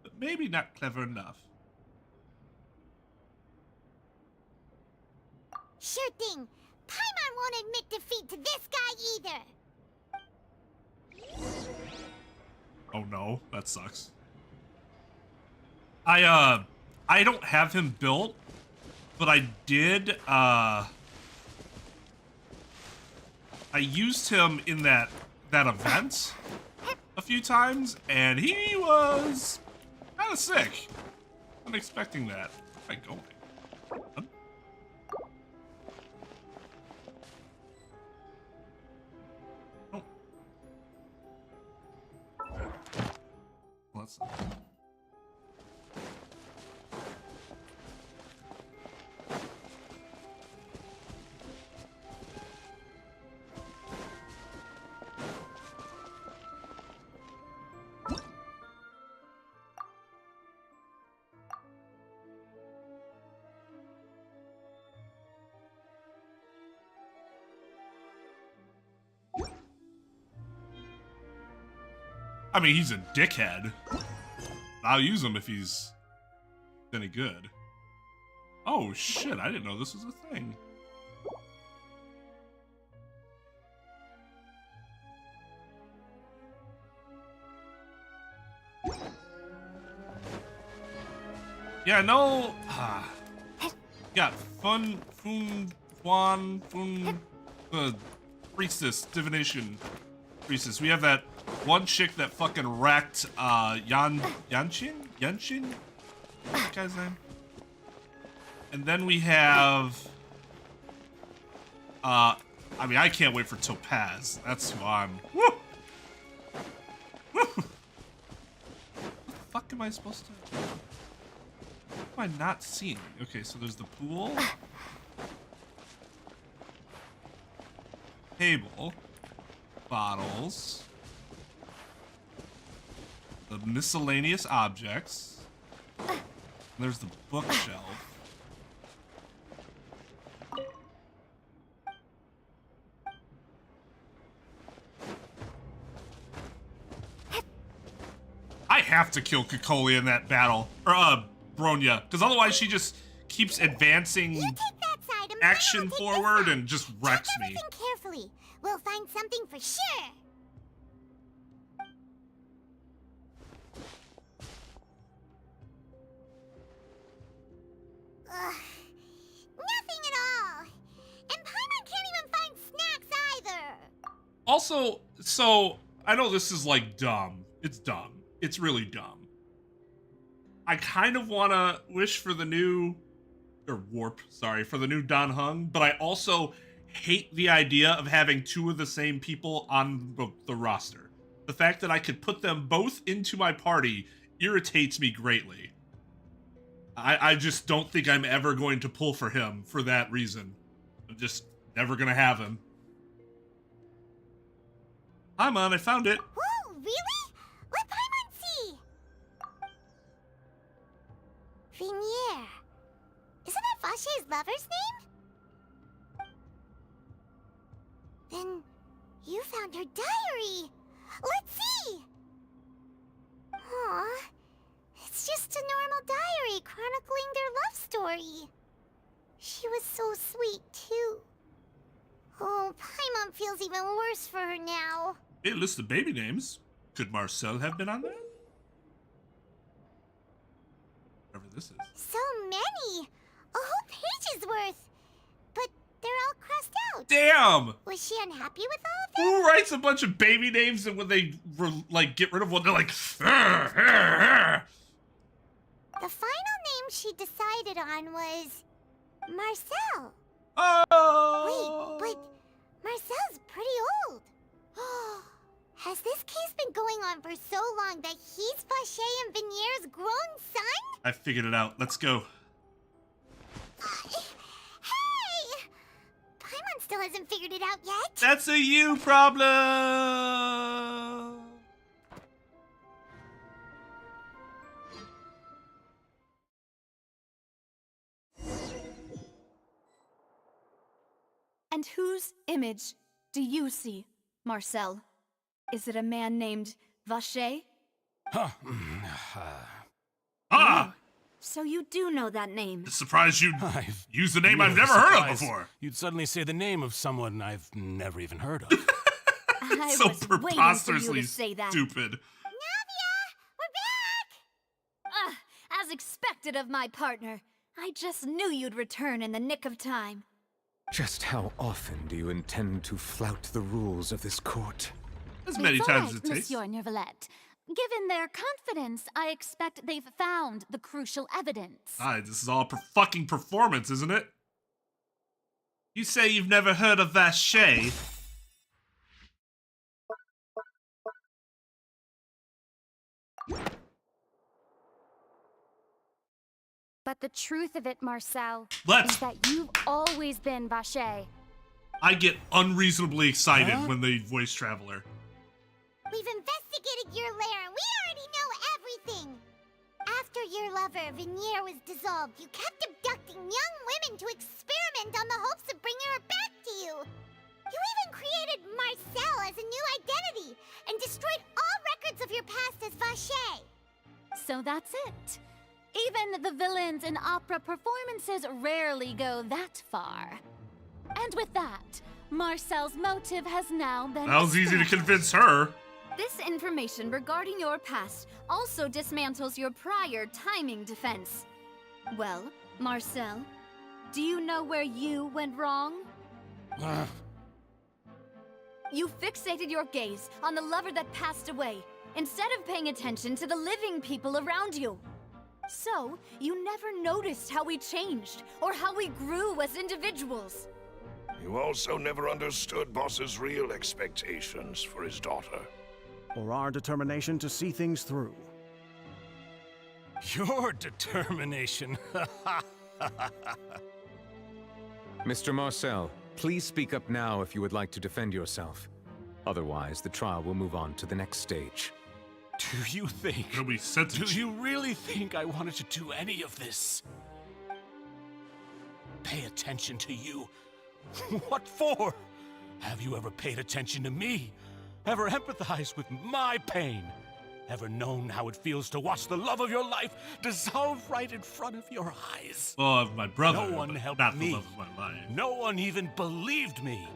But maybe not clever enough. Sure thing. Paimon won't admit defeat to this guy either. Oh no, that sucks. I don't have him built, but I did, I used him in that that event a few times, and he was kind of sick. I'm expecting that. Where am I going? What? Oh. Let's. I mean, he's a dickhead. I'll use him if he's any good. Oh shit, I didn't know this was a thing. Yeah, no. Yeah, priestess, divination priestess. We have that one chick that fucking wrecked Yanshin? That guy's name? And then we have I mean, I can't wait for Topaz. That's who I'm. Woo! Woo! What the fuck am I supposed to? What am I not seeing? Okay, so there's the pool. Table. Bottles. The miscellaneous objects. And there's the bookshelf. I have to kill Kikoli in that battle. Or, Bronya. Because otherwise she just keeps advancing action forward and just wrecks me. Check everything carefully. We'll find something for sure. Ugh. Nothing at all. And Paimon can't even find snacks either. Also, so, I know this is like dumb. It's dumb. It's really dumb. I kind of want to wish for the new, or warp, sorry, for the new Dan Heng, but I also hate the idea of having two of the same people on the roster. The fact that I could put them both into my party irritates me greatly. I just don't think I'm ever going to pull for him for that reason. I'm just never going to have him. Hi, Mom, I found it. Whoa, really? Let Paimon see. Vinier. Isn't that Vashay's lover's name? Then you found her diary. Let's see. Aw, it's just a normal diary chronicling their love story. She was so sweet, too. Oh, Paimon feels even worse for her now. It lists the baby names. Could Marcel have been on there? Whatever this is. So many! A whole page's worth! But they're all crossed out. Damn! Was she unhappy with all of them? Who writes a bunch of baby names and when they like get rid of one, they're like, "Arr, arr, arr." The final name she decided on was Marcel. Oh! Wait, but Marcel's pretty old. Has this case been going on for so long that he's Vashay and Vinier's grown son? I figured it out. Let's go. Hey! Paimon still hasn't figured it out yet. That's a you problem! And whose image do you see, Marcel? Is it a man named Vashay? Ah! So you do know that name. Surprised you'd use the name I've never heard of before. You'd suddenly say the name of someone I've never even heard of. I So was waiting for you preposterously to say that. stupid. Navia! We're back! As expected of my partner. I just knew you'd return in the nick of time. Just how often do you intend to flout the rules of this court? As many It's times as all it right, takes. Monsieur Neuvillette. Given their confidence, I expect they've found the crucial evidence. This is all fucking performance, isn't it? You say you've never heard of Vashay. But the truth of it, Marcel, Let's- is that you've always been Vashay. I get unreasonably excited when they voice Traveler. We've investigated your lair and we already know everything. After your lover, Vignier, was dissolved, you kept abducting young women to experiment on the hopes of bringing her back to you. You even created Marcel as a new identity and destroyed all records of your past as Vashay. So that's it. Even the villains in opera performances rarely go that far. And with that, Marcel's motive has now been That was easy to established. convince her. This information regarding your past also dismantles your prior timing defense. Well, Marcel, do you know where you went wrong? You fixated your gaze on the lover that passed away, instead of paying attention to the living people around you. So, you never noticed how we changed, or how we grew as individuals. You also never understood Boss's real expectations for his daughter. Or our determination to see things through. Your determination. Mr. Marcel, please speak up now if you would like to defend yourself. Otherwise, the trial will move on to the next stage. Do you think... Do you really think I wanted to do any of this? Pay attention to you? What for? Have you ever paid attention to me? Ever empathized with my pain? Ever known how it feels to watch the love of your life dissolve right in front of your eyes? Well, of my brother, No one but helped not me. the love of my life. No one even believed me.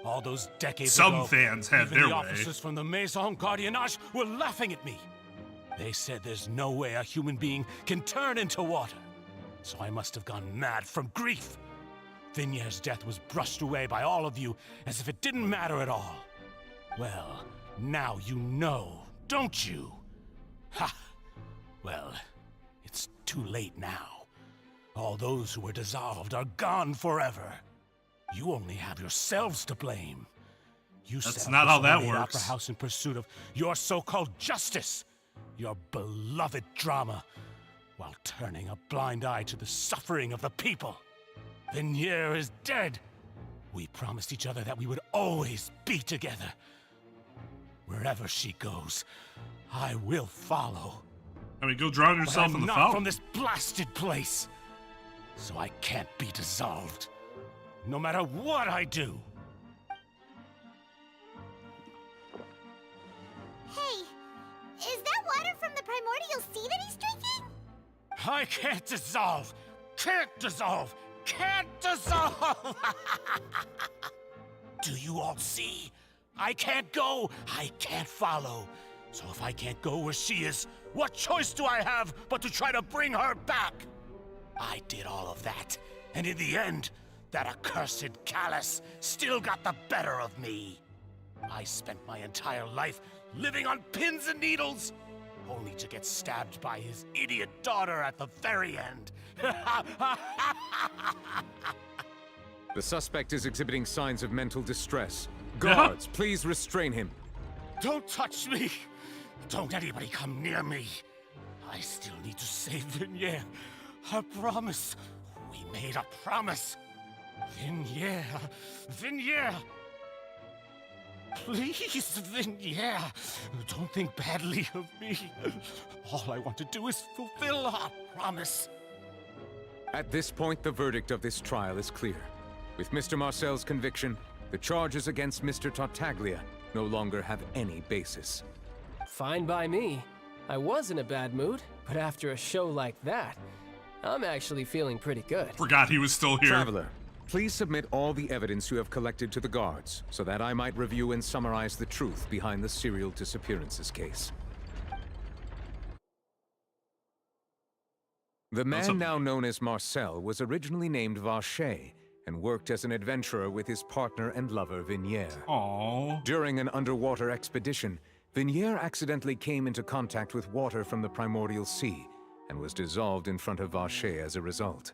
All those decades Some ago, fans had even their the way. officers from the Maison Gardiennage were laughing at me. They said there's no way a human being can turn into water. So I must have gone mad from grief. Vignier's death was brushed away by all of you as if it didn't matter at all. Well, now you know, don't you? Ha! Well, it's too late now. All those who were dissolved are gone forever. You only have yourselves to blame. You That's set not up how this that ornate works. Opera house in pursuit of your so-called justice, your beloved drama, while turning a blind eye to the suffering of the people. Vignier is dead. We promised each other that we would always be together. Wherever she goes, I will follow. I mean, go drown But yourself I'm in the not fountain. from this blasted place, so I can't be dissolved. No matter what I do. Hey, is that water from the primordial sea that he's drinking? I can't dissolve! Can't dissolve! Can't dissolve! Do you all see? I can't go! I can't follow! So if I can't go where she is, what choice do I have but to try to bring her back? I did all of that, and in the end, that accursed Callus still got the better of me. I spent my entire life living on pins and needles, only to get stabbed by his idiot daughter at the very end. The suspect is exhibiting signs of mental distress. Guards, please restrain him. Don't touch me! Don't anybody come near me! I still need to save Vignier. A promise. We made a promise. Vignier. Vignier. Please, Vignier. Don't think badly of me. All I want to do is fulfill our promise. At this point, the verdict of this trial is clear. With Mr. Marcel's conviction, the charges against Mr. Tartaglia no longer have any basis. Fine by me. I was in a bad mood, but after a show like that, I'm actually feeling pretty good. Forgot he was still here. Traveler, please submit all the evidence you have collected to the guards, so that I might review and summarize the truth behind the serial disappearances case. The man now known as Marcel was originally named Vashay, and worked as an adventurer with his partner and lover, Vignier. Aww. During an underwater expedition, Vignier accidentally came into contact with water from the primordial sea and was dissolved in front of Vashay as a result.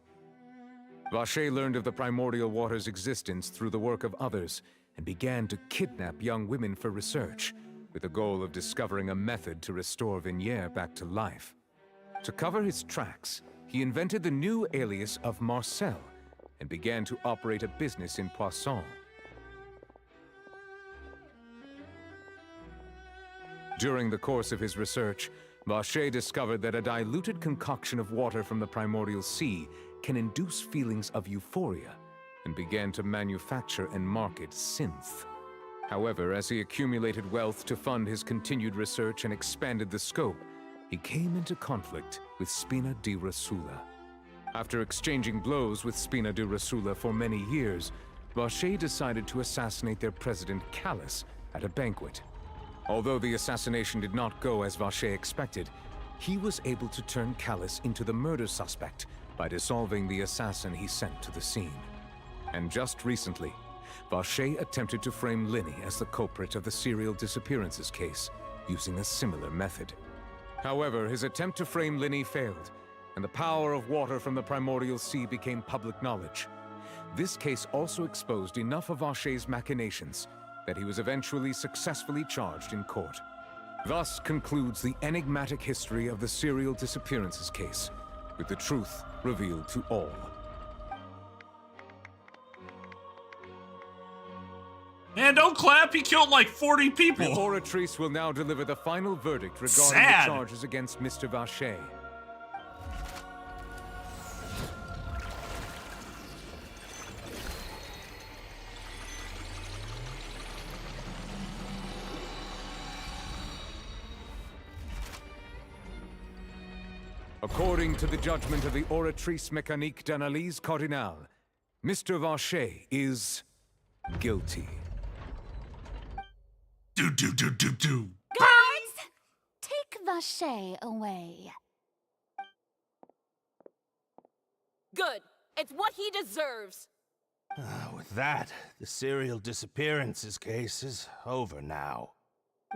Vashay learned of the primordial water's existence through the work of others and began to kidnap young women for research, with the goal of discovering a method to restore Vignier back to life. To cover his tracks, he invented the new alias of Marcel and began to operate a business in Poisson. During the course of his research, Vashay discovered that a diluted concoction of water from the primordial sea can induce feelings of euphoria, and began to manufacture and market synth. However, as he accumulated wealth to fund his continued research and expanded the scope, he came into conflict with Spina di Rosula. After exchanging blows with Spina di Rosula for many years, Vashay decided to assassinate their president, Callus, at a banquet. Although the assassination did not go as Vashay expected, he was able to turn Callus into the murder suspect by dissolving the assassin he sent to the scene. And just recently, Vashay attempted to frame Linny as the culprit of the serial disappearances case, using a similar method. However, his attempt to frame Linny failed, and the power of water from the primordial sea became public knowledge. This case also exposed enough of Vashay's machinations that he was eventually successfully charged in court. Thus concludes the enigmatic history of the serial disappearances case, with the truth revealed to all. Man, don't clap! He killed like 40 people! The Oratrice will now deliver the final verdict regarding Sad. the charges against Mr. Vashay. According to the judgment of the Oratrice Mécanique d'Analyse Cardinale, Mr. Vashay is guilty. Do. Guards, take Vashay away. Good. It's what he deserves. With that, the serial disappearances case is over now.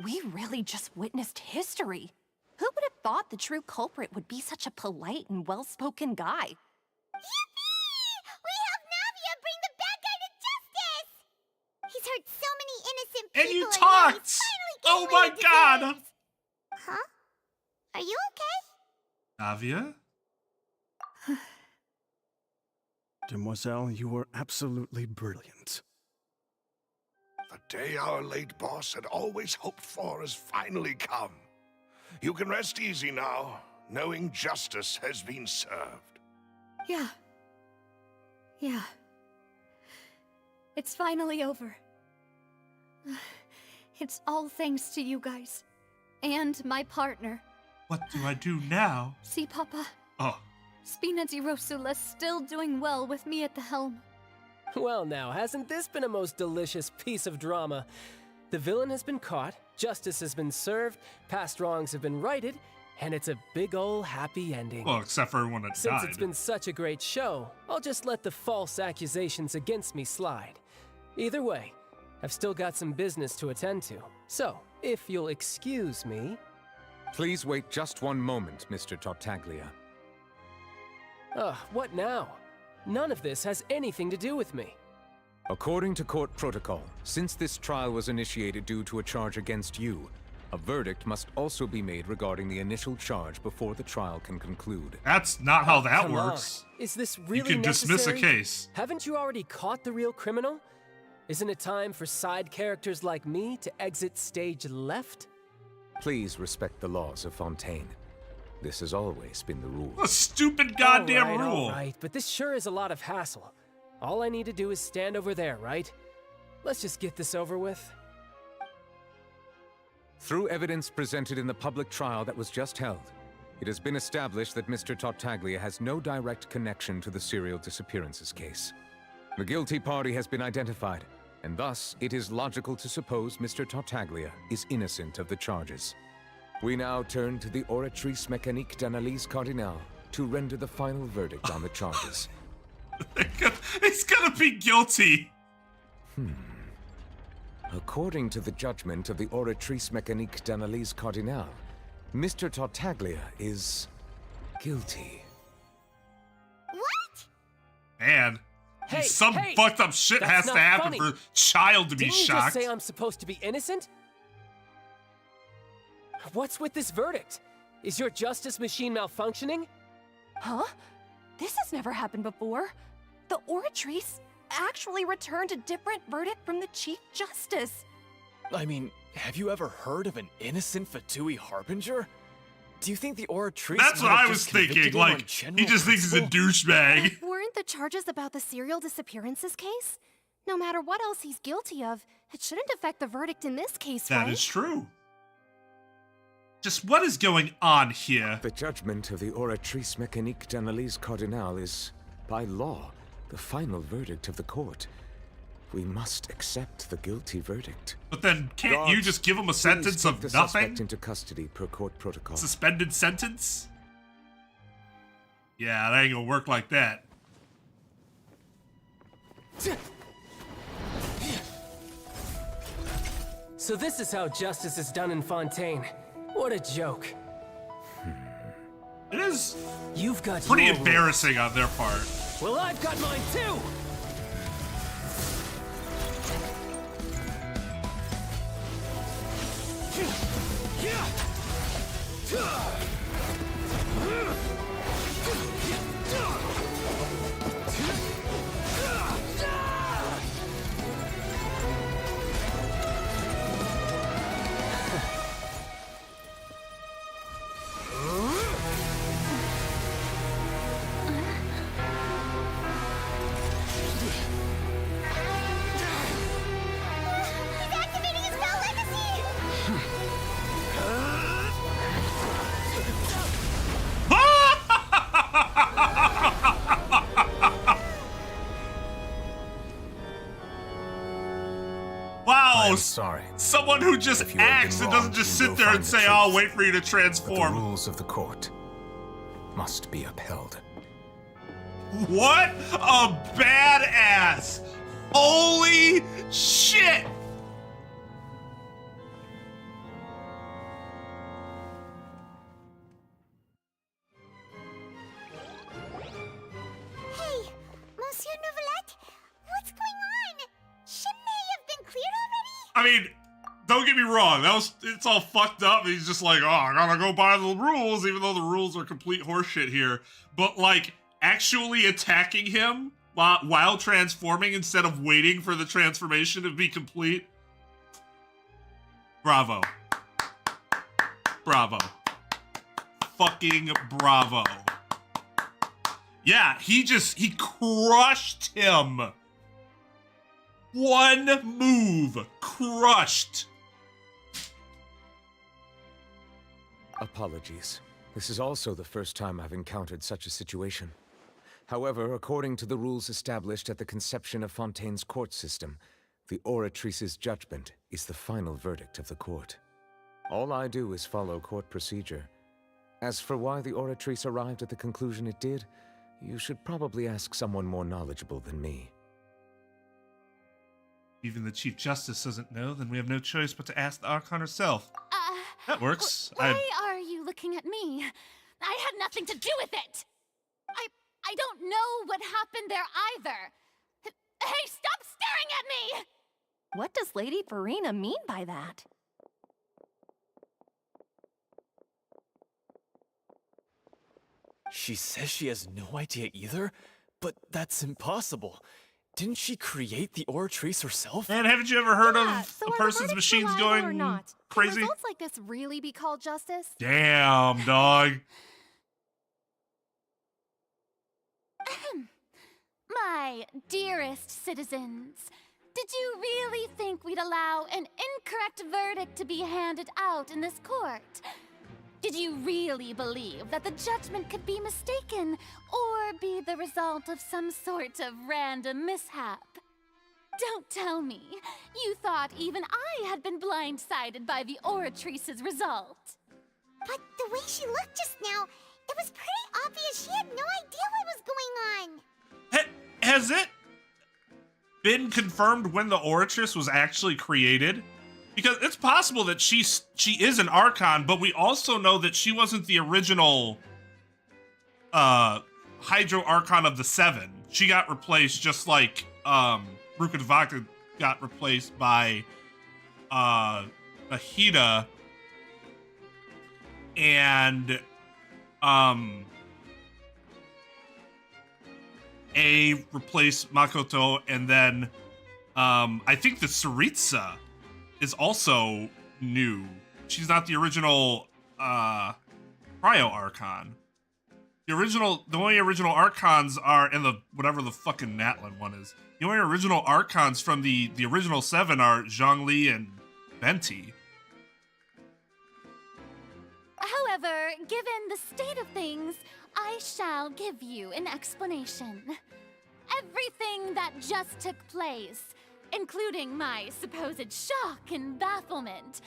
We really just witnessed history. Who would have thought the true culprit would be such a polite and well-spoken guy? Yippee! We helped Navia bring the bad guy to justice! He's hurt so many innocent people. And you now talked! he's finally Oh getting my what he god! deserves. Huh? Are you okay? Navia? Demoiselle, you were absolutely brilliant. The day our late boss had always hoped for has finally come. You can rest easy now, knowing justice has been served. Yeah. It's finally over. It's all thanks to you guys. And my partner. What do I do now? See, Papa? Oh. Spina di Rosula's still doing well with me at the helm. Well now, hasn't this been a most delicious piece of drama? The villain has been caught, justice has been served, past wrongs have been righted, and it's a big ol' happy ending. Well, except for everyone that Since died. it's been such a great show, I'll just let the false accusations against me slide. Either way, I've still got some business to attend to. So, if you'll excuse me... Please wait just one moment, Mr. Tartaglia. What now? None of this has anything to do with me. According to court protocol, since this trial was initiated due to a charge against you, a verdict must also be made regarding the initial charge before the trial can conclude. That's not how that Come works. on. Is this really You can dismiss a necessary? case. Haven't you already caught the real criminal? Isn't it time for side characters like me to exit stage left? Please respect the laws of Fontaine. This has always been the rule. A stupid goddamn rule. All right, but this sure is a lot of hassle. All I need to do is stand over there, right? Let's just get this over with. Through evidence presented in the public trial that was just held, it has been established that Mr. Tartaglia has no direct connection to the serial disappearances case. The guilty party has been identified, and thus it is logical to suppose Mr. Tartaglia is innocent of the charges. We now turn to the Oratrice Mécanique d'Analyse Cardinale to render the final verdict on the charges. He He's gonna be guilty. According to the judgment of the Oratrice Mécanique d'Analyse Cardinale, Mr. Tartaglia is guilty. What? Man, Hey, some hey, fucked up shit that's has to not happen funny. for child to be Didn't you shocked. just say I'm supposed to be innocent? What's with this verdict? Is your justice machine malfunctioning? Huh? This has never happened before. The Oratrice actually returned a different verdict from the Chief Justice. I mean, have you ever heard of an innocent Fatui Harbinger? Do you think the Oratrice That's might what have I was just convicted thinking. him on Like, he general just thinks he's a principle? douchebag. Weren't the charges about the serial disappearances case? No matter what else he's guilty of, it shouldn't affect the verdict in this case, That right? is true. Just what is going on here? The judgment of the Oratrice Mécanique d'Analyse Cardinale is, by law, the final verdict of the court. We must accept the guilty verdict. But then can't you just give him a Please sentence take of the nothing? suspect into custody per court protocol. Suspended sentence? Yeah, that ain't gonna work like that. So this is how justice is done in Fontaine. What a joke. It is You've got pretty your embarrassing on their part. rules. Well, I've got mine too! He's activating his spell legacy! Wow, I'm sorry. someone who just If you have been acts and wronged, doesn't just you sit will there find and the say, truth. I'll wait for you to But the transform. rules of the court must be upheld. What a badass! Holy shit! Hey, Monsieur Novelette, what's going on? Shouldn't they have been cleared already? I mean, don't get me wrong, it's all fucked up. He's just like, oh, I gotta go by the rules, even though the rules are complete horseshit here. But like, actually attacking him while transforming instead of waiting for the transformation to be complete. Bravo. Bravo. Fucking bravo. Yeah, he crushed him. One move. Crushed. Apologies. This is also the first time I've encountered such a situation. However, according to the rules established at the conception of Fontaine's court system, the Oratrice's judgment is the final verdict of the court. All I do is follow court procedure. As for why the Oratrice arrived at the conclusion it did, you should probably ask someone more knowledgeable than me. Even the Chief Justice doesn't know, then we have no choice but to ask the Archon herself. That works. Why are you looking at me? I had nothing to do with it! I don't know what happened there either. Hey, stop staring at me! What does Lady Farina mean by that? She says she has no idea either, but that's impossible. Didn't she create the Oratrice herself? Man, haven't you ever heard Yeah, of so a are the person's verdicts machines reliable or going not? crazy? Can results like this really be called justice? Damn, dog. My dearest citizens, did you really think we'd allow an incorrect verdict to be handed out in this court? Did you really believe that the judgment could be mistaken or be the result of some sort of random mishap? Don't tell me you thought even I had been blindsided by the Oratrice's result. But the way she looked just now, it was pretty obvious she had no idea what was going on. Has it been confirmed when the Oratress was actually created? Because it's possible that she is an Archon, but we also know that she wasn't the original Hydro Archon of the Seven. She got replaced just like Ruka Devaka got replaced by Ahida, and A replaced Makoto, and then I think the Tsaritsa is also new. She's not the original Cryo Archon. The only original Archons are in the whatever the fucking Natlan one is. The only original Archons from the original 7 are Zhongli and Venti. However, given the state of things, I shall give you an explanation. Everything that just took place, including my supposed shock and bafflement,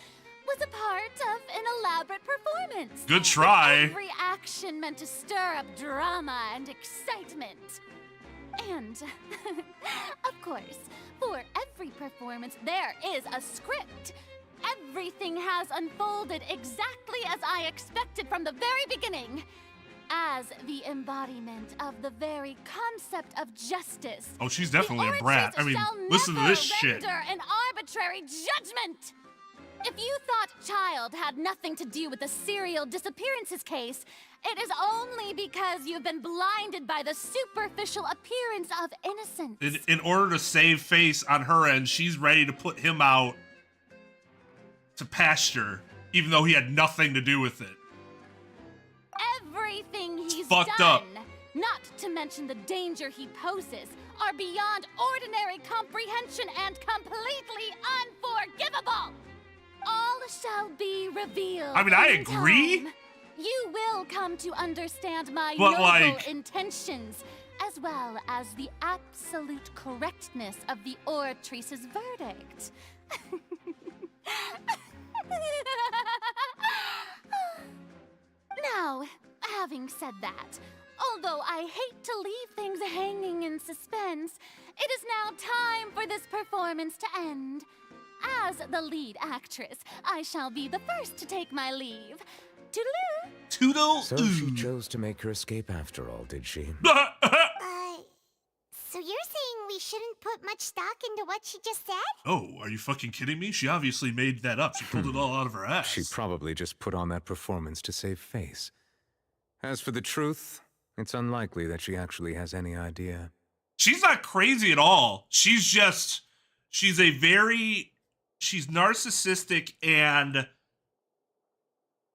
was a part of an elaborate performance. Good try. Every action meant to stir up drama and excitement. And, of course, for every performance, there is a script. Everything has unfolded exactly as I expected from the very beginning. As the embodiment of the very concept of justice. Oh, she's definitely a brat. I mean, listen to this shit. An arbitrary judgment. If you thought Child had nothing to do with the serial disappearances case, it is only because you've been blinded by the superficial appearance of innocence. In order to save face on her end, she's ready to put him out to pasture, even though he had nothing to do with it. Everything he's fucked done, up. not to mention the danger he poses, are beyond ordinary comprehension and completely unforgivable. All shall be revealed. I mean, I in agree. time. You will come to understand my But, noble like, intentions, as well as the absolute correctness of the Oratrice's verdict. Now, having said that, although I hate to leave things hanging in suspense, it is now time for this performance to end. As the lead actress, I shall be the first to take my leave. Toodaloo! Toodle. So she chose to make her escape after all, did she? So you're saying we shouldn't put much stock into what she just said? Oh, are you fucking kidding me? She obviously made that up. She pulled it all out of her ass. She probably just put on that performance to save face. As for the truth, it's unlikely that she actually has any idea. She's not crazy at all. She's narcissistic and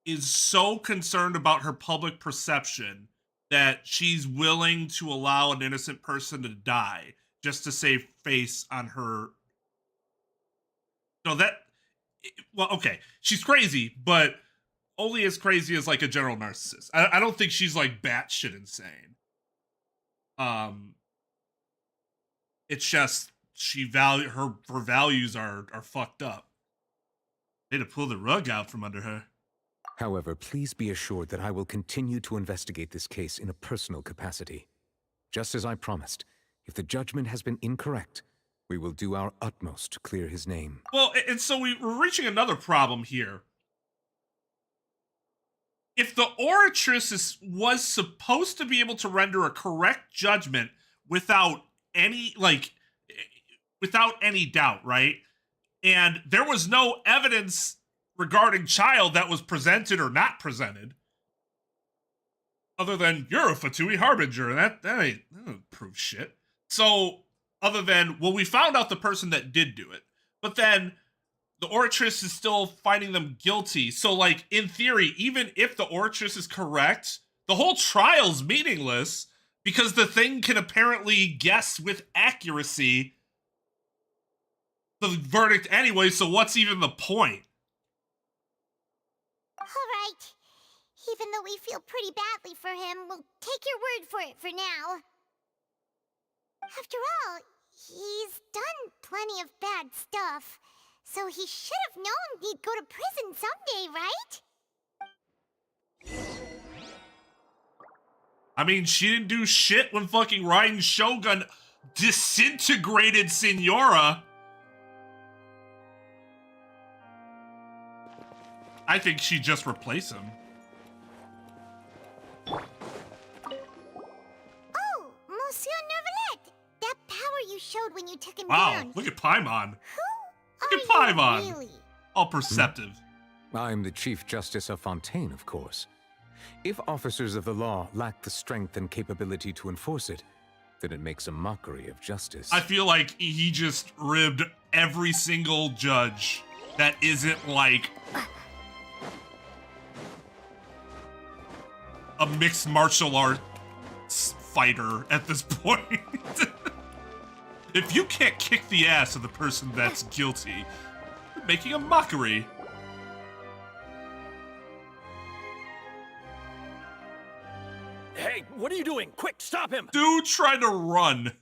is so concerned about her public perception that she's willing to allow an innocent person to die just to save face on her. No, well, okay. She's crazy, but only as crazy as like a general narcissist. I don't think she's like batshit insane. It's just her values are fucked up. They had to pull the rug out from under her. However, please be assured that I will continue to investigate this case in a personal capacity. Just as I promised, if the judgment has been incorrect, we will do our utmost to clear his name. Well, and so we're reaching another problem here. If the Oratrice was supposed to be able to render a correct judgment without any doubt, right? And there was no evidence regarding Child that was presented or not presented, other than you're a Fatui Harbinger, and that doesn't prove shit. So, other than, well, we found out the person that did do it, but then the Oratrice is still finding them guilty. So, like, in theory, even if the Oratrice is correct, the whole trial's meaningless because the thing can apparently guess with accuracy the verdict anyway, so what's even the point? Alright. Even though we feel pretty badly for him, we'll take your word for it for now. After all, he's done plenty of bad stuff, so he should have known he'd go to prison someday, right? I mean, she didn't do shit when fucking Raiden Shogun Disintegrated Senora. I think she'd just replace him. Oh, Monsieur Nervalet! That power you showed when you took him down. Wow, look at Paimon. Look at you Paimon. really? All perceptive. I'm the Chief Justice of Fontaine, of course. If officers of the law lack the strength and capability to enforce it, then it makes a mockery of justice. I feel like he just ribbed every single judge that isn't like a mixed martial arts fighter at this point. If you can't kick the ass of the person that's guilty, you're making a mockery. Hey, what are you doing? Quick, stop him! Dude tried to run.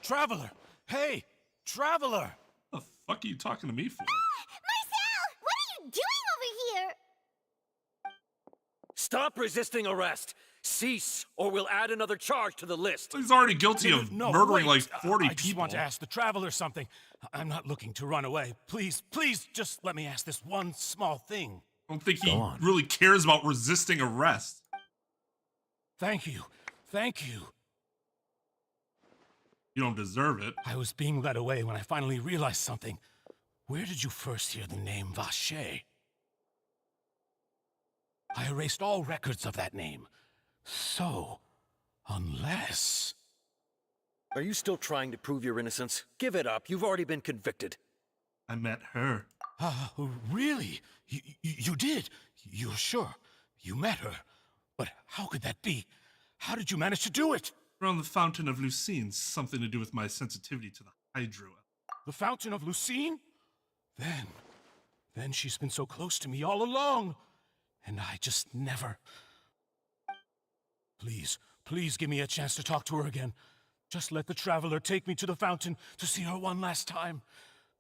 Traveler! Hey! Traveler! What the fuck are you talking to me for? Marcel! What are you doing over here? Stop resisting arrest! Cease, or we'll add another charge to the list. He's already guilty of murdering like 40 I just people. want to ask the Traveler something. I'm not looking to run away. Please, please, just let me ask this one small thing. I don't think he really cares about resisting arrest. Thank you. Thank you. You don't deserve it. I was being led away when I finally realized something. Where did you first hear the name Vashay? I erased all records of that name. So, unless... Are you still trying to prove your innocence? Give it up. You've already been convicted. I met her. Really? You did? You're sure? You met her? But how could that be? How did you manage to do it? Around the Fountain of Lucine, something to do with my sensitivity to the Hydra. The Fountain of Lucine? Then she's been so close to me all along. And I just never... Please, please give me a chance to talk to her again. Just let the Traveler take me to the fountain to see her one last time.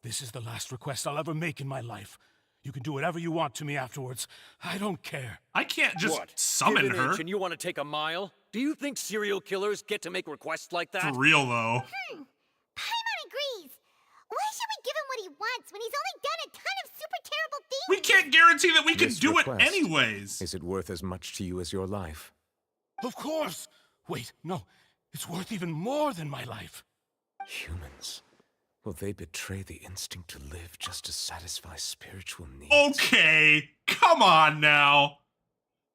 This is the last request I'll ever make in my life. You can do whatever you want to me afterwards. I don't care. I can't just What? summon Give an her. inch and you want to take a mile? Do you think serial killers get to make requests like that? For real, though. Paimon agrees. Why should we give him what he wants when he's only done a ton of super terrible things? We can't guarantee that we can This do request, it anyways. Is it worth as much to you as your life? Of course! Wait, no. It's worth even more than my life. Humans. Will they betray the instinct to live just to satisfy spiritual needs? Okay, come on now.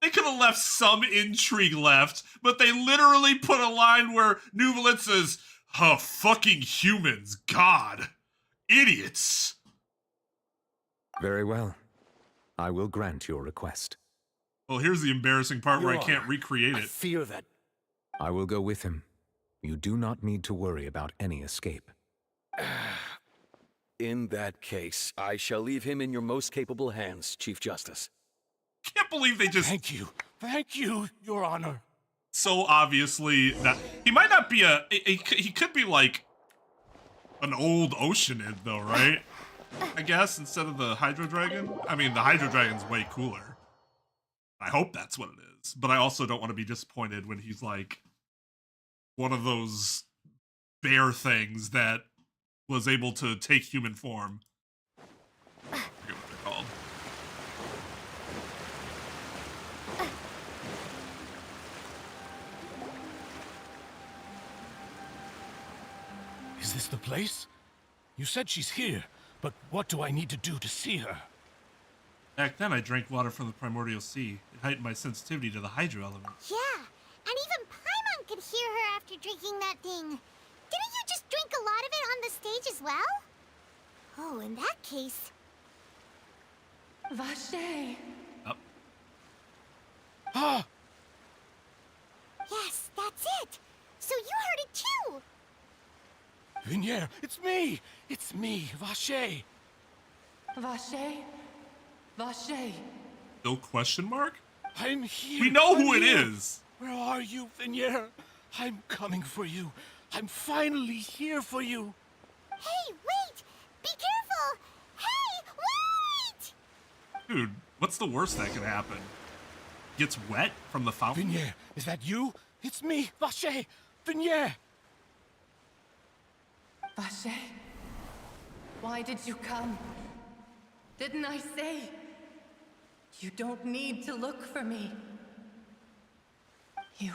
They could have left some intrigue left, but they literally put a line where Nuvolin says, "Huh, fucking humans, God. Idiots." Very well. I will grant your request. Well, here's the embarrassing part where I Your can't Honor, recreate I it. fear that... I will go with him. You do not need to worry about any escape. In that case, I shall leave him in your most capable hands, Chief Justice. Can't believe they just... Thank you, Your Honor. So obviously that... He might not be a... He could be like an old Oceanid though, right? I guess, instead of the Hydro Dragon. I mean, the Hydro Dragon's way cooler. I hope that's what it is. But I also don't want to be disappointed when he's like one of those bear things that was able to take human form. I forget what they're called. Is this the place? You said she's here, but what do I need to do to see her? Back then, I drank water from the primordial sea. It heightened my sensitivity to the hydro element. Yeah, and even Paimon could hear her after drinking that thing. Didn't you just drink a lot of it on the stage as well? Oh, in that case... Vashay. Up. Ah! Yes, that's it. So you heard it too. Vignier, it's me! It's me, Vashay! Vashay? Vashay. No question mark? I'm here! We know who I'm it here. is! Where are you, Vignier? I'm coming for you. I'm finally here for you. Hey, wait! Be careful! Hey, wait! Dude, what's the worst that could happen? Gets wet from the fountain? Vignier, is that you? It's me, Vashay! Vignier! Vashay, why did you come? Didn't I say? You don't need to look for me. You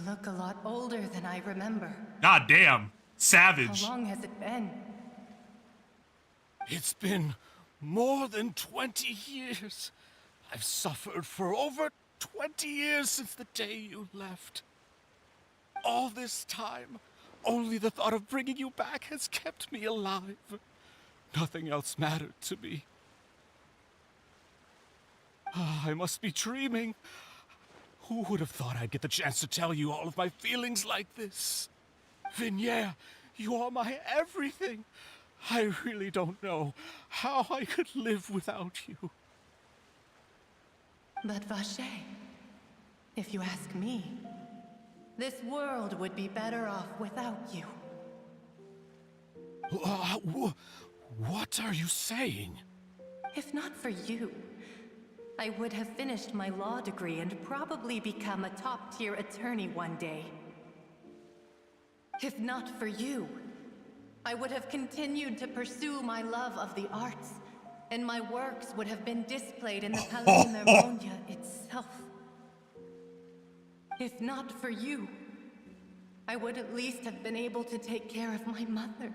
look a lot older than I remember. God damn. Savage. How long has it been? It's been more than 20 years. I've suffered for over 20 years since the day you left. All this time, only the thought of bringing you back has kept me alive. Nothing else mattered to me. I must be dreaming. Who would have thought I'd get the chance to tell you all of my feelings like this? Vignere, you are my everything. I really don't know how I could live without you. But Vashay, if you ask me, this world would be better off without you. What are you saying? If not for you, I would have finished my law degree and probably become a top-tier attorney one day. If not for you, I would have continued to pursue my love of the arts, and my works would have been displayed in the Palais Mermonia itself. If not for you, I would at least have been able to take care of my mother.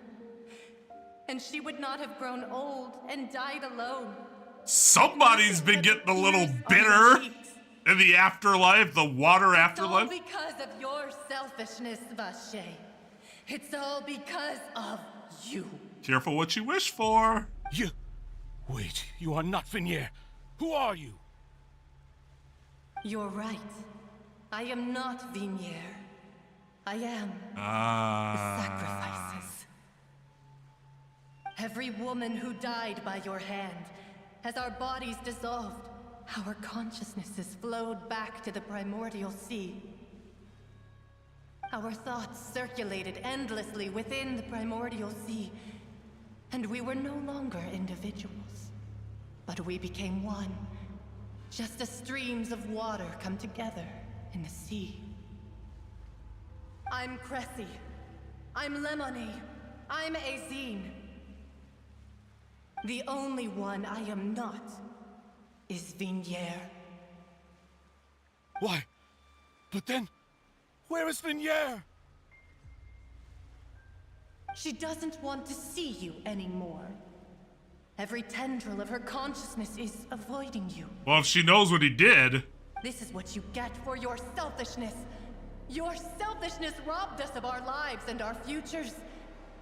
And she would not have grown old and died alone. Somebody's been getting a little bitter in the afterlife, the water afterlife. It's all because of your selfishness, Vashay. It's all because of you. Careful what you wish for. Wait, you are not Vignere. Who are you? You're right. I am not Vignere. I am the sacrifices. Every woman who died by your hand, as our bodies dissolved, our consciousnesses flowed back to the primordial sea. Our thoughts circulated endlessly within the primordial sea, and we were no longer individuals, but we became one, just as streams of water come together in the sea. I'm Cressy. I'm Lemony. I'm Azine. The only one I am not is Vignere. Why? But then, where is Vignere? She doesn't want to see you anymore. Every tendril of her consciousness is avoiding you. Well, if she knows what he did. This is what you get for your selfishness. Your selfishness robbed us of our lives and our futures.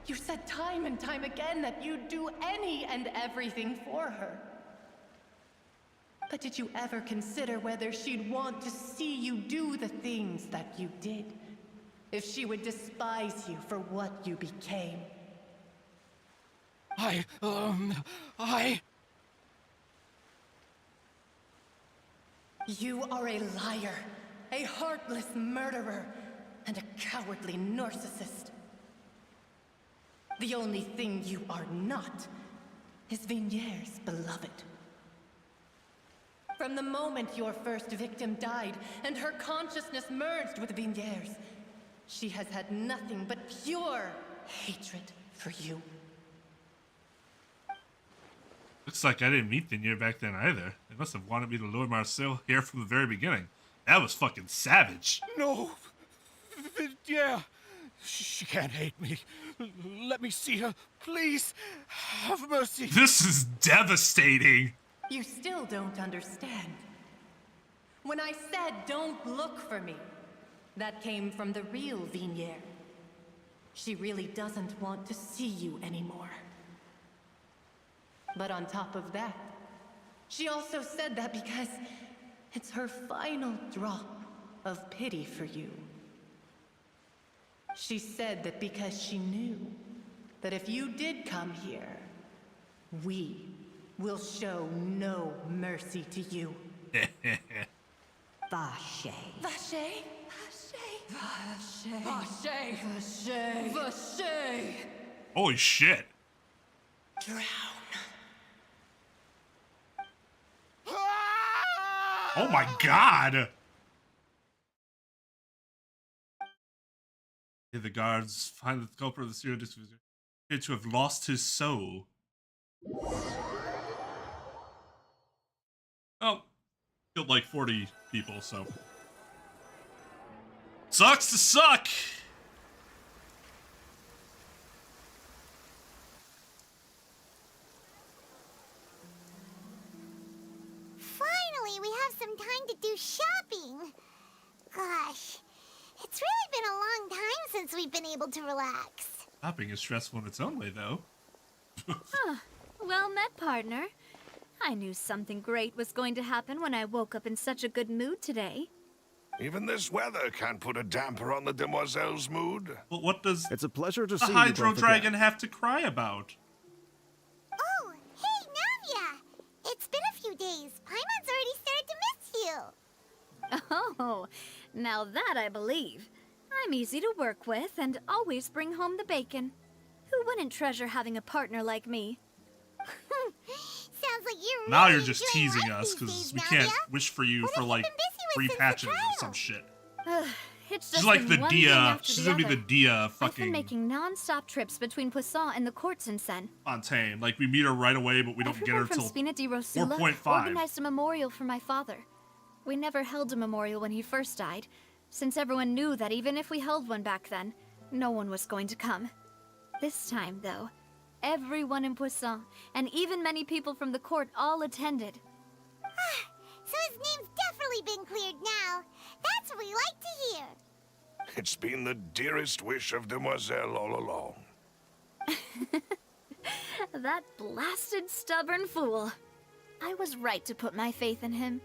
You said time and time again that you'd do any and everything for her. But did you ever consider whether she'd want to see you do the things that you did? If she would despise you for what you became? You are a liar, a heartless murderer, and a cowardly narcissist. The only thing you are not is Vignere's beloved. From the moment your first victim died and her consciousness merged with Vignere's, she has had nothing but pure hatred for you. Looks like I didn't meet Vignere back then either. They must have wanted me to lure Marcel here from the very beginning. That was fucking savage. No! Vignere! She can't hate me. Let me see her. Please, have mercy. This is devastating. You still don't understand. When I said don't look for me, that came from the real Vignere. She really doesn't want to see you anymore. But on top of that, she also said that because it's her final drop of pity for you. She said that because she knew that if you did come here, we will show no mercy to you. Vashay. Vashay? Vashay. Vashay. Vashay. Vashay. Holy shit. Drown. Oh my god. The guards find that the culprit of the serial disposition appeared to have lost his soul. Oh, killed like 40 people, so. Sucks to suck! Finally, we have some time to do shopping. Gosh, it's really been a long time since we've been able to relax. Shopping is stressful in its own way, though. Well met, partner. I knew something great was going to happen when I woke up in such a good mood today. Even this weather can't put a damper on the demoiselle's mood. Well, what does It's a pleasure to the see Hydro you both Dragon again. have to cry about? Oh, hey, Navia! It's been a few days. Paimon's already started to miss you. Oh, now that I believe. I'm easy to work with and always bring home the bacon. Who wouldn't treasure having a partner like me? Sounds like you're really Now you're just enjoying teasing life us these because days, we Navia. can't wish for you for like 3 patches or some shit. It's She's just like been the one thing Dia. after She's the gonna be other. the Dia I've been fucking making non-stop trips between Poisson and the courts in Sen. Fontaine. Like we meet her right away, but we don't get her Everyone from till Spina di Rosula 4.5. organized a memorial for my father. We never held a memorial when he first died, since everyone knew that even if we held one back then, no one was going to come. This time, though, everyone in Poisson, and even many people from the court, all attended. So his name's definitely been cleared now. That's what we like to hear. It's been the dearest wish of Demoiselle all along. That blasted stubborn fool. I was right to put my faith in him.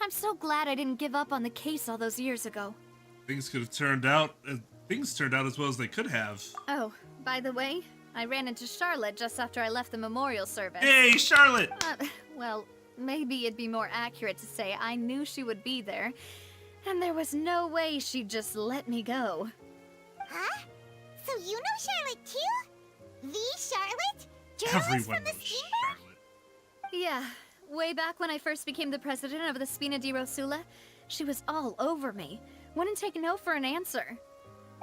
I'm so glad I didn't give up on the case all those years ago. Things could have turned out. Things turned out as well as they could have. Oh, by the way, I ran into Charlotte just after I left the memorial service. Hey, Charlotte! Well, maybe it'd be more accurate to say I knew she would be there, and there was no way she'd just let me go. Huh? So you know Charlotte too? The Charlotte? Journalist Everyone from the knows steamboat? Yeah, way back when I first became the president of the Spina di Rosula, she was all over me. Wouldn't take no for an answer.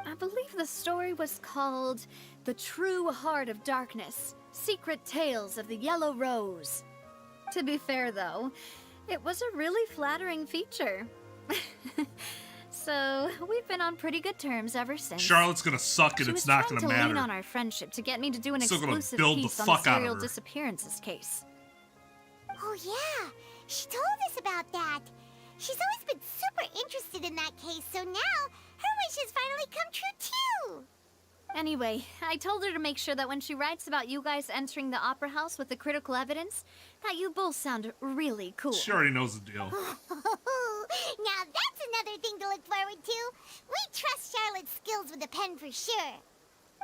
I believe the story was called The True Heart of Darkness, Secret Tales of the Yellow Rose. To be fair, though, it was a really flattering feature. So, we've been on pretty good terms ever since. Charlotte's gonna suck and She it's was not trying gonna to lean matter. on our friendship to get me to do an Still gonna exclusive build the piece on fuck the out of serial her. disappearances case. Oh yeah, she told us about that. She's always been super interested in that case, so now her wish has finally come true too. Anyway, I told her to make sure that when she writes about you guys entering the opera house with the critical evidence, that you both sound really cool. She already knows the deal. Now that's another thing to look forward to. We trust Charlotte's skills with a pen for sure.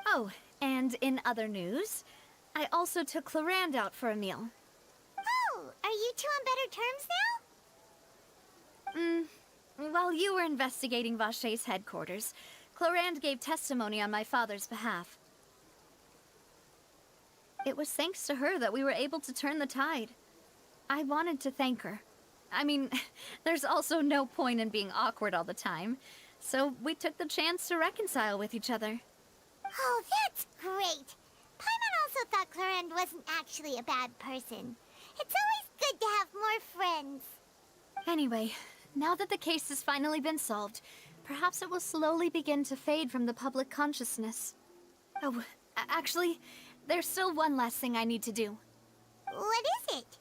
Oh, and in other news, I also took Clarand out for a meal. Oh, are you two on better terms now? While you were investigating Vashay's headquarters, Clarand gave testimony on my father's behalf. It was thanks to her that we were able to turn the tide. I wanted to thank her. I mean, there's also no point in being awkward all the time, so we took the chance to reconcile with each other. Oh, that's great. Paimon also thought Clarand wasn't actually a bad person. It's always good to have more friends. Anyway, now that the case has finally been solved, perhaps it will slowly begin to fade from the public consciousness. Oh, actually, there's still one last thing I need to do. What is it?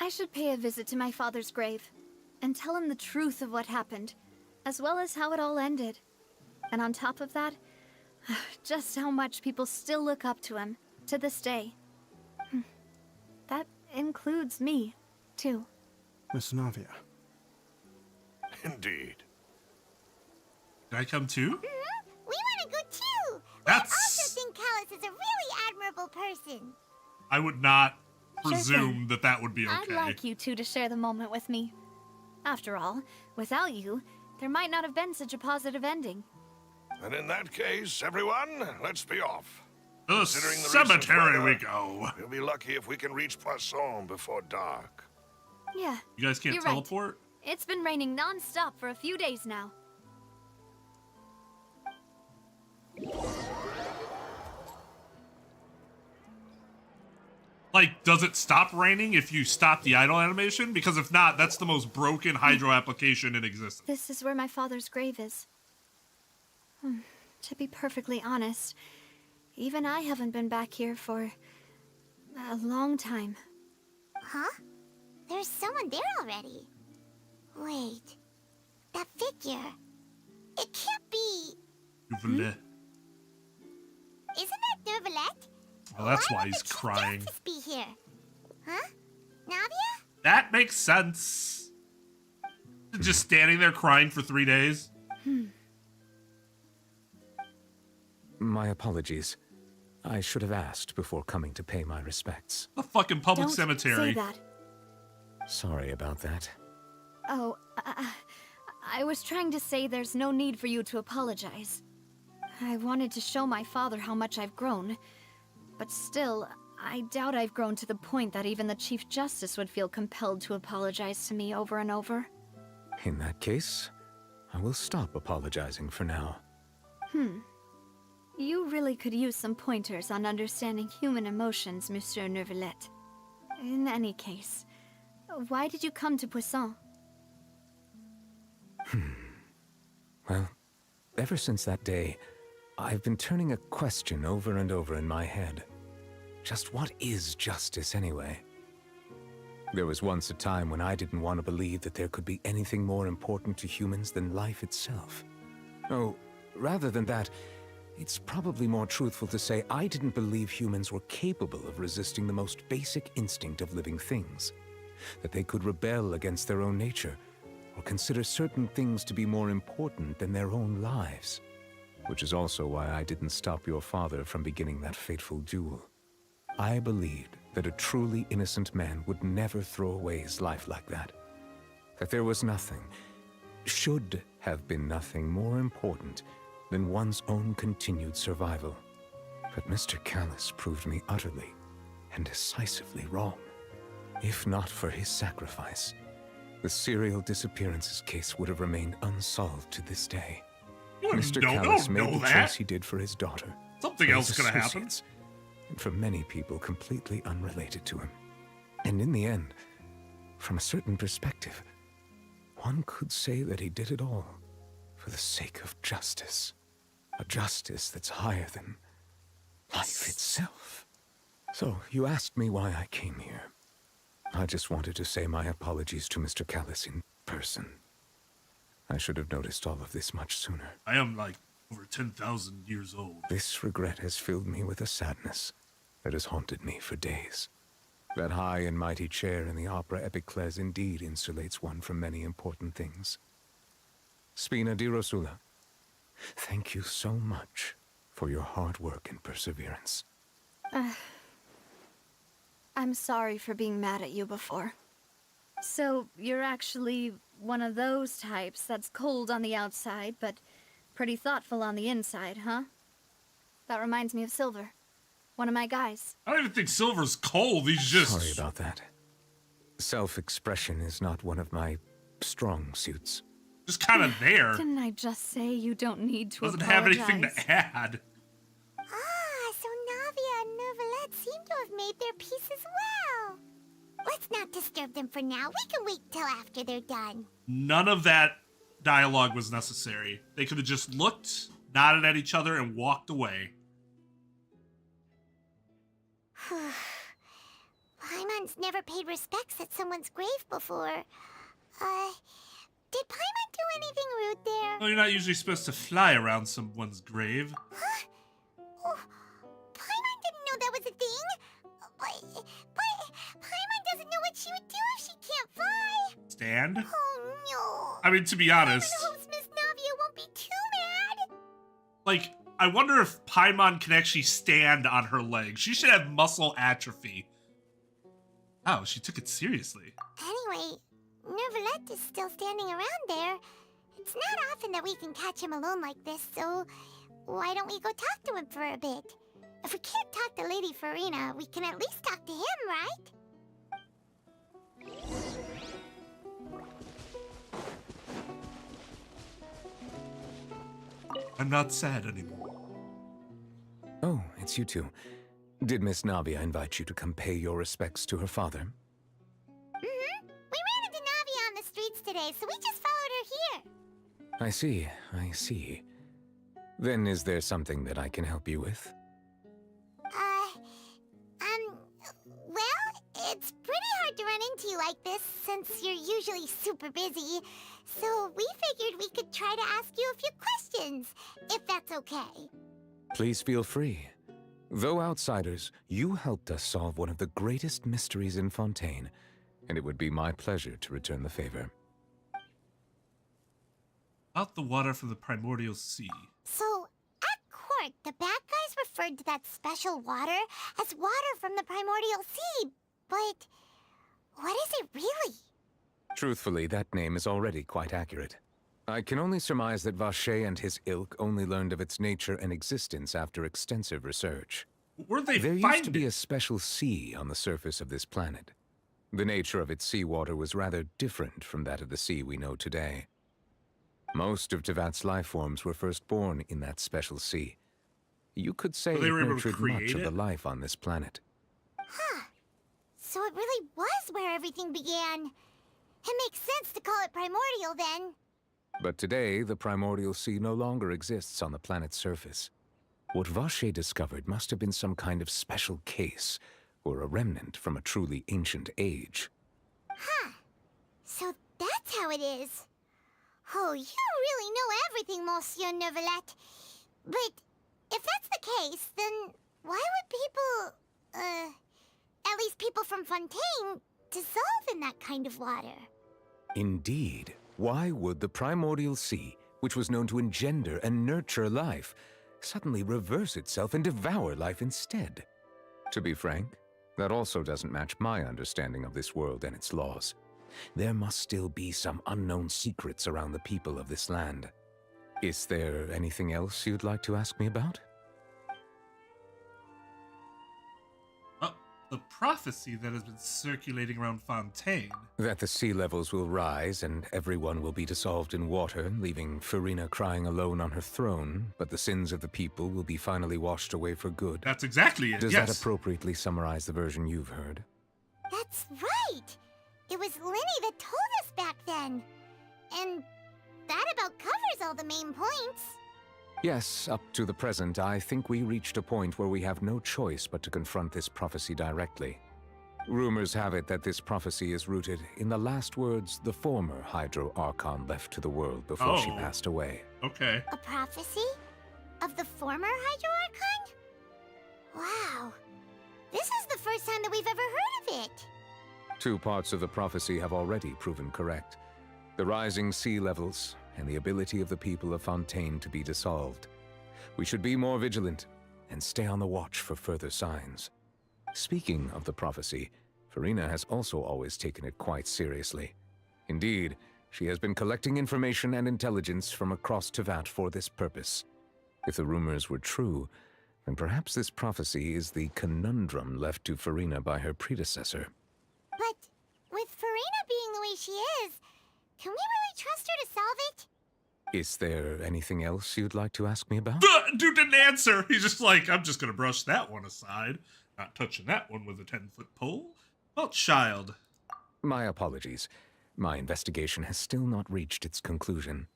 I should pay a visit to my father's grave, and tell him the truth of what happened, as well as how it all ended. And on top of that, just how much people still look up to him, to this day. That includes me, too. Miss Navia. Indeed. Can I come too? We want to go too. That's... We also think Callus is a really admirable person. I would not Sure presume thing. that that would be okay. I'd like you two to share the moment with me. After all, without you, there might not have been such a positive ending. And in that case, everyone, let's be off. To the Considering the recent cemetery weather, we go. We'll be lucky if we can reach Poisson before dark. Yeah. You guys can't you're teleport? Right. It's been raining non-stop for a few days now. Like, does it stop raining if you stop the idle animation? Because if not, that's the most broken hydro application in existence. This is where my father's grave is. To be perfectly honest, even I haven't been back here for a long time. Huh? There's someone there already. Wait. That figure. It can't be... Novelet. Isn't that Novelet? Oh, that's why he's crying. Justice be here? Huh? Navia? That makes sense. Just standing there crying for 3 days. My apologies. I should have asked before coming to pay my respects. A fucking public Don't cemetery. say that. Sorry about that. Oh, I was trying to say there's no need for you to apologize. I wanted to show my father how much I've grown, but still, I doubt I've grown to the point that even the Chief Justice would feel compelled to apologize to me over and over. In that case, I will stop apologizing for now. You really could use some pointers on understanding human emotions, Monsieur Neuvillette. In any case, why did you come to Poisson? Well, ever since that day, I've been turning a question over and over in my head. Just what is justice anyway? There was once a time when I didn't want to believe that there could be anything more important to humans than life itself. Oh, rather than that, it's probably more truthful to say I didn't believe humans were capable of resisting the most basic instinct of living things. That they could rebel against their own nature, or consider certain things to be more important than their own lives. Which is also why I didn't stop your father from beginning that fateful duel. I believed that a truly innocent man would never throw away his life like that. That there was nothing, should have been nothing more important than one's own continued survival. But Mr. Callis proved me utterly and decisively wrong. If not for his sacrifice, the serial disappearances case would have remained unsolved to this day. Mr. Callis made the choice he did for his daughter. Something else is gonna happen. And for many people completely unrelated to him. And in the end, from a certain perspective, one could say that he did it all for the sake of justice. A justice that's higher than life itself. So, you asked me why I came here. I just wanted to say my apologies to Mr. Callis in person. I should have noticed all of this much sooner. I am like over 10,000 years old. This regret has filled me with a sadness that has haunted me for days. That high and mighty chair in the Opera Epiclese indeed insulates one from many important things. Spina di Rosula, thank you so much for your hard work and perseverance. I'm sorry for being mad at you before. So, you're actually one of those types that's cold on the outside, but pretty thoughtful on the inside, huh? That reminds me of Silver, one of my guys. I don't even think Silver's cold, he's just... Sorry about that. Self-expression is not one of my strong suits. Just kind of there. Didn't I just say you don't need to Doesn't apologize? have anything to add. So Navia and Novelet seem to have made their peace as well. Let's not disturb them for now. We can wait till after they're done. None of that dialogue was necessary. They could have just looked, nodded at each other, and walked away. Paimon's never paid respects at someone's grave before. Did Paimon do anything rude there? No, you're not usually supposed to fly around someone's grave. Huh? Oh, Paimon didn't know that was a thing. But Paimon doesn't know what she would do if she can't fly. Stand? Oh no. I mean, to be honest, I hope Miss Navia won't be too mad. like, I wonder if Paimon can actually stand on her legs. She should have muscle atrophy. Oh, she took it seriously. Anyway, Novelet is still standing around there. It's not often that we can catch him alone like this, so why don't we go talk to him for a bit? If we can't talk to Lady Farina, we can at least talk to him, right? I'm not sad anymore. Oh, it's you two. Did Miss Navia invite you to come pay your respects to her father? Mm-hmm. We ran into Navia on the streets today, so we just followed her here. I see, I see. Then is there something that I can help you with? Well, it's pretty hard to run into you like this since you're usually super busy. So we figured we could try to ask you a few questions, if that's okay. Please feel free. Though outsiders, you helped us solve one of the greatest mysteries in Fontaine, and it would be my pleasure to return the favor. About the water from the primordial sea. So, at court, the bad guys referred to that special water as water from the primordial sea, but what is it really? Truthfully, that name is already quite accurate. I can only surmise that Vashay and his ilk only learned of its nature and existence after extensive research. Where'd they There find used to be it? a special sea on the surface of this planet. The nature of its seawater was rather different from that of the sea we know today. Most of Tevat's life forms were first born in that special sea. You could say They it were able to nurtured create much of it? the life on this planet. Huh. So it really was where everything began. It makes sense to call it primordial then. But today, the primordial sea no longer exists on the planet's surface. What Vashay discovered must have been some kind of special case, or a remnant from a truly ancient age. Huh. So that's how it is. Oh, you really know everything, Monsieur Neuvillette. But if that's the case, then why would people, at least people from Fontaine, dissolve in that kind of water? Indeed. Why would the primordial sea, which was known to engender and nurture life, suddenly reverse itself and devour life instead? To be frank, that also doesn't match my understanding of this world and its laws. There must still be some unknown secrets around the people of this land. Is there anything else you'd like to ask me about? The prophecy that has been circulating around Fontaine. That the sea levels will rise and everyone will be dissolved in water, leaving Farina crying alone on her throne, but the sins of the people will be finally washed away for good. That's exactly it, Does yes. that appropriately summarize the version you've heard? That's right! It was Linny that told us back then. And that about covers all the main points. Yes, up to the present, I think we reached a point where we have no choice but to confront this prophecy directly. Rumors have it that this prophecy is rooted in the last words the former Hydro Archon left to the world before she passed away. Okay. A prophecy? Of the former Hydro Archon? Wow. This is the first time that we've ever heard of it. Two parts of the prophecy have already proven correct. The rising sea levels and the ability of the people of Fontaine to be dissolved. We should be more vigilant and stay on the watch for further signs. Speaking of the prophecy, Farina has also always taken it quite seriously. Indeed, she has been collecting information and intelligence from across Tevat for this purpose. If the rumors were true, then perhaps this prophecy is the conundrum left to Farina by her predecessor. But with Farina being the way she is, can we really trust her to solve it? Is there anything else you'd like to ask me about? Dude didn't answer. He's just like, I'm just gonna brush that one aside. Not touching that one with a 10-foot pole. Well, child. My apologies. My investigation has still not reached its conclusion.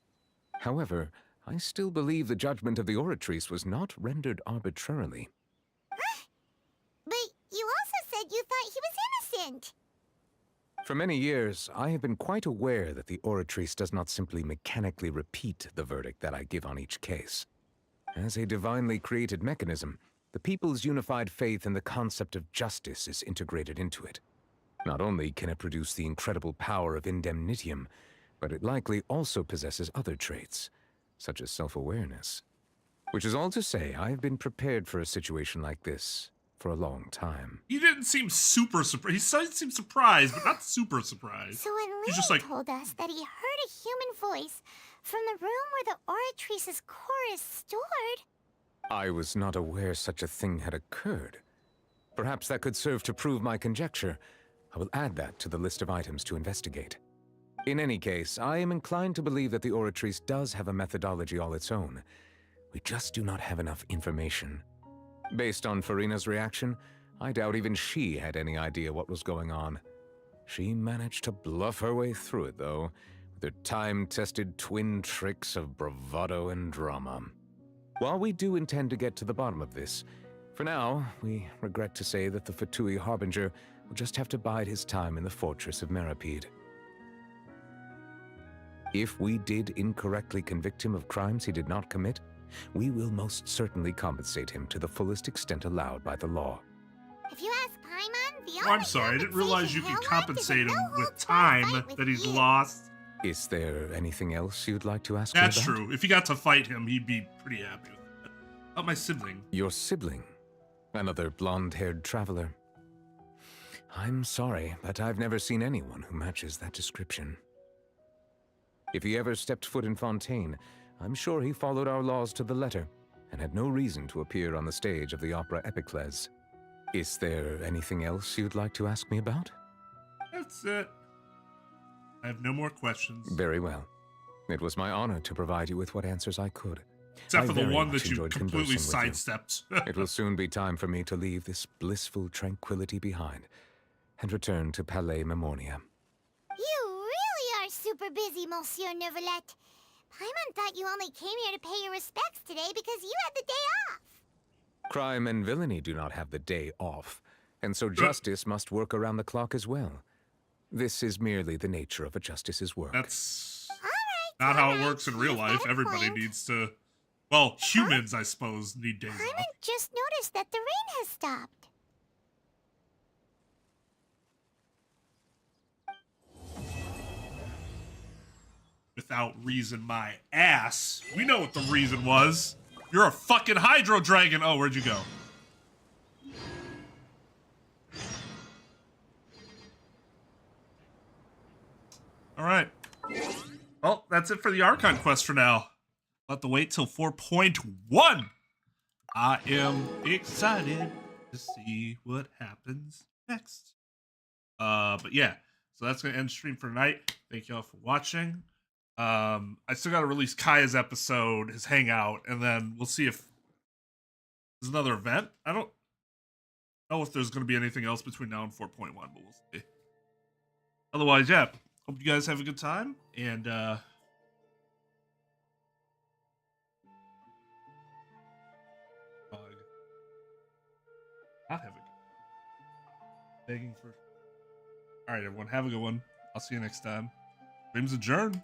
However, I still believe the judgment of the Oratrice was not rendered arbitrarily. Huh? But you also said you thought he was innocent. For many years, I have been quite aware that the Oratrice does not simply mechanically repeat the verdict that I give on each case. As a divinely created mechanism, the people's unified faith in the concept of justice is integrated into it. Not only can it produce the incredible power of indemnitium, but it likely also possesses other traits, such as self-awareness. Which is all to say, I have been prepared for a situation like this for a long time. He didn't seem super surprised. He seemed surprised, but not super surprised. So when He's just Lily like, told us that he heard a human voice from the room where the Oratrice's core is stored... I was not aware such a thing had occurred. Perhaps that could serve to prove my conjecture. I will add that to the list of items to investigate. In any case, I am inclined to believe that the Oratrice does have a methodology all its own. We just do not have enough information. Based on Farina's reaction, I doubt even she had any idea what was going on. She managed to bluff her way through it, though, with her time-tested twin tricks of bravado and drama. While we do intend to get to the bottom of this, for now, we regret to say that the Fatui Harbinger will just have to bide his time in the fortress of Meripede. If we did incorrectly convict him of crimes he did not commit, we will most certainly compensate him to the fullest extent allowed by the law. If you ask Paimon, the Oh, I'm sorry, I didn't realize you could compensate him with time that he's lost. Is there anything else you'd like to ask me about? That's true. If you got to fight him, he'd be pretty happy with it. How about my sibling? Your sibling? Another blonde-haired traveler? I'm sorry, but I've never seen anyone who matches that description. If he ever stepped foot in Fontaine, I'm sure he followed our laws to the letter, and had no reason to appear on the stage of the opera Epicles. Is there anything else you'd like to ask me about? That's it. I have no more questions. Very well. It was my honor to provide you with what answers I could. Except for the very one much that you enjoyed completely conversing with you. sidestepped. It will soon be time for me to leave this blissful tranquility behind and return to Palais Memornia. You really are super busy, Monsieur Neuvillette. Paimon thought you only came here to pay your respects today because you had the day off. Crime and villainy do not have the day off, and so justice must work around the clock as well. This is merely the nature of a justice's work. That's not how it works in real life. Everybody needs to... Well, humans, I suppose, need days off. Paimon just noticed that the rain has stopped. Without reason, my ass. We know what the reason was. You're a fucking Hydro Dragon. Oh, where'd you go? All right. Well, that's it for the Archon quest for now. We'll have to wait till 4.1. I am excited to see what happens next. But yeah, so that's gonna end stream for tonight. Thank y'all for watching. I still gotta release Kaya's episode, his hangout, and then we'll see if there's another event. I don't know if there's gonna be anything else between now and 4.1, but we'll see. Otherwise, yeah. Hope you guys have a good time, and not have a good begging for. All right, everyone, have a good one. I'll see you next time. Stream's adjourned.